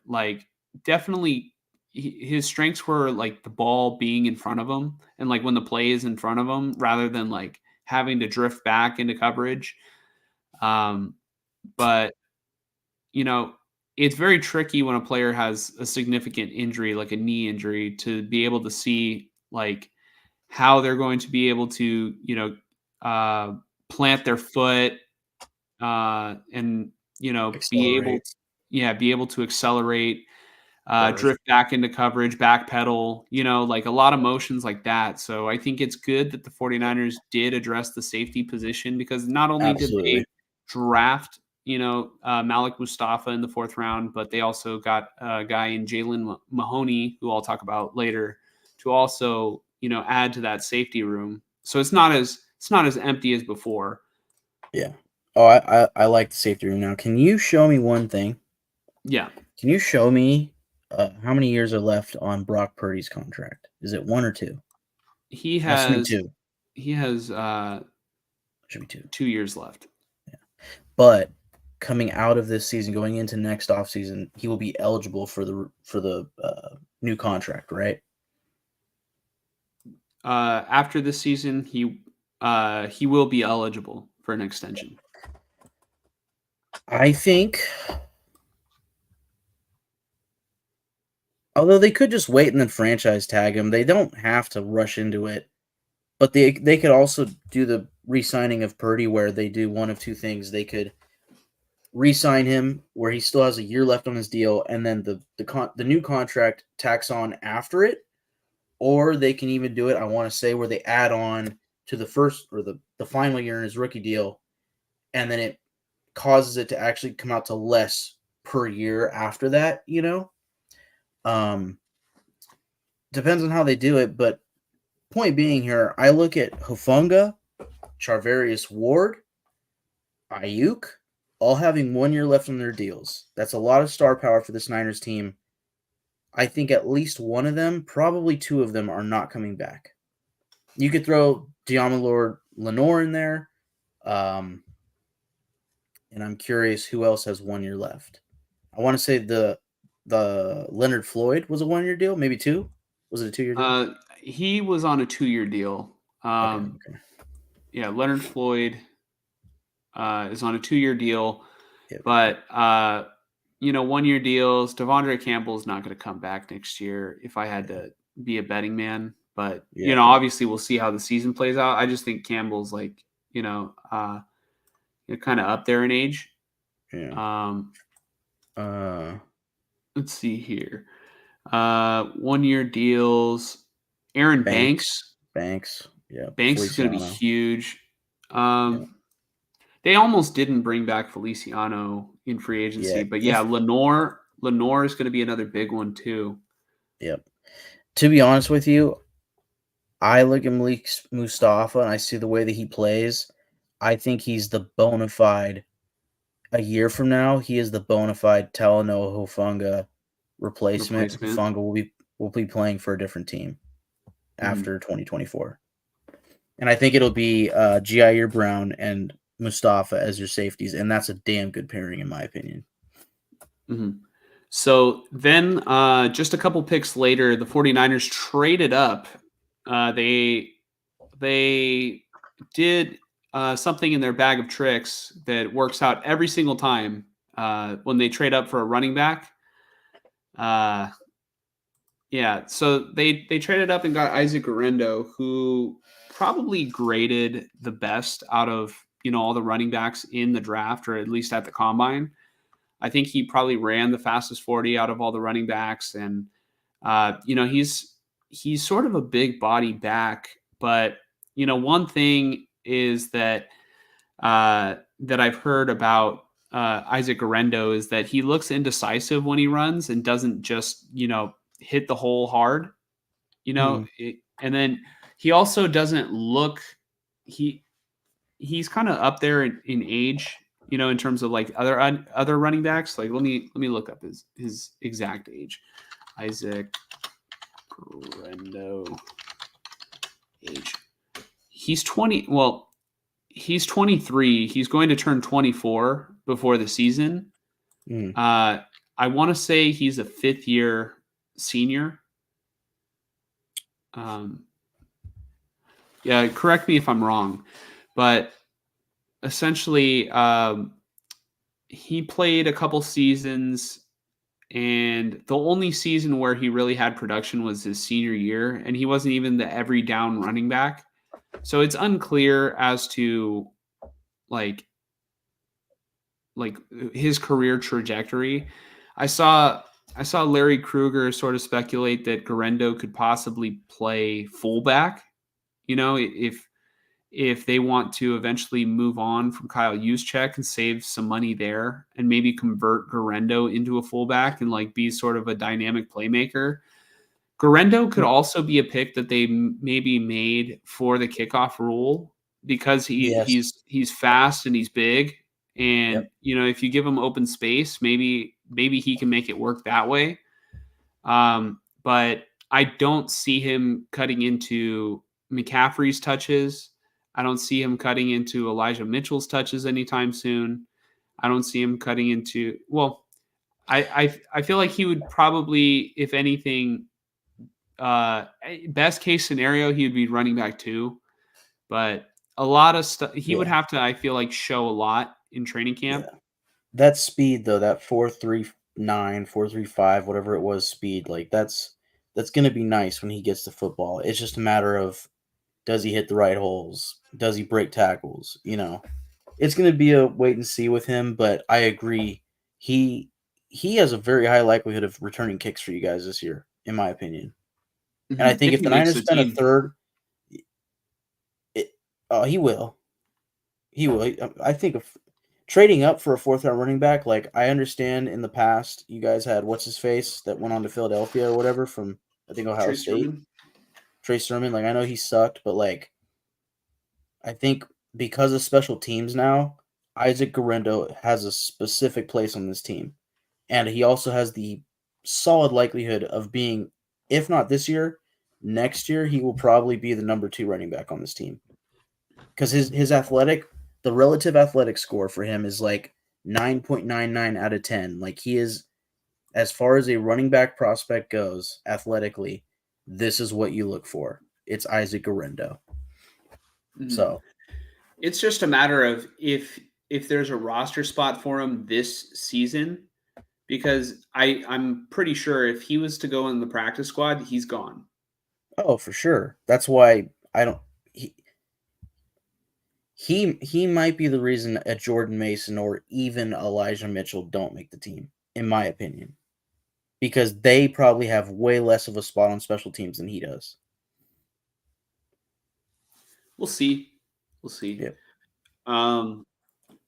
definitely his strengths were like the ball being in front of him and like when the play is in front of him rather than like having to drift back into coverage. But it's very tricky when a player has a significant injury, like a knee injury, to be able to see like how they're going to be able to, plant their foot and, be able to accelerate, drift back into coverage, backpedal, like a lot of motions like that. So I think it's good that the 49ers did address the safety position, because not only did they draft, Malik Mustafa in the fourth round, but they also got a guy in Jalen Mahoney, who I'll talk about later, to also, add to that safety room. So it's not as empty as before. Yeah. Oh, I like the safety room now. Can you show me one thing? Yeah. Can you show me how many years are left on Brock Purdy's contract? Is it 1 or 2? He has 2. He has should be 2. 2 years left. Yeah. But coming out of this season, going into next offseason, he will be eligible for the new contract, right? After this season, he will be eligible for an extension. I think Although they could just wait and then franchise tag him. They don't have to rush into it. But they could also do the re-signing of Purdy where they do one of two things. They could re-sign him where he still has a year left on his deal, and then the new contract tacks on after it, or they can even do it. I want to say where they add on to the first or the final year in his rookie deal, and then it causes it to actually come out to less per year after that. Um, depends on how they do it, but point being here, I look at Hufanga, Charvarius Ward, Ayuk, all having 1 year left on their deals. That's a lot of star power for this Niners team. I think at least one of them, probably two of them, are not coming back. You could throw Diamolor Lenore in there. And I'm curious who else has 1 year left. I want to say the Leonard Floyd was a 1 year deal, maybe two. Was it a 2 year deal? He was on a 2-year deal. Okay. Yeah, Leonard Floyd is on a 2-year deal, Yep. but 1-year deals. Devondre Campbell is not going to come back next year. If I had to be a betting man, but obviously we'll see how the season plays out. I just think Campbell's like kind of up there in age. Yeah. Let's see here. 1-year deals. Aaron Banks. Yeah. Banks is going to be huge. They almost didn't bring back Feliciano in free agency, but Lenore is going to be another big one too. Yep. To be honest with you, I look at Malik Mustafa and I see the way that he plays. I think he's the bona fide. A year from now, he is the bona fide Talanoa Hufanga replacement. Hufanga will be playing for a different team after 2024. And I think it'll be Jair Brown and Mustafa as your safeties, and that's a damn good pairing in my opinion. So then just a couple picks later, the 49ers traded up. They did something in their bag of tricks that works out every single time when they trade up for a running back. So they traded up and got Isaac Guerrero, who probably graded the best out of all the running backs in the draft, or at least at the combine. I think he probably ran the fastest 40 out of all the running backs, and he's sort of a big body back. But one thing is that I've heard about Isaac Guerrero is that he looks indecisive when he runs and doesn't just hit the hole hard, and then he also doesn't look he's kind of up there in age, in terms of like other running backs. Like let me look up his exact age. Isaac Guerrero age. He's 20. Well, he's 23. He's going to turn 24 before the season. I want to say he's a 5th year senior. Correct me if I'm wrong, but essentially he played a couple seasons, and the only season where he really had production was his senior year, and he wasn't even the every down running back. So it's unclear as to like his career trajectory. I saw Larry Krueger sort of speculate that Guerrero could possibly play fullback, if they want to eventually move on from Kyle Juszczyk and save some money there, and maybe convert Guerrero into a fullback and like be sort of a dynamic playmaker. Guerrero could also be a pick that they maybe made for the kickoff rule, because he's fast and he's big. And, if you give him open space, maybe he can make it work that way. But I don't see him cutting into McCaffrey's touches. I don't see him cutting into Elijah Mitchell's touches anytime soon. I don't see him cutting into, I feel like he would probably, if anything, best case scenario, he would be running back 2. But a lot of stuff, he would have to, I feel like, show a lot in training camp. That speed, though, that 4.3 4.39, 4.35, whatever it was speed. Like that's going to be nice when he gets the football. It's just a matter of, does he hit the right holes? Does he break tackles? It's going to be a wait and see with him, but I agree. He has a very high likelihood of returning kicks for you guys this year, in my opinion. And I think If if he the makes Niners the spend a team. third, he will. He will. I think if trading up for a fourth round running back, like I understand in the past, you guys had what's his face that went on to Philadelphia or whatever from I think Ohio Trace State, Sermon. Trey Sermon. Like I know he sucked, but like I think because of special teams now, Isaac Guerrero has a specific place on this team, and he also has the solid likelihood of being, if not this year, next year he will probably be the number 2 running back on this team because the relative athletic score for him is like 9.99 out of 10. Like he is, as far as a running back prospect goes, athletically, this is what you look for. It's Isaac Guerrero. Mhm. So, It's just a matter of if there's a roster spot for him this season, because I'm pretty sure if he was to go in the practice squad, he's gone. oh, for sure. That's why I don't. He might be the reason a Jordan Mason or even Elijah Mitchell don't make the team, in my opinion, because they probably have way less of a spot on special teams than he does. We'll see. We'll see. Yep. Um,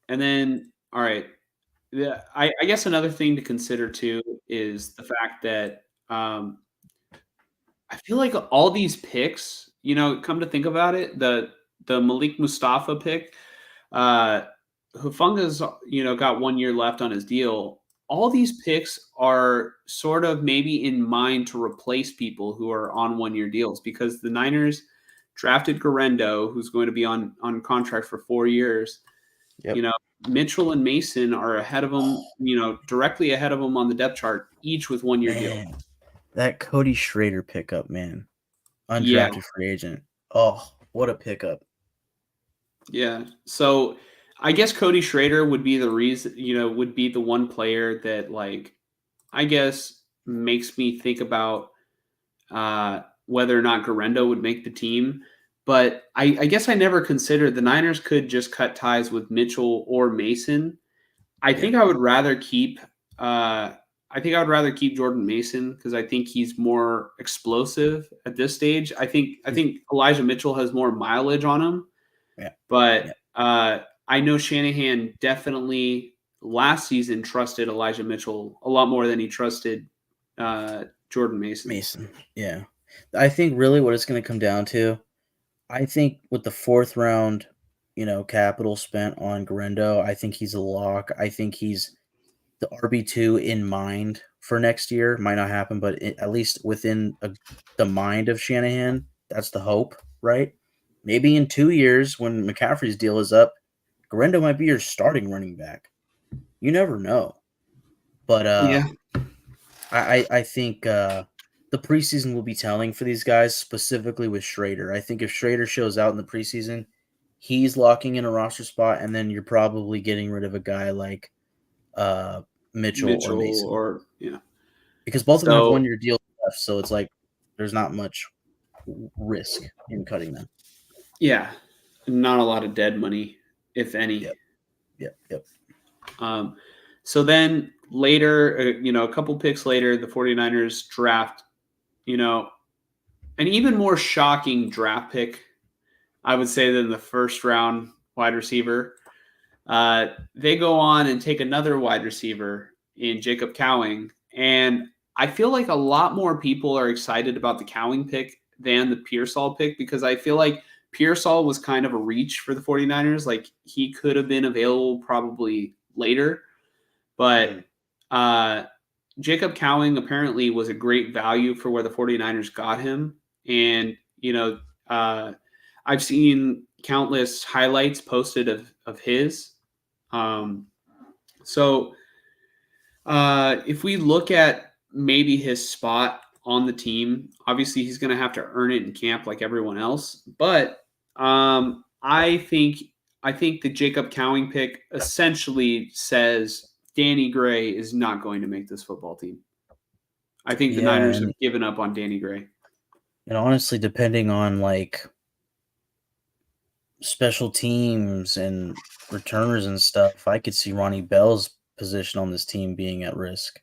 and then, all right. Yeah, I guess another thing to consider too is the fact that I feel like all these picks, come to think about it, the Malik Mustafa pick, uh, Hufunga's, got 1 year left on his deal. All these picks are sort of maybe in mind to replace people who are on 1 year deals because the Niners drafted Garendo, who's going to be on contract for 4 years. You Yep. know, Mitchell and Mason are ahead of him, directly ahead of him on the depth chart, each with 1 year deals. Man, that Cody Schrader pickup, man. Yeah, Undrafted free agent. Oh, what a pickup. yeah. So I guess Cody Schrader would be the reason, would be the one player that, like, I guess makes me think about whether or not Garendo would make the team. But I guess I never considered the Niners could just cut ties with Mitchell or Mason. I Yep. think I would rather keep. I think I would rather keep Jordan Mason because I think he's more explosive at this stage. I think Elijah Mitchell has more mileage on him, Yeah. but Yeah. I know Shanahan definitely last season trusted Elijah Mitchell a lot more than he trusted Jordan Mason. Mason. Yeah. I think really what it's going to come down to, I think with the fourth round, capital spent on Garendo, I think he's a lock. I think he's the RB2 in mind for next year. Might not happen, but at least within the mind of Shanahan, that's the hope, right? Maybe in 2 years when McCaffrey's deal is up, Garendo might be your starting running back. You never know. But Yeah, I think the preseason will be telling for these guys, specifically with Schrader. I think if Schrader shows out in the preseason, he's locking in a roster spot, and then you're probably getting rid of a guy like uh, Mitchell or Mitchell Mason or yeah. because both of them have So 1 year deals left. So it's like there's not much risk in cutting them. yeah, not a lot of dead money, if any. Yep. Yep. Yep. Um, so then later, a couple picks later, the 49ers draft, an even more shocking draft pick, I would say, than the first round wide receiver. They go on and take another wide receiver in Jacob Cowing. And I feel like a lot more people are excited about the Cowing pick than the Pearsall pick because I feel like Pearsall was kind of a reach for the 49ers. Like he could have been available probably later. But Mm-hmm. uh, Jacob Cowing apparently was a great value for where the 49ers got him. And, I've seen countless highlights posted of his. Um, so if we look at maybe his spot on the team, obviously he's going to have to earn it in camp like everyone else. But I think the Jacob Cowing pick essentially says Danny Gray is not going to make this football team. I think the Yeah, Niners have given up on Danny Gray. and honestly, depending on like special teams and returners and stuff, I could see Ronnie Bell's position on this team being at risk.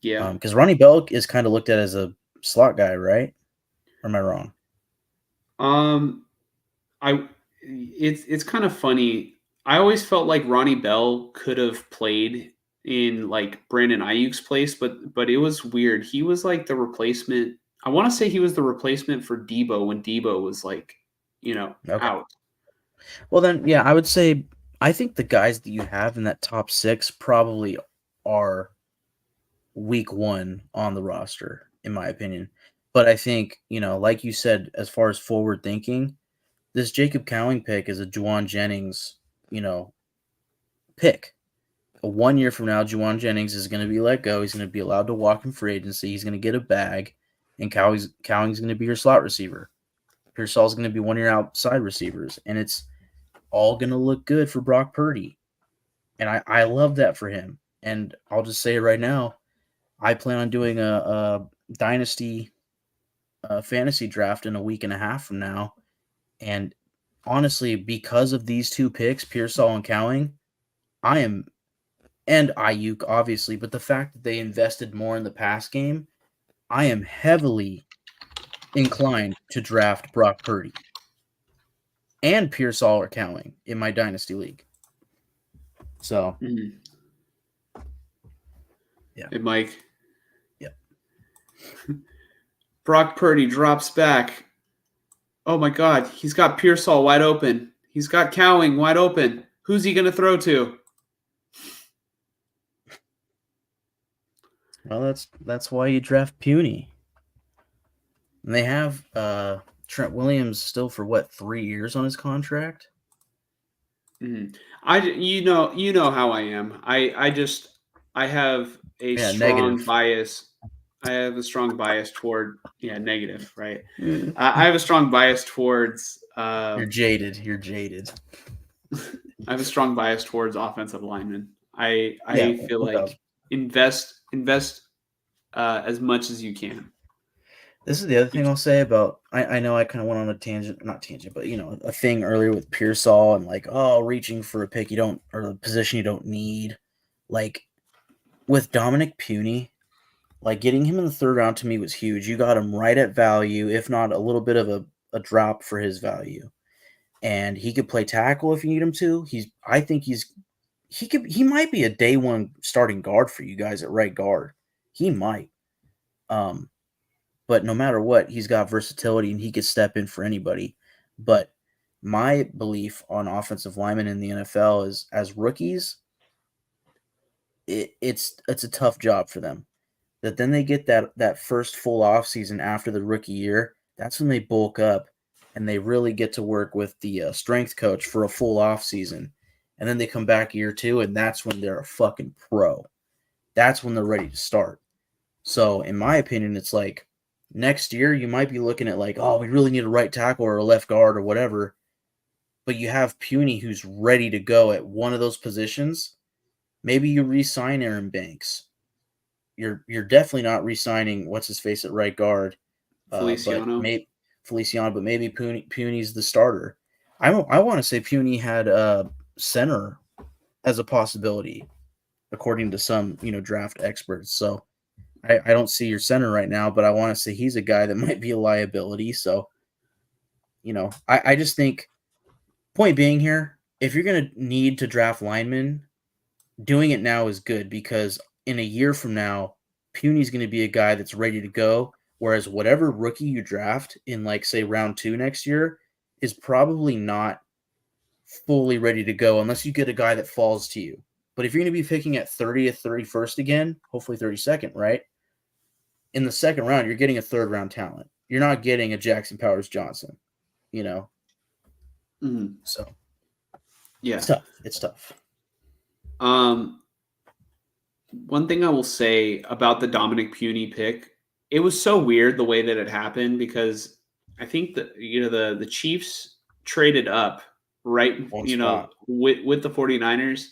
Yeah. Because Ronnie Bell is kind of looked at as a slot guy, right? Or am I wrong? I it's kind of funny. I always felt like Ronnie Bell could have played in like Brandon Ayuk's place, but it was weird. He was like the replacement. I want to say he was the replacement for Debo when Debo was like, Okay. out. Well, then, yeah, I would say I think the guys that you have in that top six probably are week one on the roster, in my opinion. But I think, like you said, as far as forward thinking, this Jacob Cowing pick is a Juwan Jennings, pick. 1 year from now, Juwan Jennings is going to be let go. He's going to be allowed to walk in free agency. He's going to get a bag, and Cowing's going to be your slot receiver. Pearsall's going to be one of your outside receivers, and it's all going to look good for Brock Purdy. And I love that for him. And I'll just say it right now, I plan on doing a dynasty fantasy draft in a week and a half from now. And honestly, because of these two picks, Pearsall and Cowing, and Ayuk, obviously, but the fact that they invested more in the pass game, I am heavily inclined to draft Brock Purdy and Pearsall or Cowing in my dynasty league. So, yeah. Hey, Mike. Yep. Brock Purdy drops back. Oh my God, he's got Pearsall wide open. He's got Cowing wide open. Who's he going to throw to? Well, that's why you draft Puny. And they have Trent Williams still for what, 3 years on his contract? You know how I am. I have a strong negative. bias. I have a strong bias toward negative, right? I have a strong bias towards. You're jaded. You're jaded. I have a strong bias towards offensive linemen. I feel like does? invest as much as you can. This is the other thing I'll say about. I know I kind of went on a tangent, not tangent, but a thing earlier with Pearsall and like, reaching for a pick you don't, or a position you don't need. Like with Dominic Puny, like getting him in the third round to me was huge. You got him right at value, if not a little bit of a drop for his value. And he could play tackle if you need him to. He might be a day one starting guard for you guys at right guard. He might. But no matter what, he's got versatility and he could step in for anybody. But my belief on offensive linemen in the NFL is, as rookies, it's a tough job for them. That then they get that first full off season after the rookie year. That's when they bulk up and they really get to work with the strength coach for a full off season. And then they come back year two, and that's when they're a fucking pro. That's when they're ready to start. So, in my opinion, it's like next year you might be looking at like, we really need a right tackle or a left guard or whatever. But you have Puny who's ready to go at one of those positions. Maybe you re-sign Aaron Banks. You're definitely not re-signing what's his face at right guard. Feliciano. But maybe Puny's the starter. I want to say Puny had center as a possibility, according to some draft experts. So I don't see your center right now, but I want to say he's a guy that might be a liability. So I just think, point being here, if you're gonna need to draft linemen, doing it now is good, because in a year from now, Puny's going to be a guy that's ready to go. Whereas whatever rookie you draft in, like, say, round 2 next year is probably not fully ready to go unless you get a guy that falls to you. But if you're going to be picking at 30th, 31st again, hopefully 32nd, right? In the second round, you're getting a third round talent. You're not getting a Jackson Powers Johnson, So, yeah, it's tough. One thing I will say about the Dominic Puny pick, it was so weird the way that it happened, because I think that the Chiefs traded up right One spot. with the 49ers.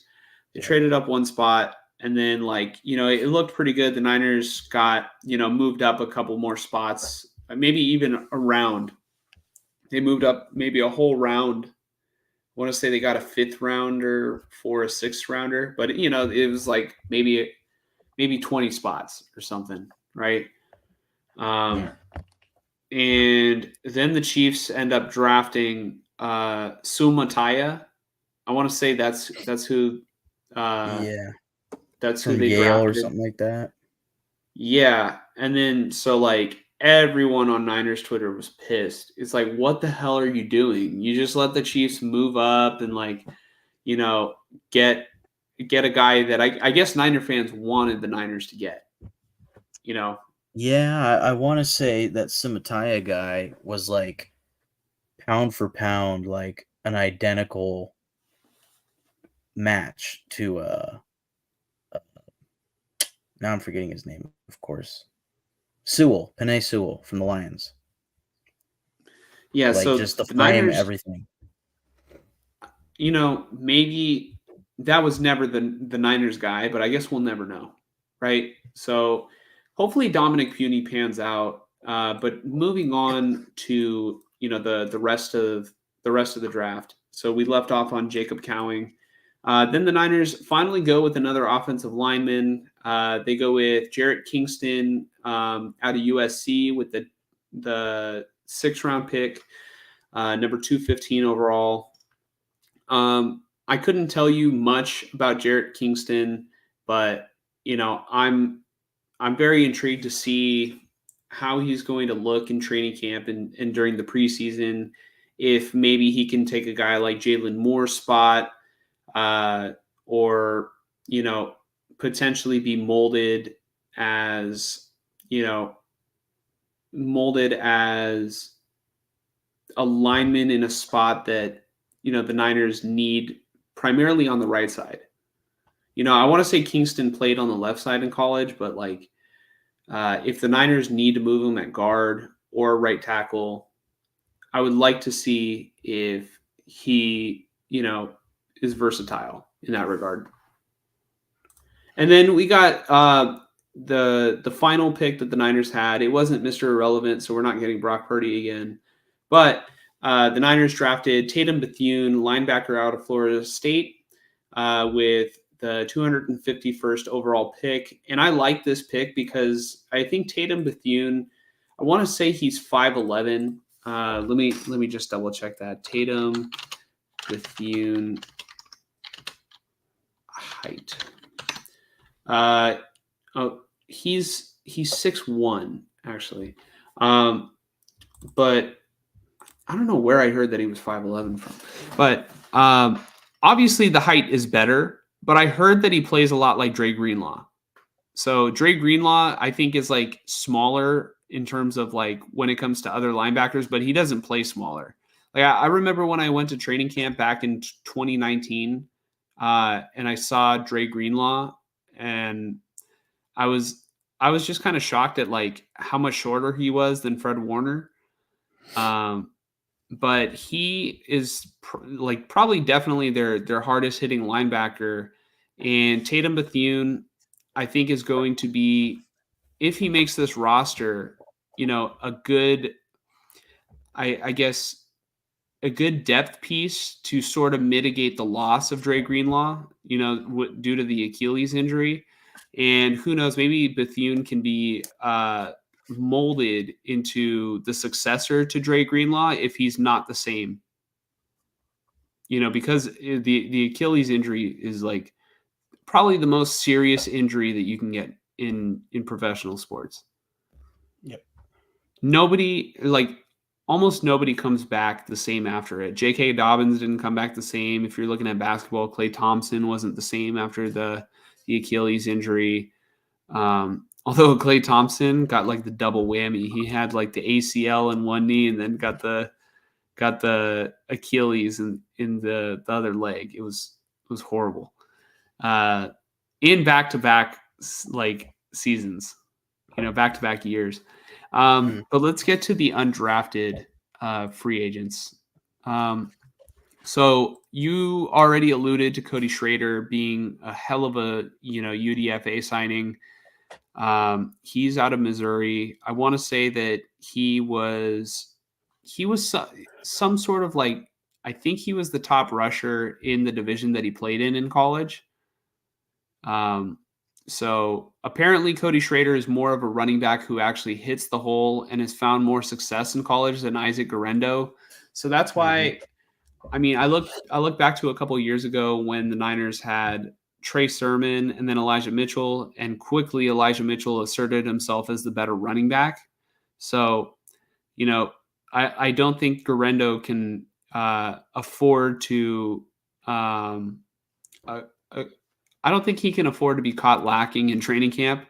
They traded up one spot. And then, like, it looked pretty good. The Niners got, moved up a couple more spots, maybe even a round. They moved up maybe a whole round. I want to say they got a 5th rounder for a 6th rounder, but it was like maybe 20 spots or something, right? Yeah. And then the Chiefs end up drafting Sumataya. I want to say that's who Yeah. that's who From they Yale or drafted. something like that. Yeah, and then so like everyone on Niners Twitter was pissed. It's like, what the hell are you doing? You just let the Chiefs move up and like, you know, get a guy that I guess Niner fans wanted the Niners to get. You know, Yeah, I want to say that Simataya guy was like pound for pound, like an identical match to now I'm forgetting his name, of course. Penei Sewell from the Lions. yeah. Like So just the the frame, Niners, everything. maybe that was never the Niners guy, but I guess we'll never know, right? So hopefully Dominic Puny pans out. But moving on to the rest of the draft. So we left off on Jacob Cowing. Then the Niners finally go with another offensive lineman. They go with Jarrett Kingston out of USC with the 6th round pick, number 215 overall. I couldn't tell you much about Jarrett Kingston, but I'm very intrigued to see how he's going to look in training camp and during the preseason. If maybe he can take a guy like Jalen Moore's spot, uh, or potentially be as you know molded as a lineman in a spot that the Niners need primarily on the right side. I want to say Kingston played on the left side in college, but like if the Niners need to move him at guard or right tackle, I would like to see if he is versatile in that regard. And then we got the final pick that the Niners had. It wasn't Mr. Irrelevant, so we're not getting Brock Purdy again. But the Niners drafted Tatum Bethune, linebacker out of Florida State, with the 251st overall pick. And I like this pick because I think Tatum Bethune, I want to say he's 5'11". Let me just double check that. Tatum Bethune height. Oh, he's 6'1" actually, but I don't know where I heard that he was 5'11" from. But obviously the height is better. But I heard that he plays a lot like Dre Greenlaw. So Dre Greenlaw, I think, is like smaller in terms of like when it comes to other linebackers, but he doesn't play smaller. Like I remember when I went to training camp back in 2019, and I saw Dre Greenlaw, and I was just kind of shocked at like how much shorter he was than Fred Warner. But he is like probably definitely their hardest hitting linebacker, and Tatum Bethune, I think, is going to be, if he makes this roster, a good, I guess, a good depth piece to sort of mitigate the loss of Dre Greenlaw, due to the Achilles injury. And who knows, maybe Bethune can be molded into the successor to Dre Greenlaw if he's not the same. Because the Achilles injury is like probably the most serious injury that you can get in professional sports. Yep. Nobody, like almost nobody, comes back the same after it. J.K. Dobbins didn't come back the same. If you're looking at basketball, Klay Thompson wasn't the same after the Achilles injury. Although Klay Thompson got like the double whammy. He had like the ACL in one knee and then got the Achilles in the other leg. It was horrible. In back-to-back like seasons, back-to-back years. But let's get to the undrafted free agents. So you already alluded to Cody Schrader being a hell of a UDFA signing. He's out of Missouri. I want to say that he was some sort of like, I think he was the top rusher in the division that he played in college. So apparently Cody Schrader is more of a running back who actually hits the hole and has found more success in college than Isaac Guerrero. So that's Mhm. why, I mean, I look back to a couple of years ago when the Niners had Trey Sermon and then Elijah Mitchell, and quickly Elijah Mitchell asserted himself as the better running back. So, you know, I don't think Guerrero can afford to um, uh, uh, I don't think he can afford to be caught lacking in training camp,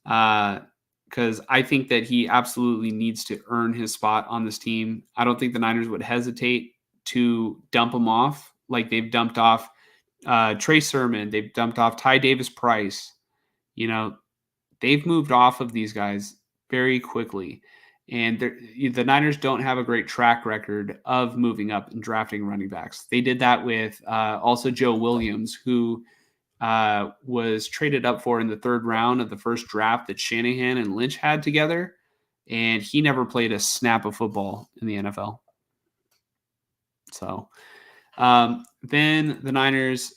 because I think that he absolutely needs to earn his spot on this team. I don't think the Niners would hesitate to dump him off like they've dumped off Trey Sermon. They've dumped off Ty Davis Price. You know, they've moved off of these guys very quickly. And the Niners don't have a great track record of moving up and drafting running backs. They did that with also Joe Williams, who was traded up for in the third round of the first draft that Shanahan and Lynch had together, and he never played a snap of football in the NFL. So then the Niners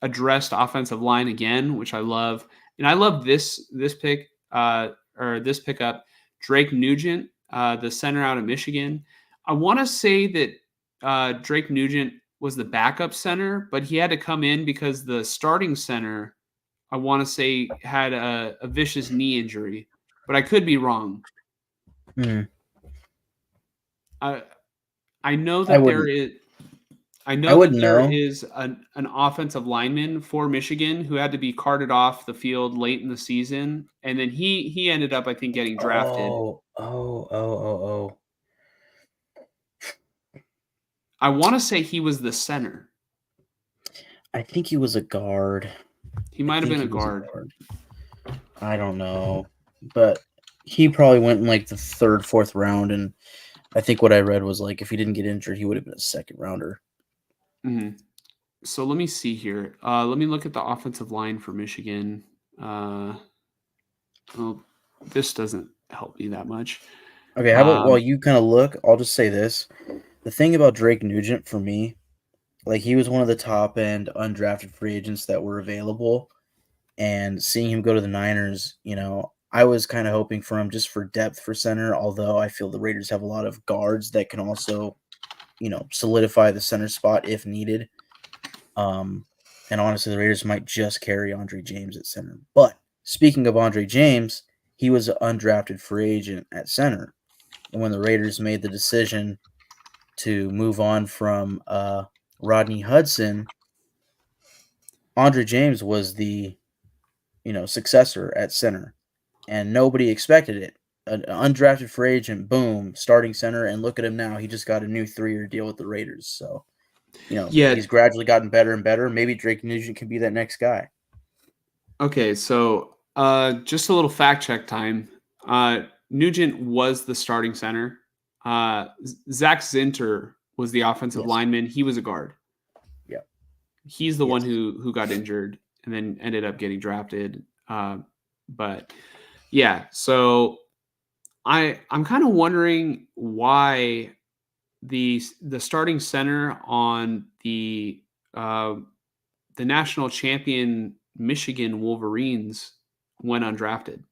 addressed offensive line again, which I love, and I love this pick or this pickup, Drake Nugent, the center out of Michigan. I want to say that Drake Nugent was the backup center, but he had to come in because the starting center, I want to say, had a vicious knee injury, but I could be wrong. Mhm. I I know I that there wouldn't. is I I know that wouldn't there know. is an offensive lineman for Michigan who had to be carted off the field late in the season, and then he ended up, I think, getting drafted. Oh. I want to say he was the center. I think he was a guard. He I might have think been a he was a guard. guard. I don't know, but he probably went in like the third, fourth round, and I think what I read was like if he didn't get injured, he would have been a second rounder. Mhm. So let me see here. Let me look at the offensive line for Michigan. Well, this doesn't help me that much. Okay, how about while Um, you kind of look, I'll just say this: the thing about Drake Nugent for me, like he was one of the top end undrafted free agents that were available, and seeing him go to the Niners, I was kind of hoping for him just for depth for center. Although I feel the Raiders have a lot of guards that can also, solidify the center spot if needed. Um, and honestly, the Raiders might just carry Andre James at center. But speaking of Andre James, he was an undrafted free agent at center. And when the Raiders made the decision to move on from Rodney Hudson, Andre James was the successor at center, and nobody expected it. An undrafted free agent, boom, starting center, and look at him now. He just got a new 3-year deal with the Raiders. So yeah. he's gradually gotten better and better. Maybe Drake Nugent can be that next guy. Okay. So just a little fact check time. Nugent was the starting center. Zach Zinter was the offensive Yes. lineman. He was a guard. Yeah. He's the one Yes. who got injured and then ended up getting drafted. But yeah, so I'm kind of wondering why the starting center on uh, the national champion Michigan Wolverines went undrafted.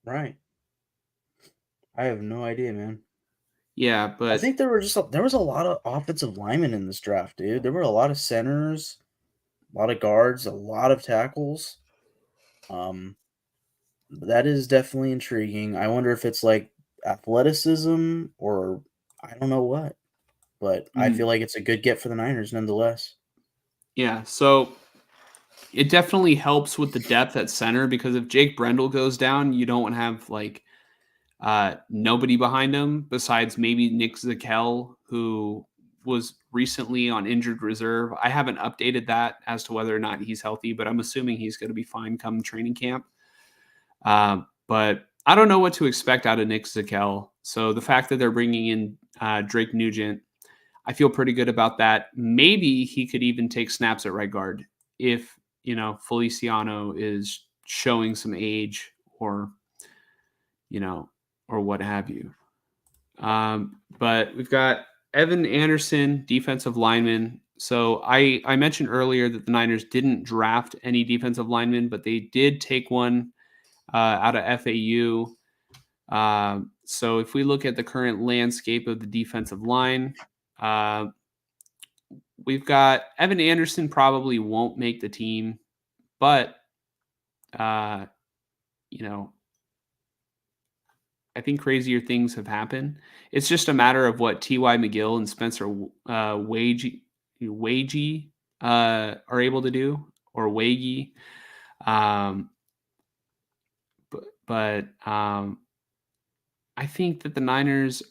Right. I have no idea, man. Yeah, I but think there was a lot of offensive linemen in this draft, dude. There were a lot of centers, a lot of guards, a lot of tackles. Um, that is definitely intriguing. I wonder if it's like athleticism or I don't know what, but I feel mm, like it's a good get for the Niners nonetheless. yeah, so it definitely helps with the depth at center because if Jake Brendel goes down, you don't have like nobody behind him besides maybe Nick Zakel, who was recently on injured reserve. I haven't updated that as to whether or not he's healthy, but I'm assuming he's going to be fine come training camp. But I don't know what to expect out of Nick Zakel. So the fact that they're bringing in Drake Nugent, I feel pretty good about that. Maybe he could even take snaps at right guard if, Feliciano is showing some age or, or what have you. But we've got Evan Anderson, defensive lineman. So I mentioned earlier that the Niners didn't draft any defensive linemen, but they did take one out of FAU. So if we look at the current landscape of the defensive line, we've got Evan Anderson probably won't make the team, but you know, I think crazier things have happened. It's just a matter of what T.Y. McGill and Spencer Wagey are able to do, or Wagey. But I think that the Niners,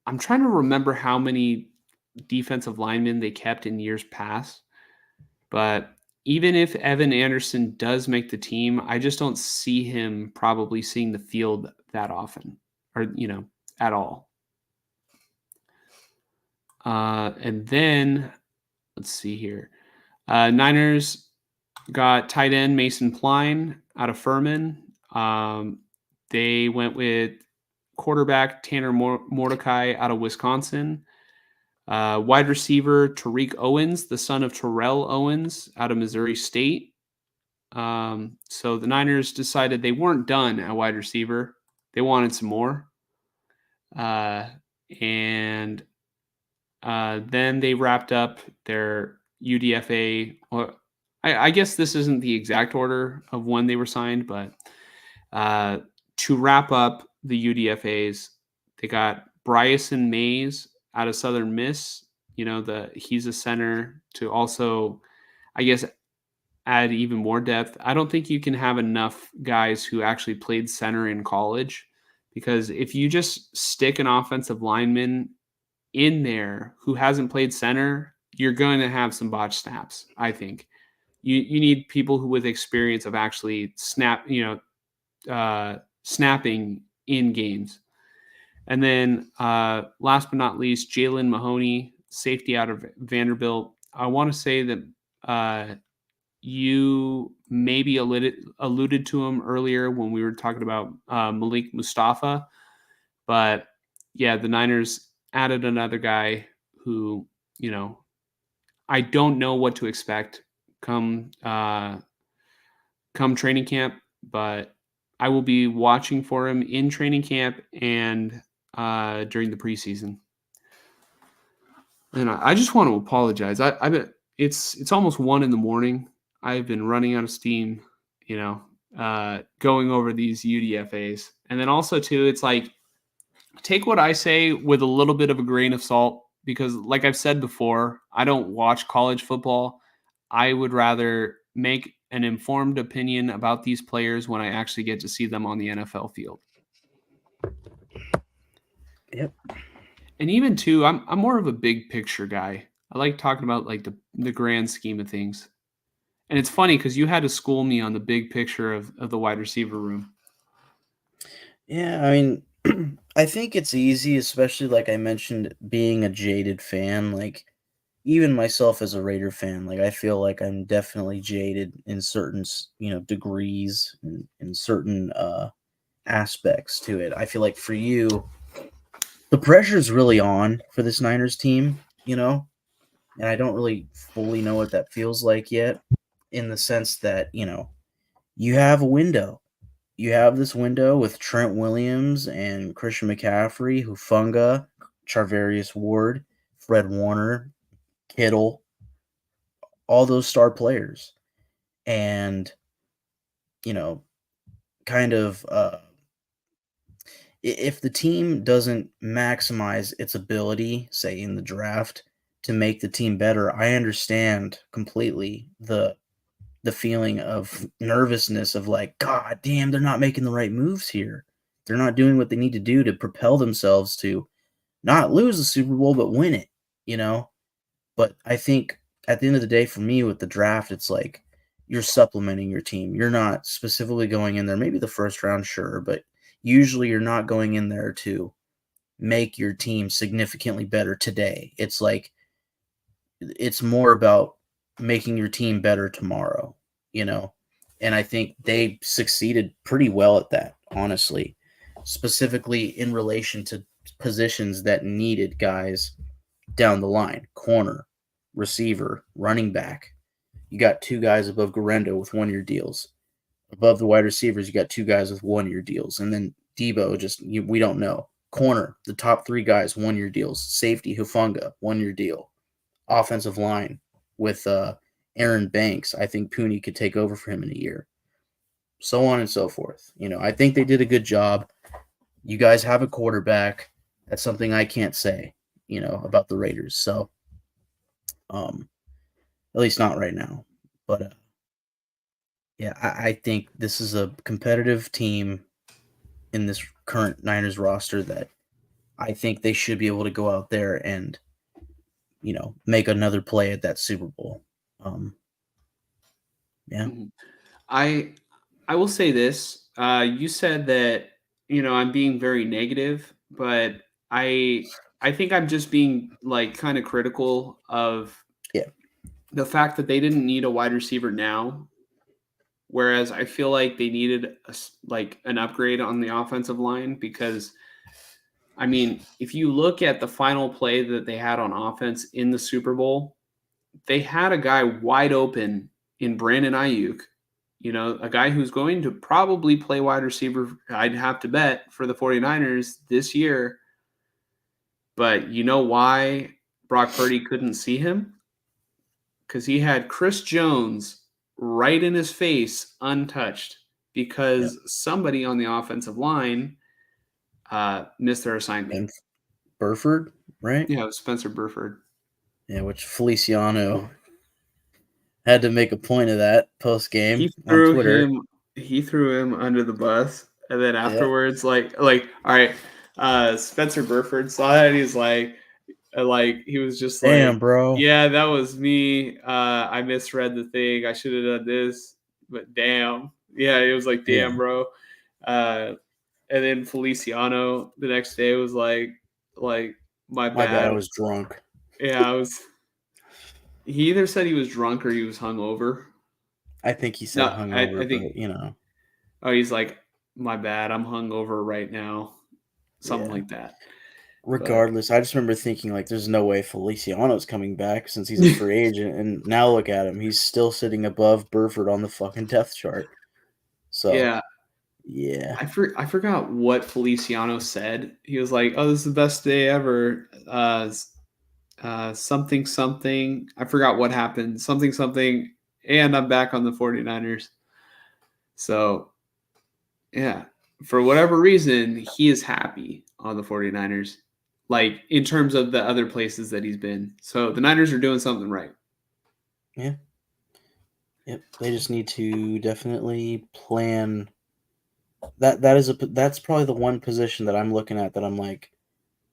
I'm trying to remember how many defensive linemen they kept in years past, but even if Evan Anderson does make the team, I just don't see him probably seeing the field that often, or at all. And then let's see here. Niners got tight end Mason Pline out of Furman. They went with quarterback Tanner Mordecai out of Wisconsin. Wide receiver Tariq Owens, the son of Terrell Owens out of Missouri State. So the Niners decided they weren't done at wide receiver. They wanted some more. And then they wrapped up their UDFA. Well, I guess this isn't the exact order of when they were signed, but to wrap up the UDFAs, they got Bryson Mays out of Southern Miss. He's a center to also, I guess, add even more depth. I don't think you can have enough guys who actually played center in college, because if you just stick an offensive lineman in there who hasn't played center, you're going to have some botched snaps. I think you need people who with experience of actually snapping in games. And then last but not least, Jalen Mahoney, safety out of Vanderbilt. I want to say that you maybe alluded to him earlier when we were talking about Malik Mustafa. But yeah, the Niners added another guy who, I don't know what to expect come training camp, but I will be watching for him in training camp and during the preseason. And I just want to apologize. It's almost 1 a.m. I've been running out of steam, going over these UDFAs. And then also too, it's like, take what I say with a little bit of a grain of salt, because like I've said before, I don't watch college football. I would rather make an informed opinion about these players when I actually get to see them on the NFL field. Yep. And even too, I'm more of a big picture guy. I like talking about like the grand scheme of things. And it's funny because you had to school me on the big picture of the wide receiver room. Yeah, I mean, I think it's easy, especially like I mentioned, being a jaded fan. Like, even myself as a Raider fan, like I feel like I'm definitely jaded in certain, degrees and in certain aspects to it. I feel like for you, the pressure's really on for this Niners team, and I don't really fully know what that feels like yet, in the sense that, you have a window. You have this window with Trent Williams and Christian McCaffrey, Hufanga, Charvarius Ward, Fred Warner, Kittle, all those star players. And, kind of, if the team doesn't maximize its ability, say in the draft, to make the team better, I understand completely the feeling of nervousness of like, God damn, they're not making the right moves here. They're not doing what they need to do to propel themselves to not lose the Super Bowl, but win it, But I think at the end of the day, for me with the draft, it's like you're supplementing your team. You're not specifically going in there, maybe the first round, sure, but usually you're not going in there to make your team significantly better today. It's like it's more about making your team better tomorrow, you know. And I think they succeeded pretty well at that, honestly, specifically in relation to positions that needed guys down the line: corner, receiver, running back. You got two guys above Garendo with 1 year deals. Above the wide receivers, you got two guys with 1 year deals. And then Debo, we don't know. Corner, the top three guys, 1 year deals. Safety, Hufunga, 1 year deal. Offensive line with Aaron Banks. I think Pooney could take over for him in a year. So on and so forth. I think they did a good job. You guys have a quarterback. That's something I can't say, about the Raiders. So, at least not right now. But yeah, I think this is a competitive team in this current Niners roster that I think they should be able to go out there and, make another play at that Super Bowl. Yeah. Mhm. I will say this. You said that I'm being very negative, but I think I'm just being like kind of critical of Yeah. the fact that they didn't need a wide receiver now, whereas I feel like they needed like an upgrade on the offensive line because I mean, if you look at the final play that they had on offense in the Super Bowl, they had a guy wide open in Brandon Ayuk, a guy who's going to probably play wide receiver, I'd have to bet, for the 49ers this year. But you know why Brock Purdy couldn't see him? Because he had Chris Jones right in his face, untouched, Yep. because somebody on the offensive line missed their assignment. And Burford, right? Yeah, it was Spencer Burford. Yeah, which Feliciano had to make a point of that post He game on threw Twitter. him he threw him under the bus, and then Yeah. afterwards, all right, Spencer Burford saw that, and he's like he was just like, Damn, bro. yeah, that was me. I misread the thing. I should have done this, but damn. Yeah, it was like, damn, Yeah. bro. And then Feliciano the next day was like, my My bad. bad. I was drunk. Yeah, I was. He either said he was drunk or he was hungover. I think he said No, hungover, I think. but Oh, he's like, my bad. I'm hungover right now. Something yeah. like that. But Regardless, I just remember thinking like, there's no way Feliciano's coming back since he's a free agent, and now look at him. He's still sitting above Burford on the fucking depth chart. So yeah, yeah, I forgot what Feliciano said. He was like, "Oh, this is the best day ever." Something something. I forgot what happened. Something something. And I'm back on the 49ers. So yeah, for whatever reason, he is happy on the 49ers. Like in terms of the other places that he's been. So the Niners are doing something right. yeah, yep. They just need to definitely plan. That's probably the one position that I'm looking at that I'm like,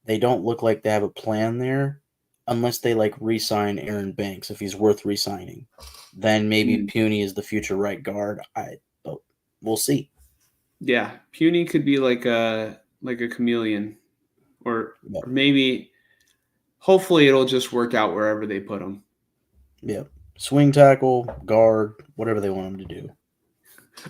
they don't look like they have a plan there, unless they like re-sign Aaron Banks if he's worth re-signing. Then maybe Mm. Puny is the future right guard. But we'll see. Yeah, Puny could be like a chameleon, or Yep. or maybe hopefully it'll just work out wherever they put him. Yep. Swing tackle, guard, whatever they want him to do.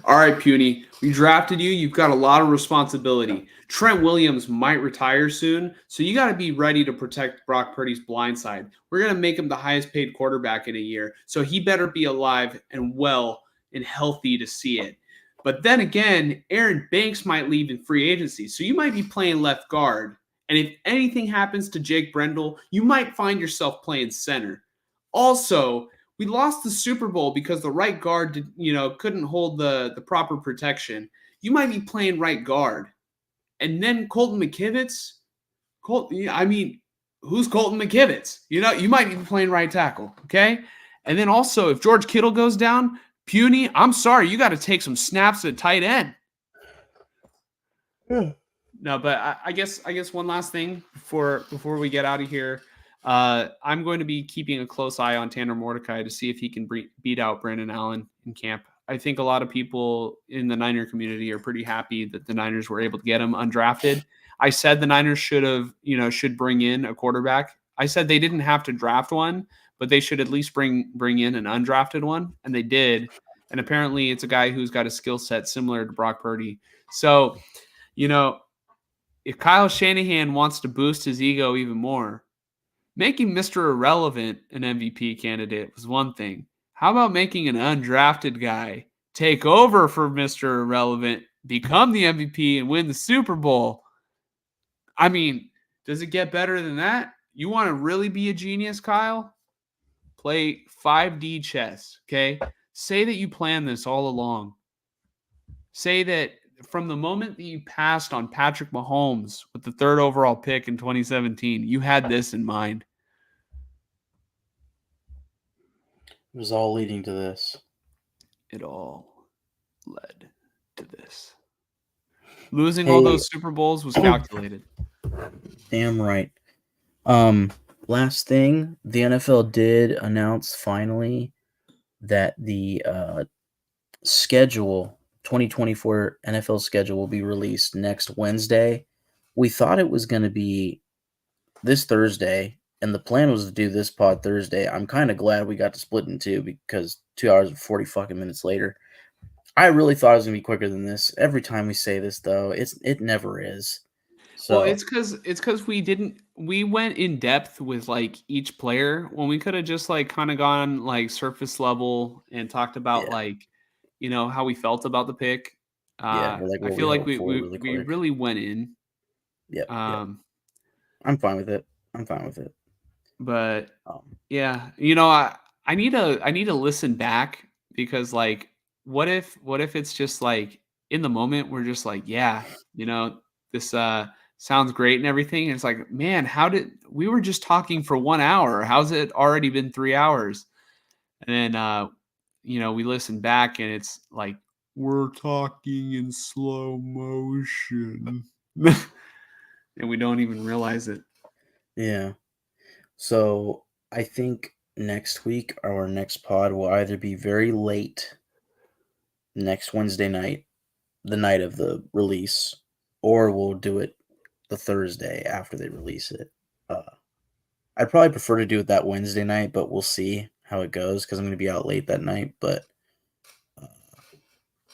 All right, Puny, we drafted you. You've got a lot of responsibility. Trent Williams might retire soon, so you got to be ready to protect Brock Purdy's blind side. We're going to make him the highest paid quarterback in a year, so he better be alive and well and healthy to see it. But then again, Aaron Banks might leave in free agency, so you might be playing left guard. And if anything happens to Jake Brendel, you might find yourself playing center. Also, we lost the Super Bowl because the right guard couldn't hold the proper protection. You might be playing right guard. And then Colton McKivitz, I mean, who's Colton McKivitz? You might be playing right tackle, okay? And then also, if George Kittle goes down, Puny, I'm sorry, you got to take some snaps at tight end. Yeah. No, but I guess one last thing before we get out of here. I'm going to be keeping a close eye on Tanner Mordecai to see if he can beat out Brandon Allen in camp. I think a lot of people in the Niner community are pretty happy that the Niners were able to get him undrafted. I said the Niners should bring in a quarterback. I said they didn't have to draft one, but they should at least bring in an undrafted one, and they did. And apparently, it's a guy who's got a skill set similar to Brock Purdy. So, if Kyle Shanahan wants to boost his ego even more, making Mr. Irrelevant an MVP candidate was one thing. How about making an undrafted guy take over for Mr. Irrelevant, become the MVP, and win the Super Bowl? I mean, does it get better than that? You want to really be a genius, Kyle? Play 5D chess, okay? Say that you planned this all along. Say that from the moment that you passed on Patrick Mahomes with the 3rd overall pick in 2017, you had this in mind. It was all leading to this. It all led to this. Losing all those Super Bowls was calculated. Damn right. Last thing, the NFL did announce finally that the schedule, 2024 NFL schedule, will be released next Wednesday. We thought it was going to be this Thursday, and the plan was to do this pod Thursday. I'm kind of glad we got to split in two because 2 hours and 40 fucking minutes later. I really thought it was going to be quicker than this. Every time we say this, though, it never is. So, well, it's because we went in depth with like each player when we could have just like kind of gone like surface level and talked about like how we felt about the pick. Or like I what feel we like hoped for really we quick. really went in. Yep. I'm fine with it. But yeah, I need to listen back because like what if it's just like in the moment we're just like, yeah, this sounds great and everything. And it's like, man, we were just talking for 1 hour. How's it already been 3 hours? And then we listen back and it's like we're talking in slow motion. And we don't even realize it. Yeah. So I think next week our next pod will either be very late next Wednesday night, the night of the release, or we'll do it the Thursday after they release it. I'd probably prefer to do it that Wednesday night, but we'll see how it goes because I'm going to be out late that night. But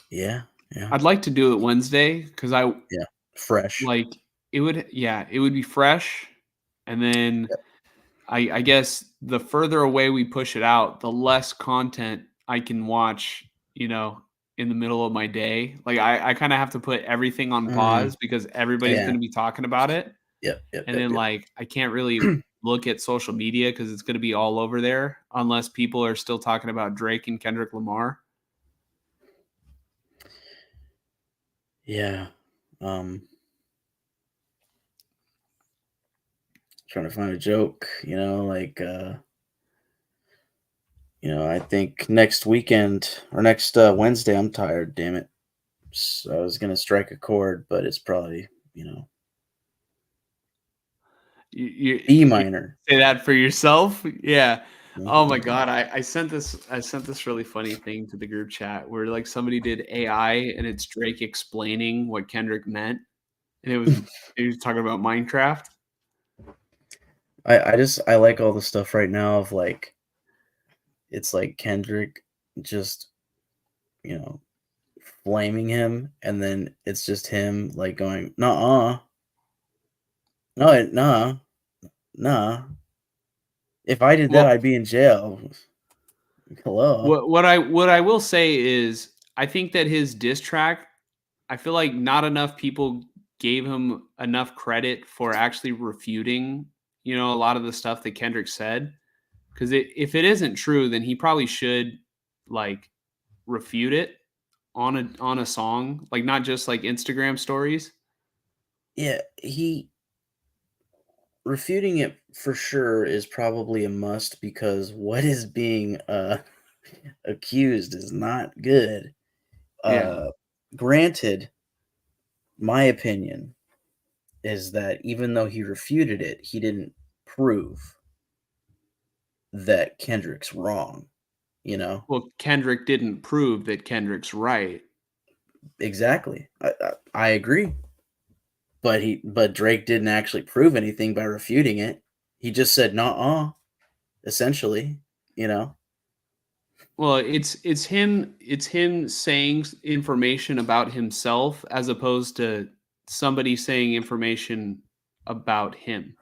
yeah. I'd like to do it Wednesday because fresh. Like it would be fresh. And then I guess the further away we push it out, the less content I can watch, in the middle of my day. Like I kind of have to put everything on pause because everybody's going to be talking about it. And then like I can't really look at social media because it's going to be all over there unless people are still talking about Drake and Kendrick Lamar. Yeah. Trying to find a joke, I think next weekend or next Wednesday, I'm tired, damn it. So I was going to strike a chord, but it's probably, You E minor. Say that for yourself? Yeah. Oh my god, I sent this really funny thing to the group chat where like somebody did AI and it's Drake explaining what Kendrick meant, and he was talking about Minecraft. I like all the stuff right now of like it's like Kendrick just flaming him, and then it's just him like going nah. If I did that, I'd be in jail. Hello. What I will say is I think that his diss track, I feel like not enough people gave him enough credit for actually refuting, a lot of the stuff that Kendrick said. Because if it isn't true, then he probably should like refute it on a song, like not just like Instagram stories. Yeah, he refuting it for sure is probably a must because what is being accused is not good. Yeah. Granted, my opinion is that even though he refuted it, he didn't prove that Kendrick's wrong, Well, Kendrick didn't prove that Kendrick's right. Exactly. I agree. but Drake didn't actually prove anything by refuting it. He just said "nuh-uh," essentially, you know. Well, it's him saying information about himself as opposed to somebody saying information about him.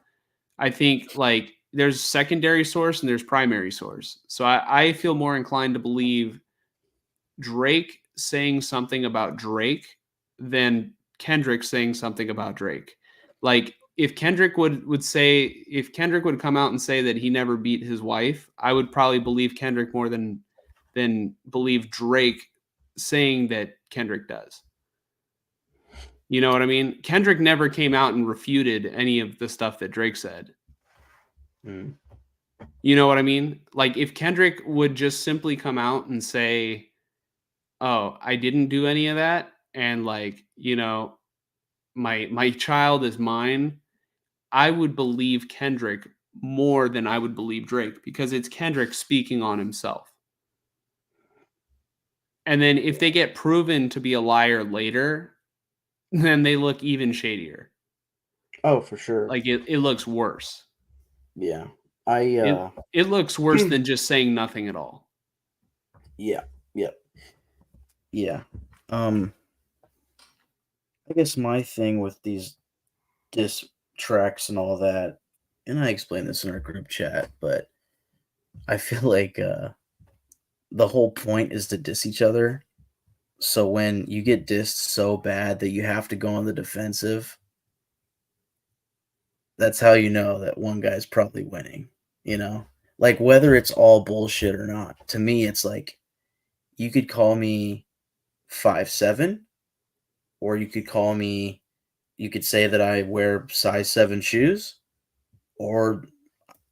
I think like there's secondary source and there's primary source. So I feel more inclined to believe Drake saying something about Drake than Kendrick saying something about Drake. Like if Kendrick if Kendrick would come out and say that he never beat his wife, I would probably believe Kendrick more than believe Drake saying that Kendrick does. You know what I mean? Kendrick never came out and refuted any of the stuff that Drake said. Mm. You know what I mean? Like if Kendrick would just simply come out and say, "Oh, I didn't do any of that," and like, my child is mine, I would believe Kendrick more than I would believe Drake because it's Kendrick speaking on himself. And then if they get proven to be a liar later, then they look even shadier. Oh, for sure. Like it looks worse. Yeah. I It looks worse than just saying nothing at all. yeah. Yep. Yeah. Um I guess my thing with these diss tracks and all that, and I explained this in our group chat, but I feel like the whole point is to diss each other. So when you get dissed so bad that you have to go on the defensive, that's how you know that one guy's probably winning, you know? Like whether it's all bullshit or not. To me, it's like you could call me 5'7", or you could say that I wear size 7 shoes, or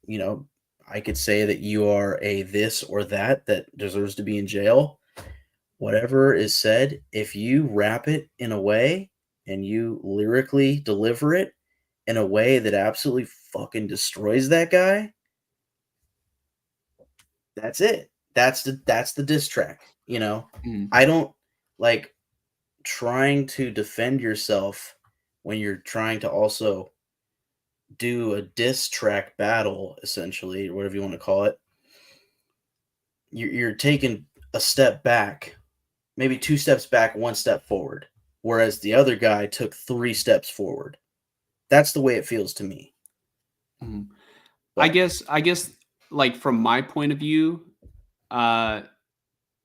you know, I could say that you are a this or that deserves to be in jail. Whatever is said, if you rap it in a way and you lyrically deliver it in a way that absolutely fucking destroys that guy, that's it. That's the diss track, you know? Mm. I don't like trying to defend yourself when you're trying to also do a diss track battle, essentially, or whatever you want to call it. You're taking a step back, maybe 2 steps back, 1 step forward, whereas the other guy took 3 steps forward. That's the way it feels to me. Mhm. But I guess like from my point of view, uh,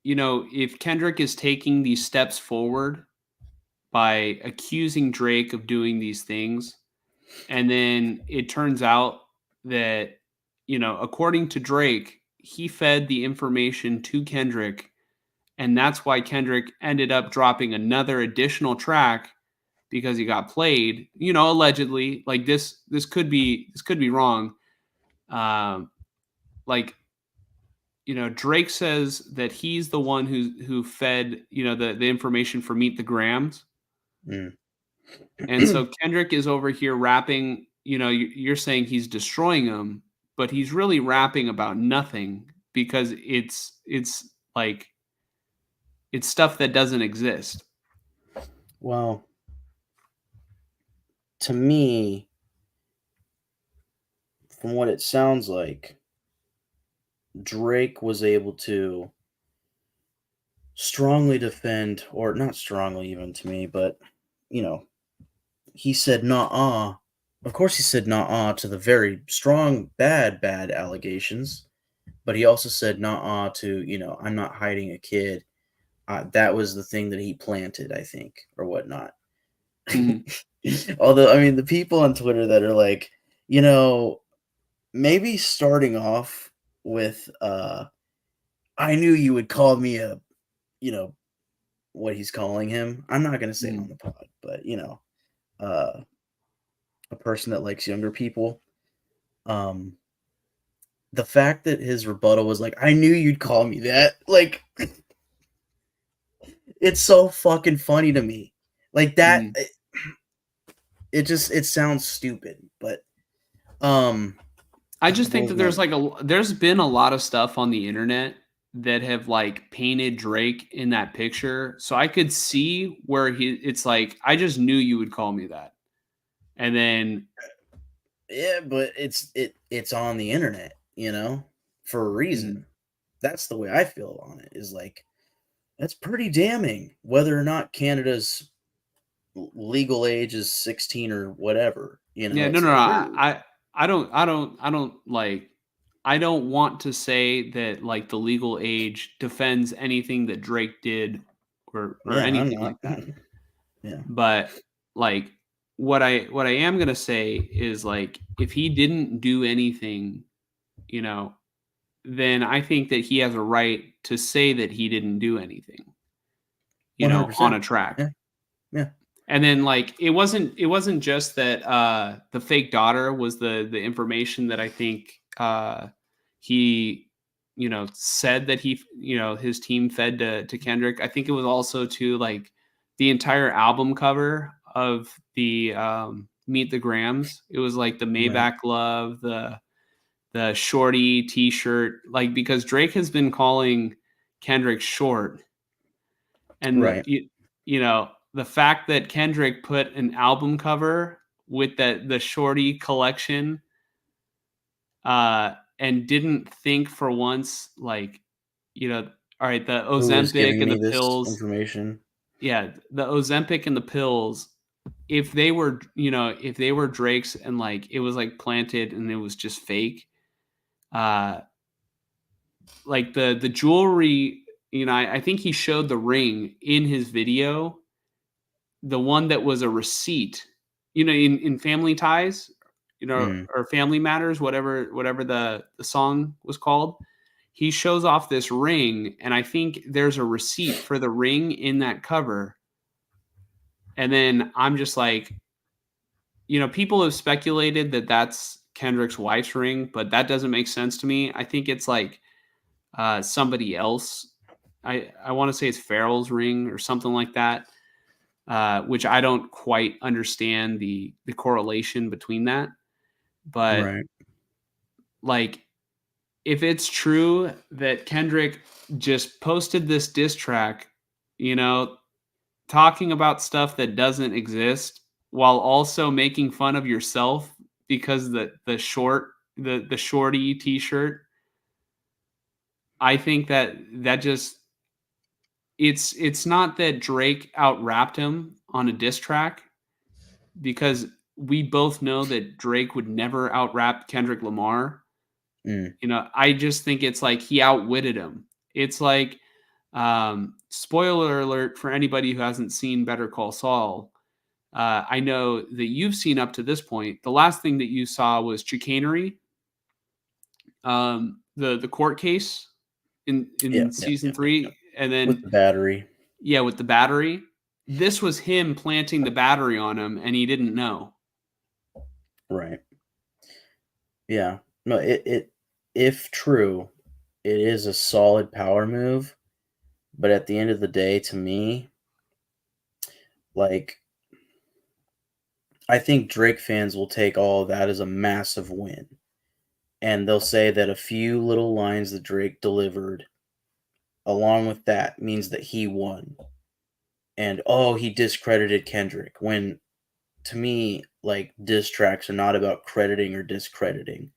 if Kendrick is taking these steps forward by accusing Drake of doing these things, and then it turns out that, according to Drake, he fed the information to Kendrick, and that's why Kendrick ended up dropping another additional track because he got played, allegedly. Like this could be wrong. Um, like Drake says that he's the one who fed the information for Meet the Grams, mm. and so Kendrick is over here rapping. You're saying he's destroying them, but he's really rapping about nothing because it's like it's stuff that doesn't exist. Well, to me, from what it sounds like, Drake was able to strongly defend, or not strongly even to me, but you know, he said "nah." Of course, he said "nah" to the very strong, bad allegations, but he also said "nah" to I'm not hiding a kid. That was the thing that he planted, I think, or whatnot. Mhm. Although, I mean, the people on Twitter that are like, you know, maybe starting off with, I knew you would call me a, you know, what he's calling him. I'm not going to say it on Mhm. the pod, but, uh, a person that likes younger people. Um, the fact that his rebuttal was like, I knew you'd call me that. Like, it's so fucking funny to me. Like that, Mhm. it sounds stupid, but, um, I what just think was that my, there's been a lot of stuff on the internet that have like painted Drake in that picture. So I could see where it's like I just knew you would call me that. And then Yeah, but it's on the internet, for a mhm. reason. That's the way I feel on it. Is like that's pretty damning, whether or not Canada's legal age is 16 or whatever. Yeah, no, It's no, no. like I don't want to say that like the legal age defends anything that Drake did or yeah, I'm anything not. like that. Yeah, But like what I am gonna say is like if he didn't do anything, you know, then I think that he has a right to say that he didn't do anything, on 100%. a track. Yeah, yeah, And then like it wasn't just that the fake daughter was the information that I think he said that his team fed to Kendrick. I think it was also to like the entire album cover of the Meet the Grams. It was like the right, Maybach glove, the shorty t-shirt, like because Drake has been calling Kendrick short, and right. the fact that Kendrick put an album cover with the shorty collection, and didn't think for once, like, all right, the Who is Ozempic giving and me the this pills, information? yeah, the Ozempic and the pills, if they were Drake's and like it was like planted and it was just fake, uh, like the jewelry, I think he showed the ring in his video, the one that was a receipt, in Family Ties, Mm, or Family Matters, whatever the song was called. He shows off this ring, and I think there's a receipt for the ring in that cover. And then I'm just like, people have speculated that that's Kendrick's wife's ring, but that doesn't make sense to me. I think it's like somebody else. I want to say it's Farrell's ring or something like that, which I don't quite understand the correlation between that. But right. like, if it's true that Kendrick just posted this diss track, you know, talking about stuff that doesn't exist while also making fun of yourself because the shorty t-shirt, I think that just it's not that Drake out rapped him on a diss track, because we both know that Drake would never out rap Kendrick Lamar. Mm, I just think it's like he outwitted him. It's like, spoiler alert for anybody who hasn't seen Better Call Saul. I know that you've seen up to this point. The last thing that you saw was chicanery, the court case yeah, in yeah, yeah, season yeah, yeah. three, and With then the battery. yeah, with the battery. This was him planting the battery on him, and he didn't know. Right. Yeah. No, if true, it is a solid power move, but at the end of the day, to me, like I think Drake fans will take all of that as a massive win. And they'll say that a few little lines that Drake delivered along with that means that he won. And oh, he discredited Kendrick. When to me, like diss tracks are not about crediting or discrediting.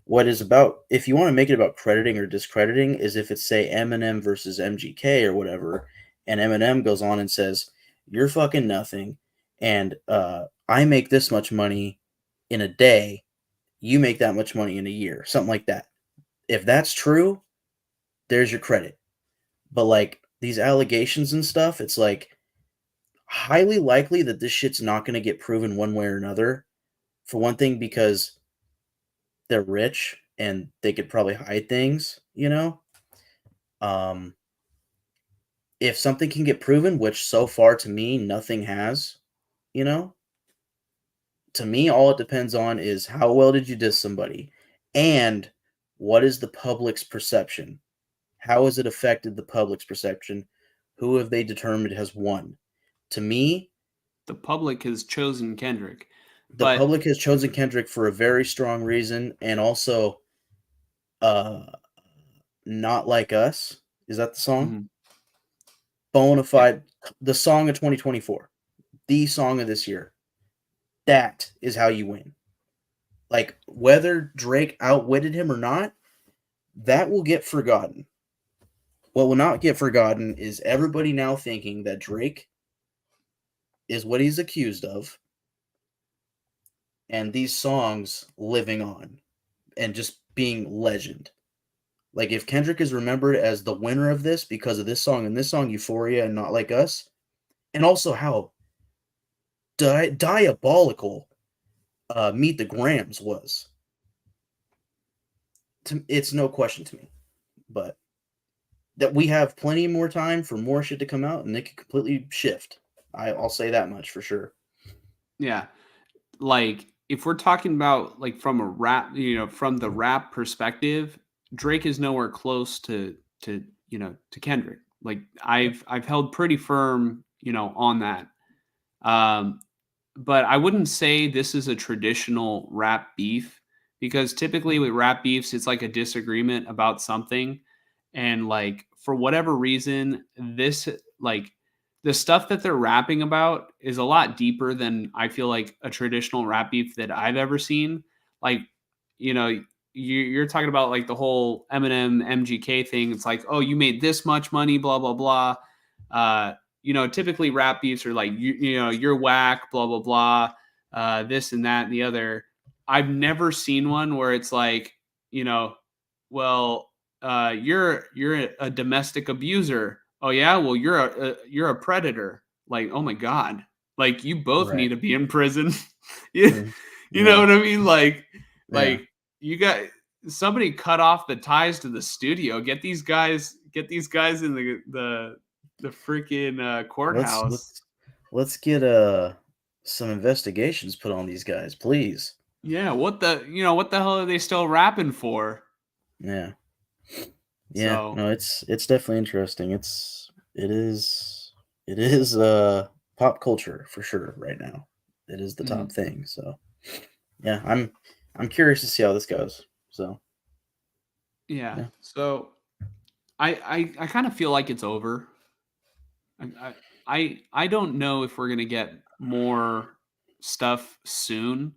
What is about, if you want to make it about crediting or discrediting, is if it's say Eminem versus MGK or whatever, and Eminem goes on and says, "You're fucking nothing," and I make this much money in a day, you make that much money in a year, something like that. If that's true, there's your credit. But like these allegations and stuff, it's like highly likely that this shit's not going to get proven one way or another. For one thing, because they're rich and they could probably hide things. Um, if something can get proven, which so far to me nothing has, you know, to me all it depends on is how well did you diss somebody, and what is the public's perception? How has it affected the public's perception? Who have they determined has won? To me, The public has chosen Kendrick, the but public has chosen Kendrick for a very strong reason, and also, uh, not like us. Is that the song? mhm, yeah, Bonafide, the song of 2024, the song of this year. That is how you win. Like, whether Drake outwitted him or not, that will get forgotten. What will not get forgotten is everybody now thinking that Drake is what he's accused of, and these songs living on and just being legend. Like, if Kendrick is remembered as the winner of this because of this song and this song, Euphoria, and Not Like Us, and also how diabolical Meet the Grams was, it's no question to me. But that we have plenty more time for more shit to come out, and it could completely shift. I'll say that much for sure. Yeah. Like if we're talking about like from a rap, from the rap perspective, Drake is nowhere close to Kendrick. Like I've held pretty firm, on that. Um, but I wouldn't say this is a traditional rap beef because typically with rap beefs, it's like a disagreement about something. And like for whatever reason, this like the stuff that they're rapping about is a lot deeper than I feel like a traditional rap beef that I've ever seen. Like, you know, you're talking about like the whole Eminem MGK thing. It's like, oh, you made this much money, blah, blah, blah. Typically rap beefs are like, you're whack, blah, blah, blah, this and that and the other. I've never seen one where it's like, well, you're a domestic abuser. Oh yeah, well you're a predator. Like, oh my god, like you both Right. need to be in prison. you, Mm, you know yeah. what I mean? Yeah. Like you got somebody cut off the ties to the studio. Get these guys in the freaking Let's courthouse. let's let's get some investigations put on these guys, please. Yeah, what the hell are they still rapping for? Yeah. Yeah. So, No, it's definitely interesting. It is pop culture for sure right now. It is the top mhm. thing. So yeah, I'm curious to see how this goes. So Yeah. yeah. So I kind of feel like it's over. I don't know if we're gonna get more stuff soon.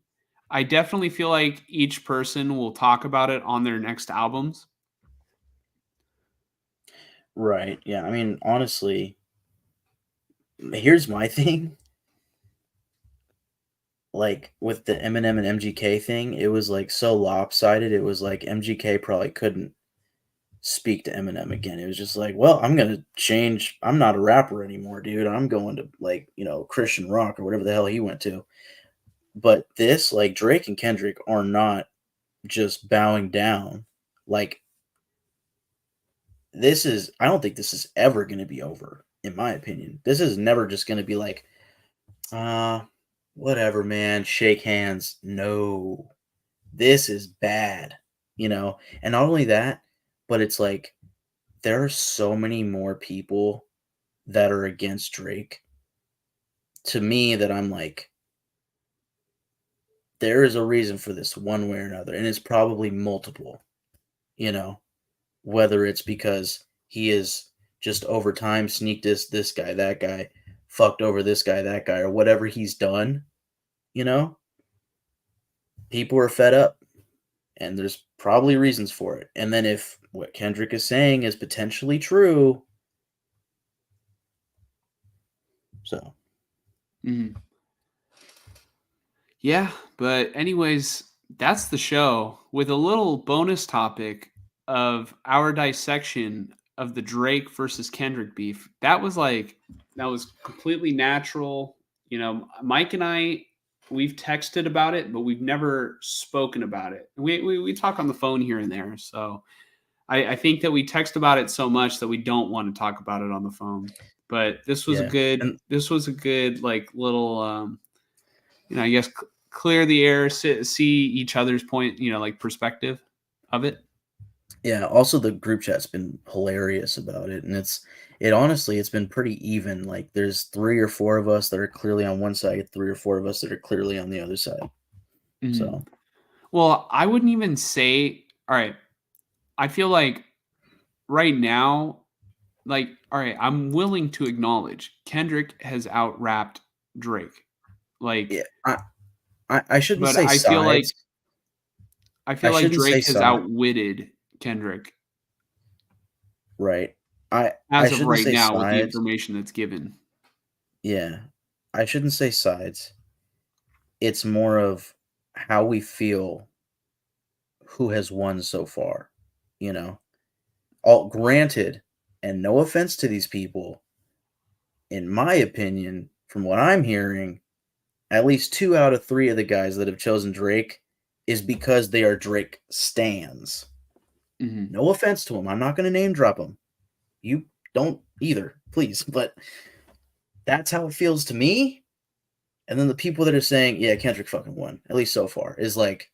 I definitely feel like each person will talk about it on their next albums. Right. Yeah. I mean, honestly, here's my thing. Like with the Eminem and MGK thing, it was like so lopsided. It was like MGK probably couldn't speak to Eminem again. It was just like, well, I'm gonna change. I'm not a rapper anymore, dude. I'm going to like Christian rock or whatever the hell he went to. But this, like Drake and Kendrick, are not just bowing down. Like this is. I don't think this is ever going to be over. In my opinion, this is never just going to be like, uh, whatever, man. Shake hands. No, this is bad. And not only that, but it's like there are so many more people that are against Drake to me that I'm like, there is a reason for this one way or another. And it's probably multiple, you know, whether it's because he is just over time sneaked this guy, that guy, fucked over this guy, that guy, or whatever he's done, you know, people are fed up and there's probably reasons for it. And then if what Kendrick is saying is potentially true, so Mhm. Yeah, but anyways, that's the show with a little bonus topic of our dissection of the Drake versus Kendrick beef. That was completely natural. Mike and I, we've texted about it, but we've never spoken about it. We talk on the phone here and there. So I think that we text about it so much that we don't want to talk about it on the phone. But yeah. And this was a good like little I guess clear the air, see each other's point, like perspective of it. yeah, also the group chat's been hilarious about it, and it honestly it's been pretty even. Like there's 3 or 4 of us that are clearly on one side, 3 or 4 of us that are clearly on the other side. Mhm. So Well, I wouldn't even say. All right, I feel like right now, like, all right, I'm willing to acknowledge Kendrick has out rapped Drake. Like, yeah, I shouldn't but say sides. I I feel like shouldn't say Drake has side. outwitted Kendrick Right. I as of shouldn't right say now with the sides. information that's given. Yeah. I shouldn't say sides. It's more of how we feel who has won so far, you know. All granted, and no offense to these people, in my opinion, from what I'm hearing, at least 2 out of 3 of the guys that have chosen Drake is because they are Drake stans. Mhm. No offense to them. I'm not going to name drop them. You don't either, please. But that's how it feels to me. And then the people that are saying, yeah, Kendrick fucking won, at least so far, is like,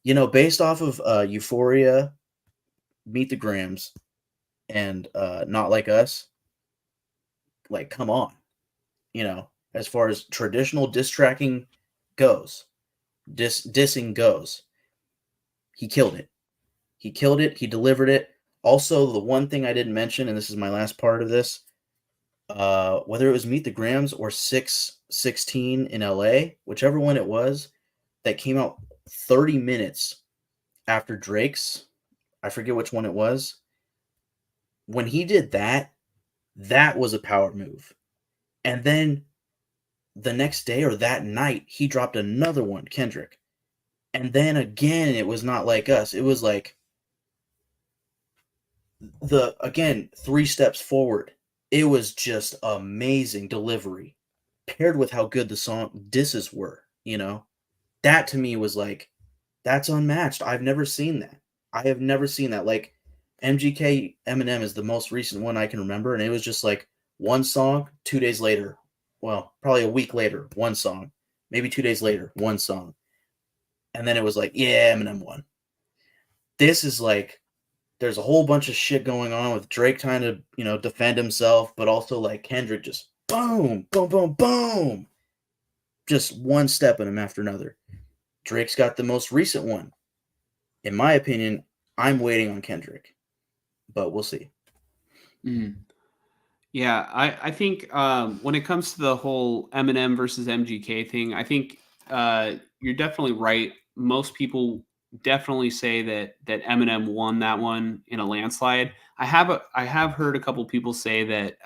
based off of Euphoria, Meet the Grams, and Not Like Us, like, come on. As far as traditional diss tracking goes, dissing goes, he killed it. He killed it. He delivered it. Also, the one thing I didn't mention, and this is my last part of this, whether it was Meet the Grams or 616 in LA, whichever one it was, that came out 30 minutes after Drake's, I forget which one it was. When he did that, that was a power move. And then the next day or that night, he dropped another one, Kendrick. And then again, it was Not Like Us. It was like again, 3 steps forward. It was just amazing delivery paired with how good the song disses were. That to me was like, that's unmatched. I've never seen that. I have never seen that. Like, MGK Eminem is the most recent one I can remember, and it was just like one song, 2 days later. Well, probably a week later, one song. Maybe 2 days later, one song. And then it was like, yeah, Eminem won. This is like, there's a whole bunch of shit going on with Drake trying to, defend himself, but also like Kendrick just boom, boom, boom, boom. Just one step in him after another. Drake's got the most recent one. In my opinion, I'm waiting on Kendrick, but we'll see. Mhm. Yeah, I think when it comes to the whole Eminem versus MGK thing, I think you're definitely right. Most people definitely say that Eminem won that one in a landslide. I have heard a couple people say that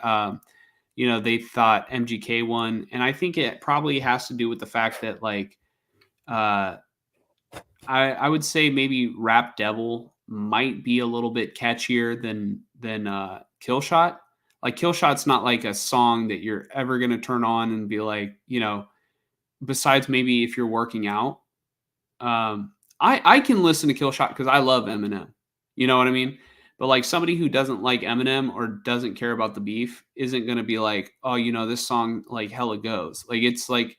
they thought MGK won, and I think it probably has to do with the fact that like uh, I would say maybe Rap Devil might be a little bit catchier than Killshot. Like Killshot's not like a song that you're ever gonna turn on and be like, besides maybe if you're working out. I can listen to Killshot because I love Eminem. You know what I mean? But like somebody who doesn't like Eminem or doesn't care about the beef isn't gonna be like, oh, this song like hella goes. Like it's like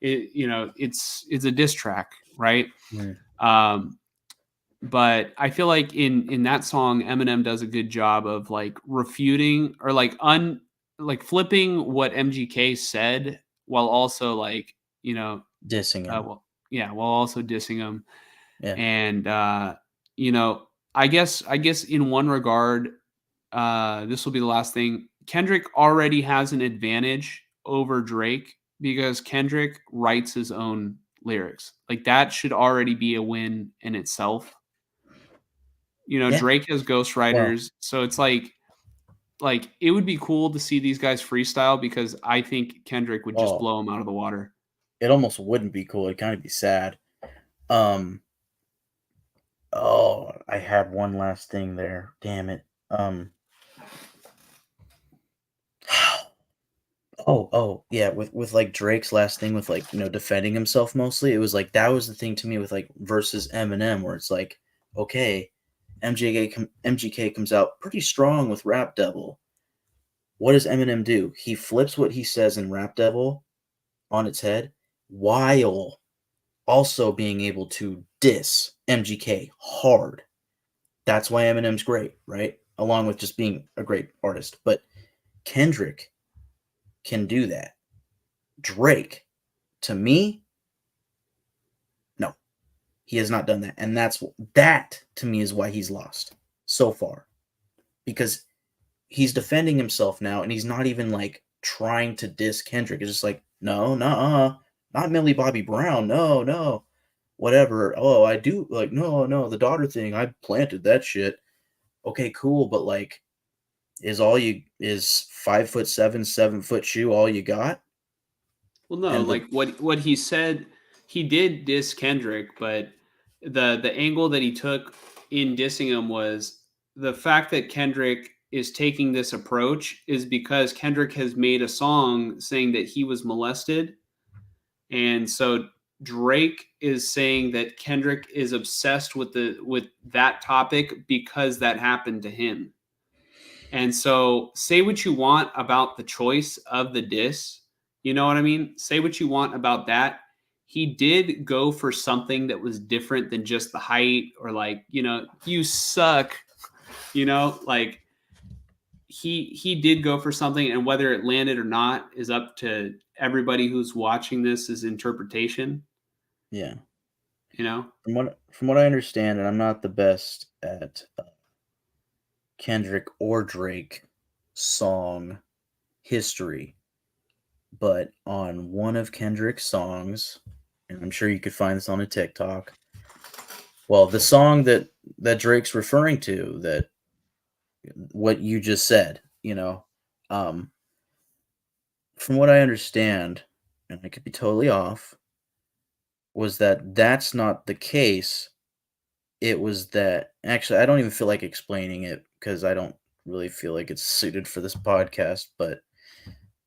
it's a diss track, right? Mm. Um, but I feel like in that song, Eminem does a good job of like refuting or like flipping what MGK said while also like Dissing him. well yeah while also dissing him Yeah. and you know I guess in one regard this will be the last thing. Kendrick already has an advantage over Drake because Kendrick writes his own lyrics. Like that should already be a win in itself. Yeah. Drake has Well, ghostwriters, so it's like it would be cool to see these guys freestyle because I think Kendrick would just oh, blow them out of the water. it almost wouldn't be cool. It'd kind of be sad. Um, I had one last thing there. Damn it. Yeah, with like Drake's last thing with like, defending himself mostly. It was like that was the thing to me with like versus Eminem where it's like, okay, MGK comes out pretty strong with Rap Devil. What does Eminem do? He flips what he says in Rap Devil on its head while also being able to diss MGK hard. That's why Eminem's great, right? Along with just being a great artist. But Kendrick can do that. Drake, to me, no, he has not done that. And that to me is why he's lost so far. Because he's defending himself now and he's not even like trying to diss Kendrick. It's just like, no, nah, not Millie Bobby Brown. No, no, whatever. Oh, I do like no, no, the daughter thing. I planted that shit. Okay, cool, but like, is 5'7", 7 foot shoe all you got? Well, no, And the like what he said, he did diss Kendrick, but the angle that he took in dissing him was the fact that Kendrick is taking this approach is because Kendrick has made a song saying that he was molested, and so Drake is saying that Kendrick is obsessed with that topic because that happened to him. And so say what you want about the choice of the diss. You know what I mean? Say what you want about that. He did go for something that was different than just the height or like, you suck, like he did go for something, and whether it landed or not is up to everybody who's watching this is interpretation, yeah, you know? from what I understand, and I'm not the best at Kendrick or Drake song history, but on one of Kendrick's songs, and I'm sure you could find this on a TikTok. Well, the song that Drake's referring to, that what you just said, um, from what I understand, and I could be totally off, was that that's not the case. It was that actually I don't even feel like explaining it because I don't really feel like it's suited for this podcast, but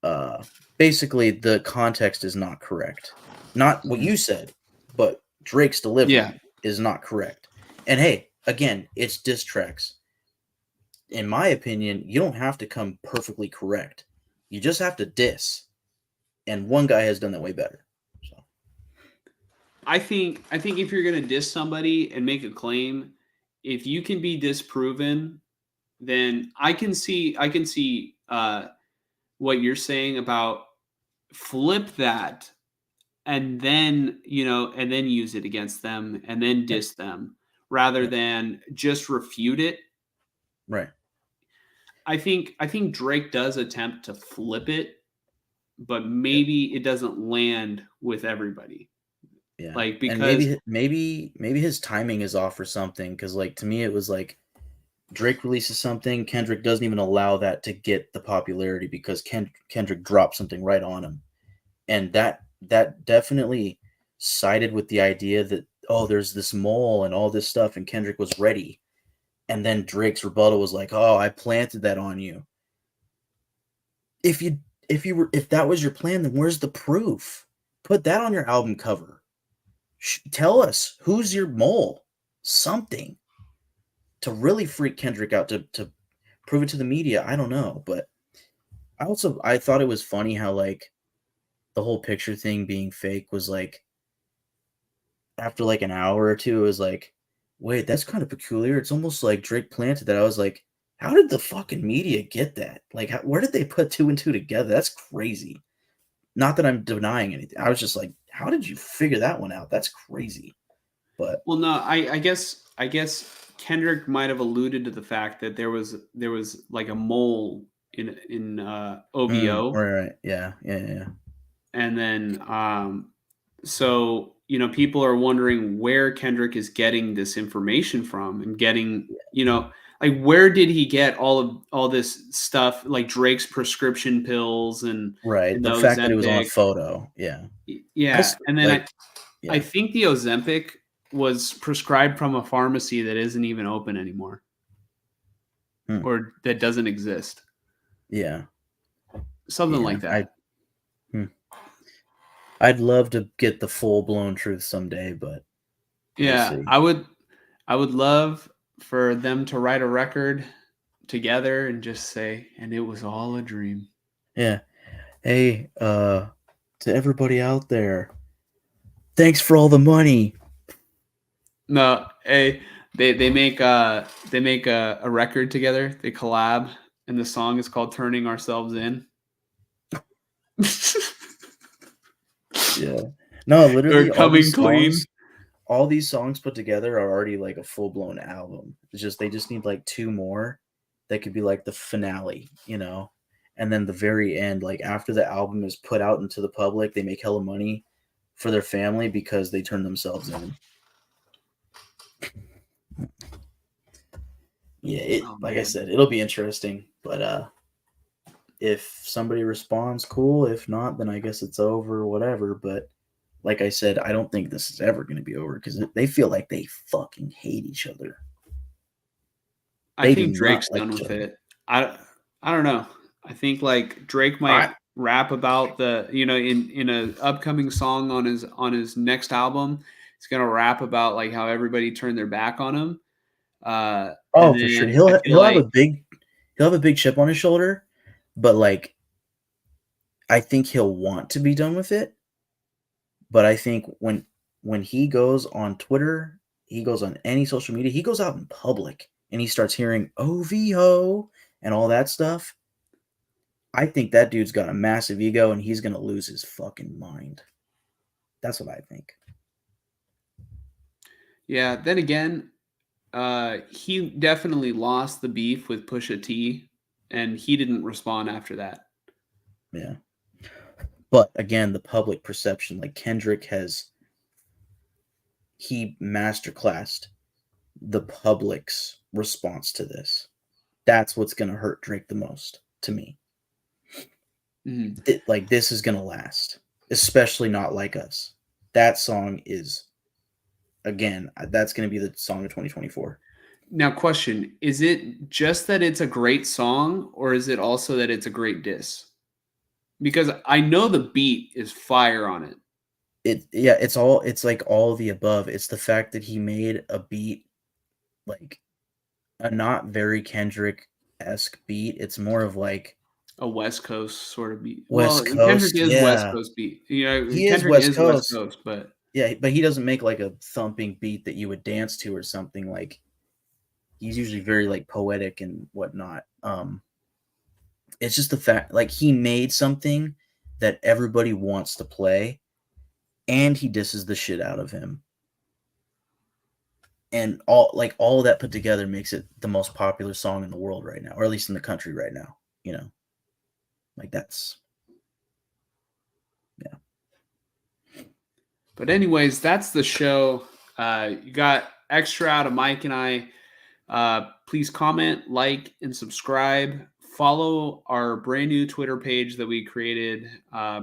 uh basically the context is not correct. Not what you said, but Drake's Yeah. delivery is not correct. And hey, again, it's diss tracks. In my opinion, you don't have to come perfectly correct. You just have to diss. And one guy has done that way better. So I think if you're gonna diss somebody and make a claim, if you can be disproven, then I can see what you're saying about flip that and then use it against them and then yeah, diss them rather yeah, than just refute it. right. I think Drake does attempt to flip it, but Yeah. maybe it doesn't land with everybody. Yeah. Like And because maybe his timing is off or something, because like to me it was like Drake releases something, Kendrick doesn't even allow that to get the popularity because Kendrick dropped something right on him. And that definitely sided with the idea that, oh, there's this mole and all this stuff, and Kendrick was ready. And then Drake's rebuttal was like, "Oh, I planted that on you." If you if that was your plan, then where's the proof? Put that on your album cover. Tell us who's your mole. Something to really freak Kendrick out, to prove it to the media. I don't know, but I thought it was funny how like the whole picture thing being fake was like, after like an hour or two, it was like, wait, that's kind of peculiar. It's almost like Drake planted that. I was like, how did the fucking media get that? Like, where did they put two and two together? That's crazy. Not that I'm denying anything. I was just like, how did you figure that one out? That's crazy. But well, no, I guess Kendrick might have alluded to the fact that there was like a mole in OVO, right, right, yeah, yeah, yeah, yeah. and then so people are wondering where Kendrick is getting this information from and getting like where did he get all this stuff like Drake's prescription pills Right. and The the fact that it was on a Ozempic. photo, yeah. Yeah, That's and then I like, I yeah, think the Ozempic was prescribed from a pharmacy that isn't even open anymore hmm, or that doesn't exist. yeah, Something yeah. like that. Hmm. I'd love to get the full blown truth someday, but we'll Yeah, see. I would love for them to write a record together and just say, and it was all a dream. Yeah. Hey, to everybody out there, thanks for all the money. No, hey, they make a record together. They collab, and the song is called "Turning Ourselves In." Yeah. No, They're literally, coming clean. all these songs put together are already like a full blown album. It's just they just need like two more that could be like the finale, and then the very end, like after the album is put out into the public, they make hella money. for their family because they turned themselves in. Yeah, like I said, it'll be interesting. But if somebody responds, cool. If not, then I guess it's over, whatever. But like I said, I don't think this is ever going to be over because they feel like they fucking hate each other. I think Drake's done with it. I don't know. I think like Drake might rap about the in an upcoming song on his next album. He's gonna rap about like how everybody turned their back on him. For sure, he'll have a big chip on his shoulder, but like I think he'll want to be done with it. But I think when he goes on Twitter, he goes on any social media, he goes out in public and he starts hearing OVO and all that stuff. I think that dude's got a massive ego and he's going to lose his fucking mind. That's what I think. Yeah, then again, he definitely lost the beef with Pusha T, and he didn't respond after that. Yeah. But again, the public perception, like Kendrick he masterclassed the public's response to this. That's what's going to hurt Drake the most, to me. Mm-hmm. This is going to last, especially Not Like Us. That song is, again, that's going to be the song of 2024. Now, question, is it just that it's a great song, or is it also that it's a great diss? Because I know the beat is fire on it. It's like all of the above. It's the fact that he made a beat, like a not very Kendrick-esque beat. It's more of like a West Coast sort of beat. West Coast, Kendrick is West Coast beat. He Kendrick is West Coast, but yeah, but he doesn't make like a thumping beat that you would dance to or something. Like he's usually very like poetic and whatnot. It's just the fact, like he made something that everybody wants to play, and he disses the shit out of him. And all of that put together makes it the most popular song in the world right now, or at least in the country right now. Like that's, yeah. But anyways, that's the show. You got extra out of Mike and I. Please comment, like, and subscribe. Follow our brand new Twitter page that we created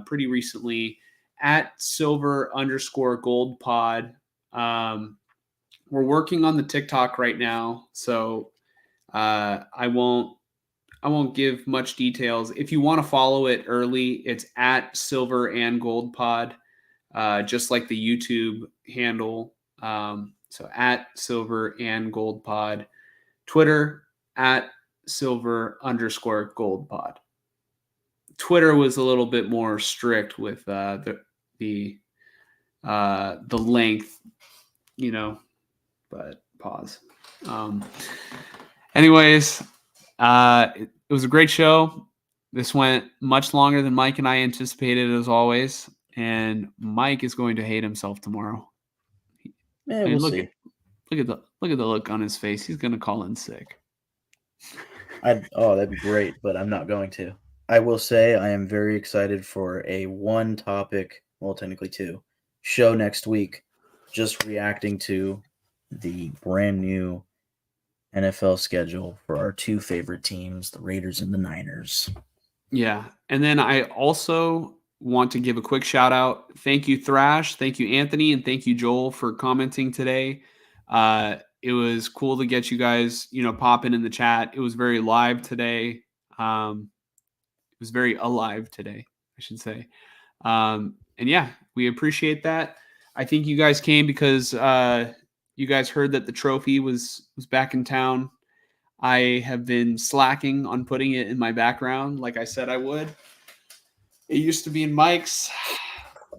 pretty recently at silver_gold pod. We're working on the TikTok right now, so I won't give much details. If you want to follow it early, it's at silver and gold pod, just like the YouTube handle. So at silver and gold pod. Twitter at silver_gold pod. Twitter was a little bit more strict with the length, but pause. Anyways, it was a great show. This went much longer than Mike and I anticipated, as always. And Mike is going to hate himself tomorrow. Yeah, we'll see. Look at the look on his face. He's going to call in sick. That'd be great, but I'm not going to. I will say I am very excited for a one topic, well, technically two, show next week, just reacting to the brand new NFL schedule for our two favorite teams, the Raiders and the Niners. Yeah. And then I also want to give a quick shout out. Thank you, Thrash. Thank you, Anthony. And thank you, Joel, for commenting today. It was cool to get you guys, popping in the chat. It was very live today. It was very alive today, I should say. And yeah, we appreciate that. I think you guys came because you guys heard that the trophy was back in town. I have been slacking on putting it in my background like I said I would. It used to be in Mike's,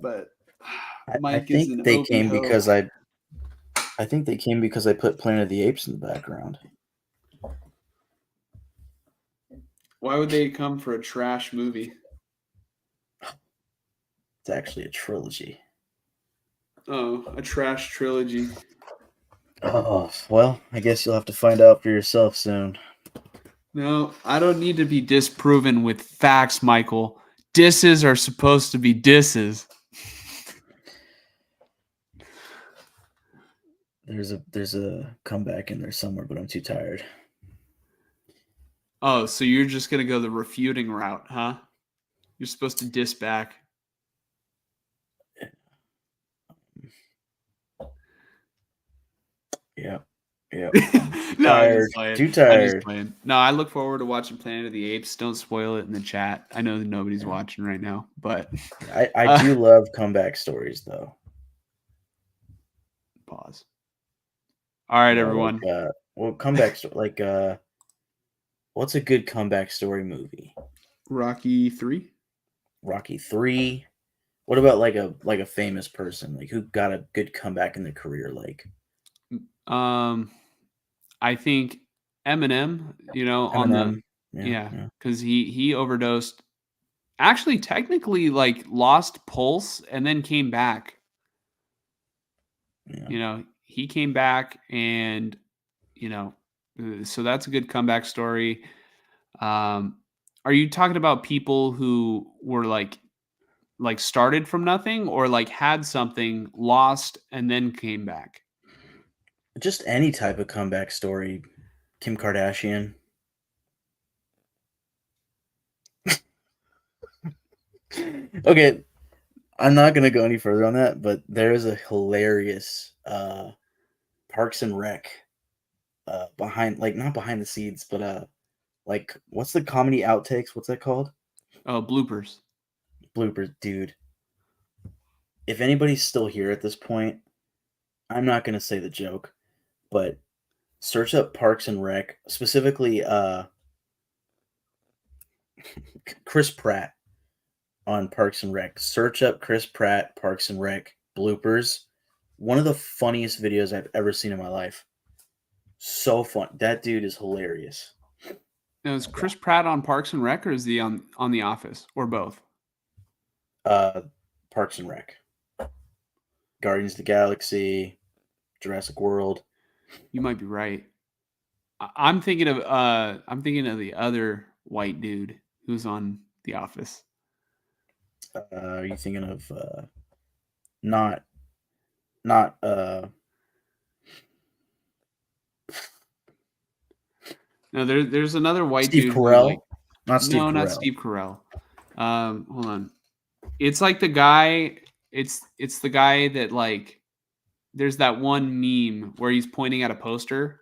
but Mike is an they came because I think they came because I put Planet of the Apes in the background. Why would they come for a trash movie? It's actually a trilogy. Oh, a trash trilogy. Oh, well, I guess you'll have to find out for yourself soon. No, I don't need to be disproven with facts, Michael. Disses are supposed to be disses. There's a comeback in there somewhere, but I'm too tired. Oh, so you're just gonna go the refuting route, huh? You're supposed to diss back. Yeah. Yeah. No, I'm Tired. just playing. Too I'm just tired. playing. No, I look forward to watching Planet of the Apes. Don't spoil it in the chat. I know that nobody's Yeah. watching right now, but I do love comeback stories though. pause. All right, Yeah, everyone. comeback like what's a good comeback story movie? Rocky 3. Rocky 3. What about like a famous person, like who got a good comeback in their career? Like I think Eminem. On the Eminem. Yeah, yeah, yeah, because he overdosed. Actually, technically, like lost pulse and then came back. yeah. He came back and so that's a good comeback story. Um, are you talking about people who were like started from nothing or like had something, lost, and then came back? Just any type of comeback story. Kim Kardashian. Okay, I'm not gonna go any further on that, but there is a hilarious Parks and Rec behind, like, not behind the scenes, but like, what's the comedy outtakes? What's that called? Oh, bloopers. Bloopers, dude. If anybody's still here at this point, I'm not gonna say the joke, but search up Parks and Rec, specifically Chris Pratt on Parks and Rec. Search up Chris Pratt Parks and Rec bloopers. One of the funniest videos I've ever seen in my life. So fun. That dude is hilarious. Now, is Chris Pratt on Parks and Rec or is he on The Office or both? Uh, Parks and Rec, Guardians of the Galaxy, Jurassic World. You might be right. I'm thinking of the other white dude who's on The Office. Are you thinking of not not No, there's another white Steve dude who like Carell? Not Steve no, not Carell. Steve Carell. Hold on. It's like the guy. It's the guy that like. There's that one meme where he's pointing at a poster.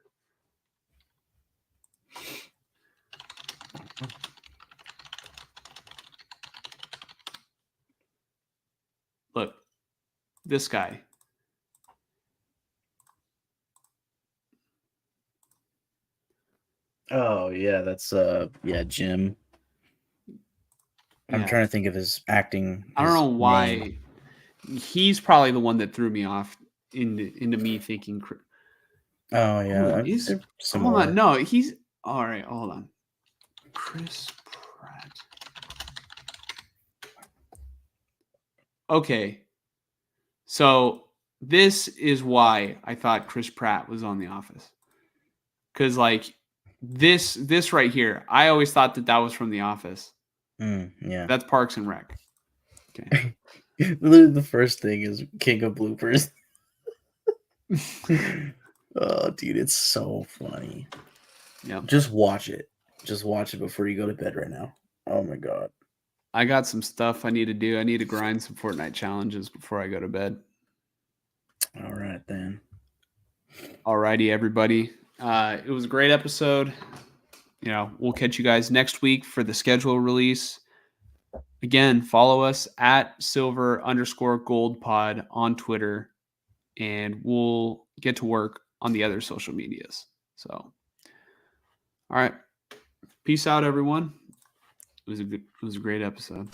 Look, this guy. Oh yeah, that's yeah, Jim. I'm Yeah, trying to think of his acting, I don't know his name. why. He's probably the one that threw me off into me thinking. Oh Hold yeah, on, is they're hold on. similar. No, he's all right. Hold on, Chris Pratt. Okay, so this is why I thought Chris Pratt was on The Office. Because like this right here, I always thought that was from The Office. Yeah. That's Parks and Rec. Okay. Literally the first thing is King of Bloopers. Oh, dude, it's so funny. Yep. Just watch it. Just watch it before you go to bed right now. Oh my god. I got some stuff I need to do. I need to grind some Fortnite challenges before I go to bed. All right then. Alrighty, everybody. It was a great episode. We'll catch you guys next week for the schedule release. Again, follow us at silver_gold_pod on Twitter, and we'll get to work on the other social medias. So, all right. Peace out, everyone. It was a great episode.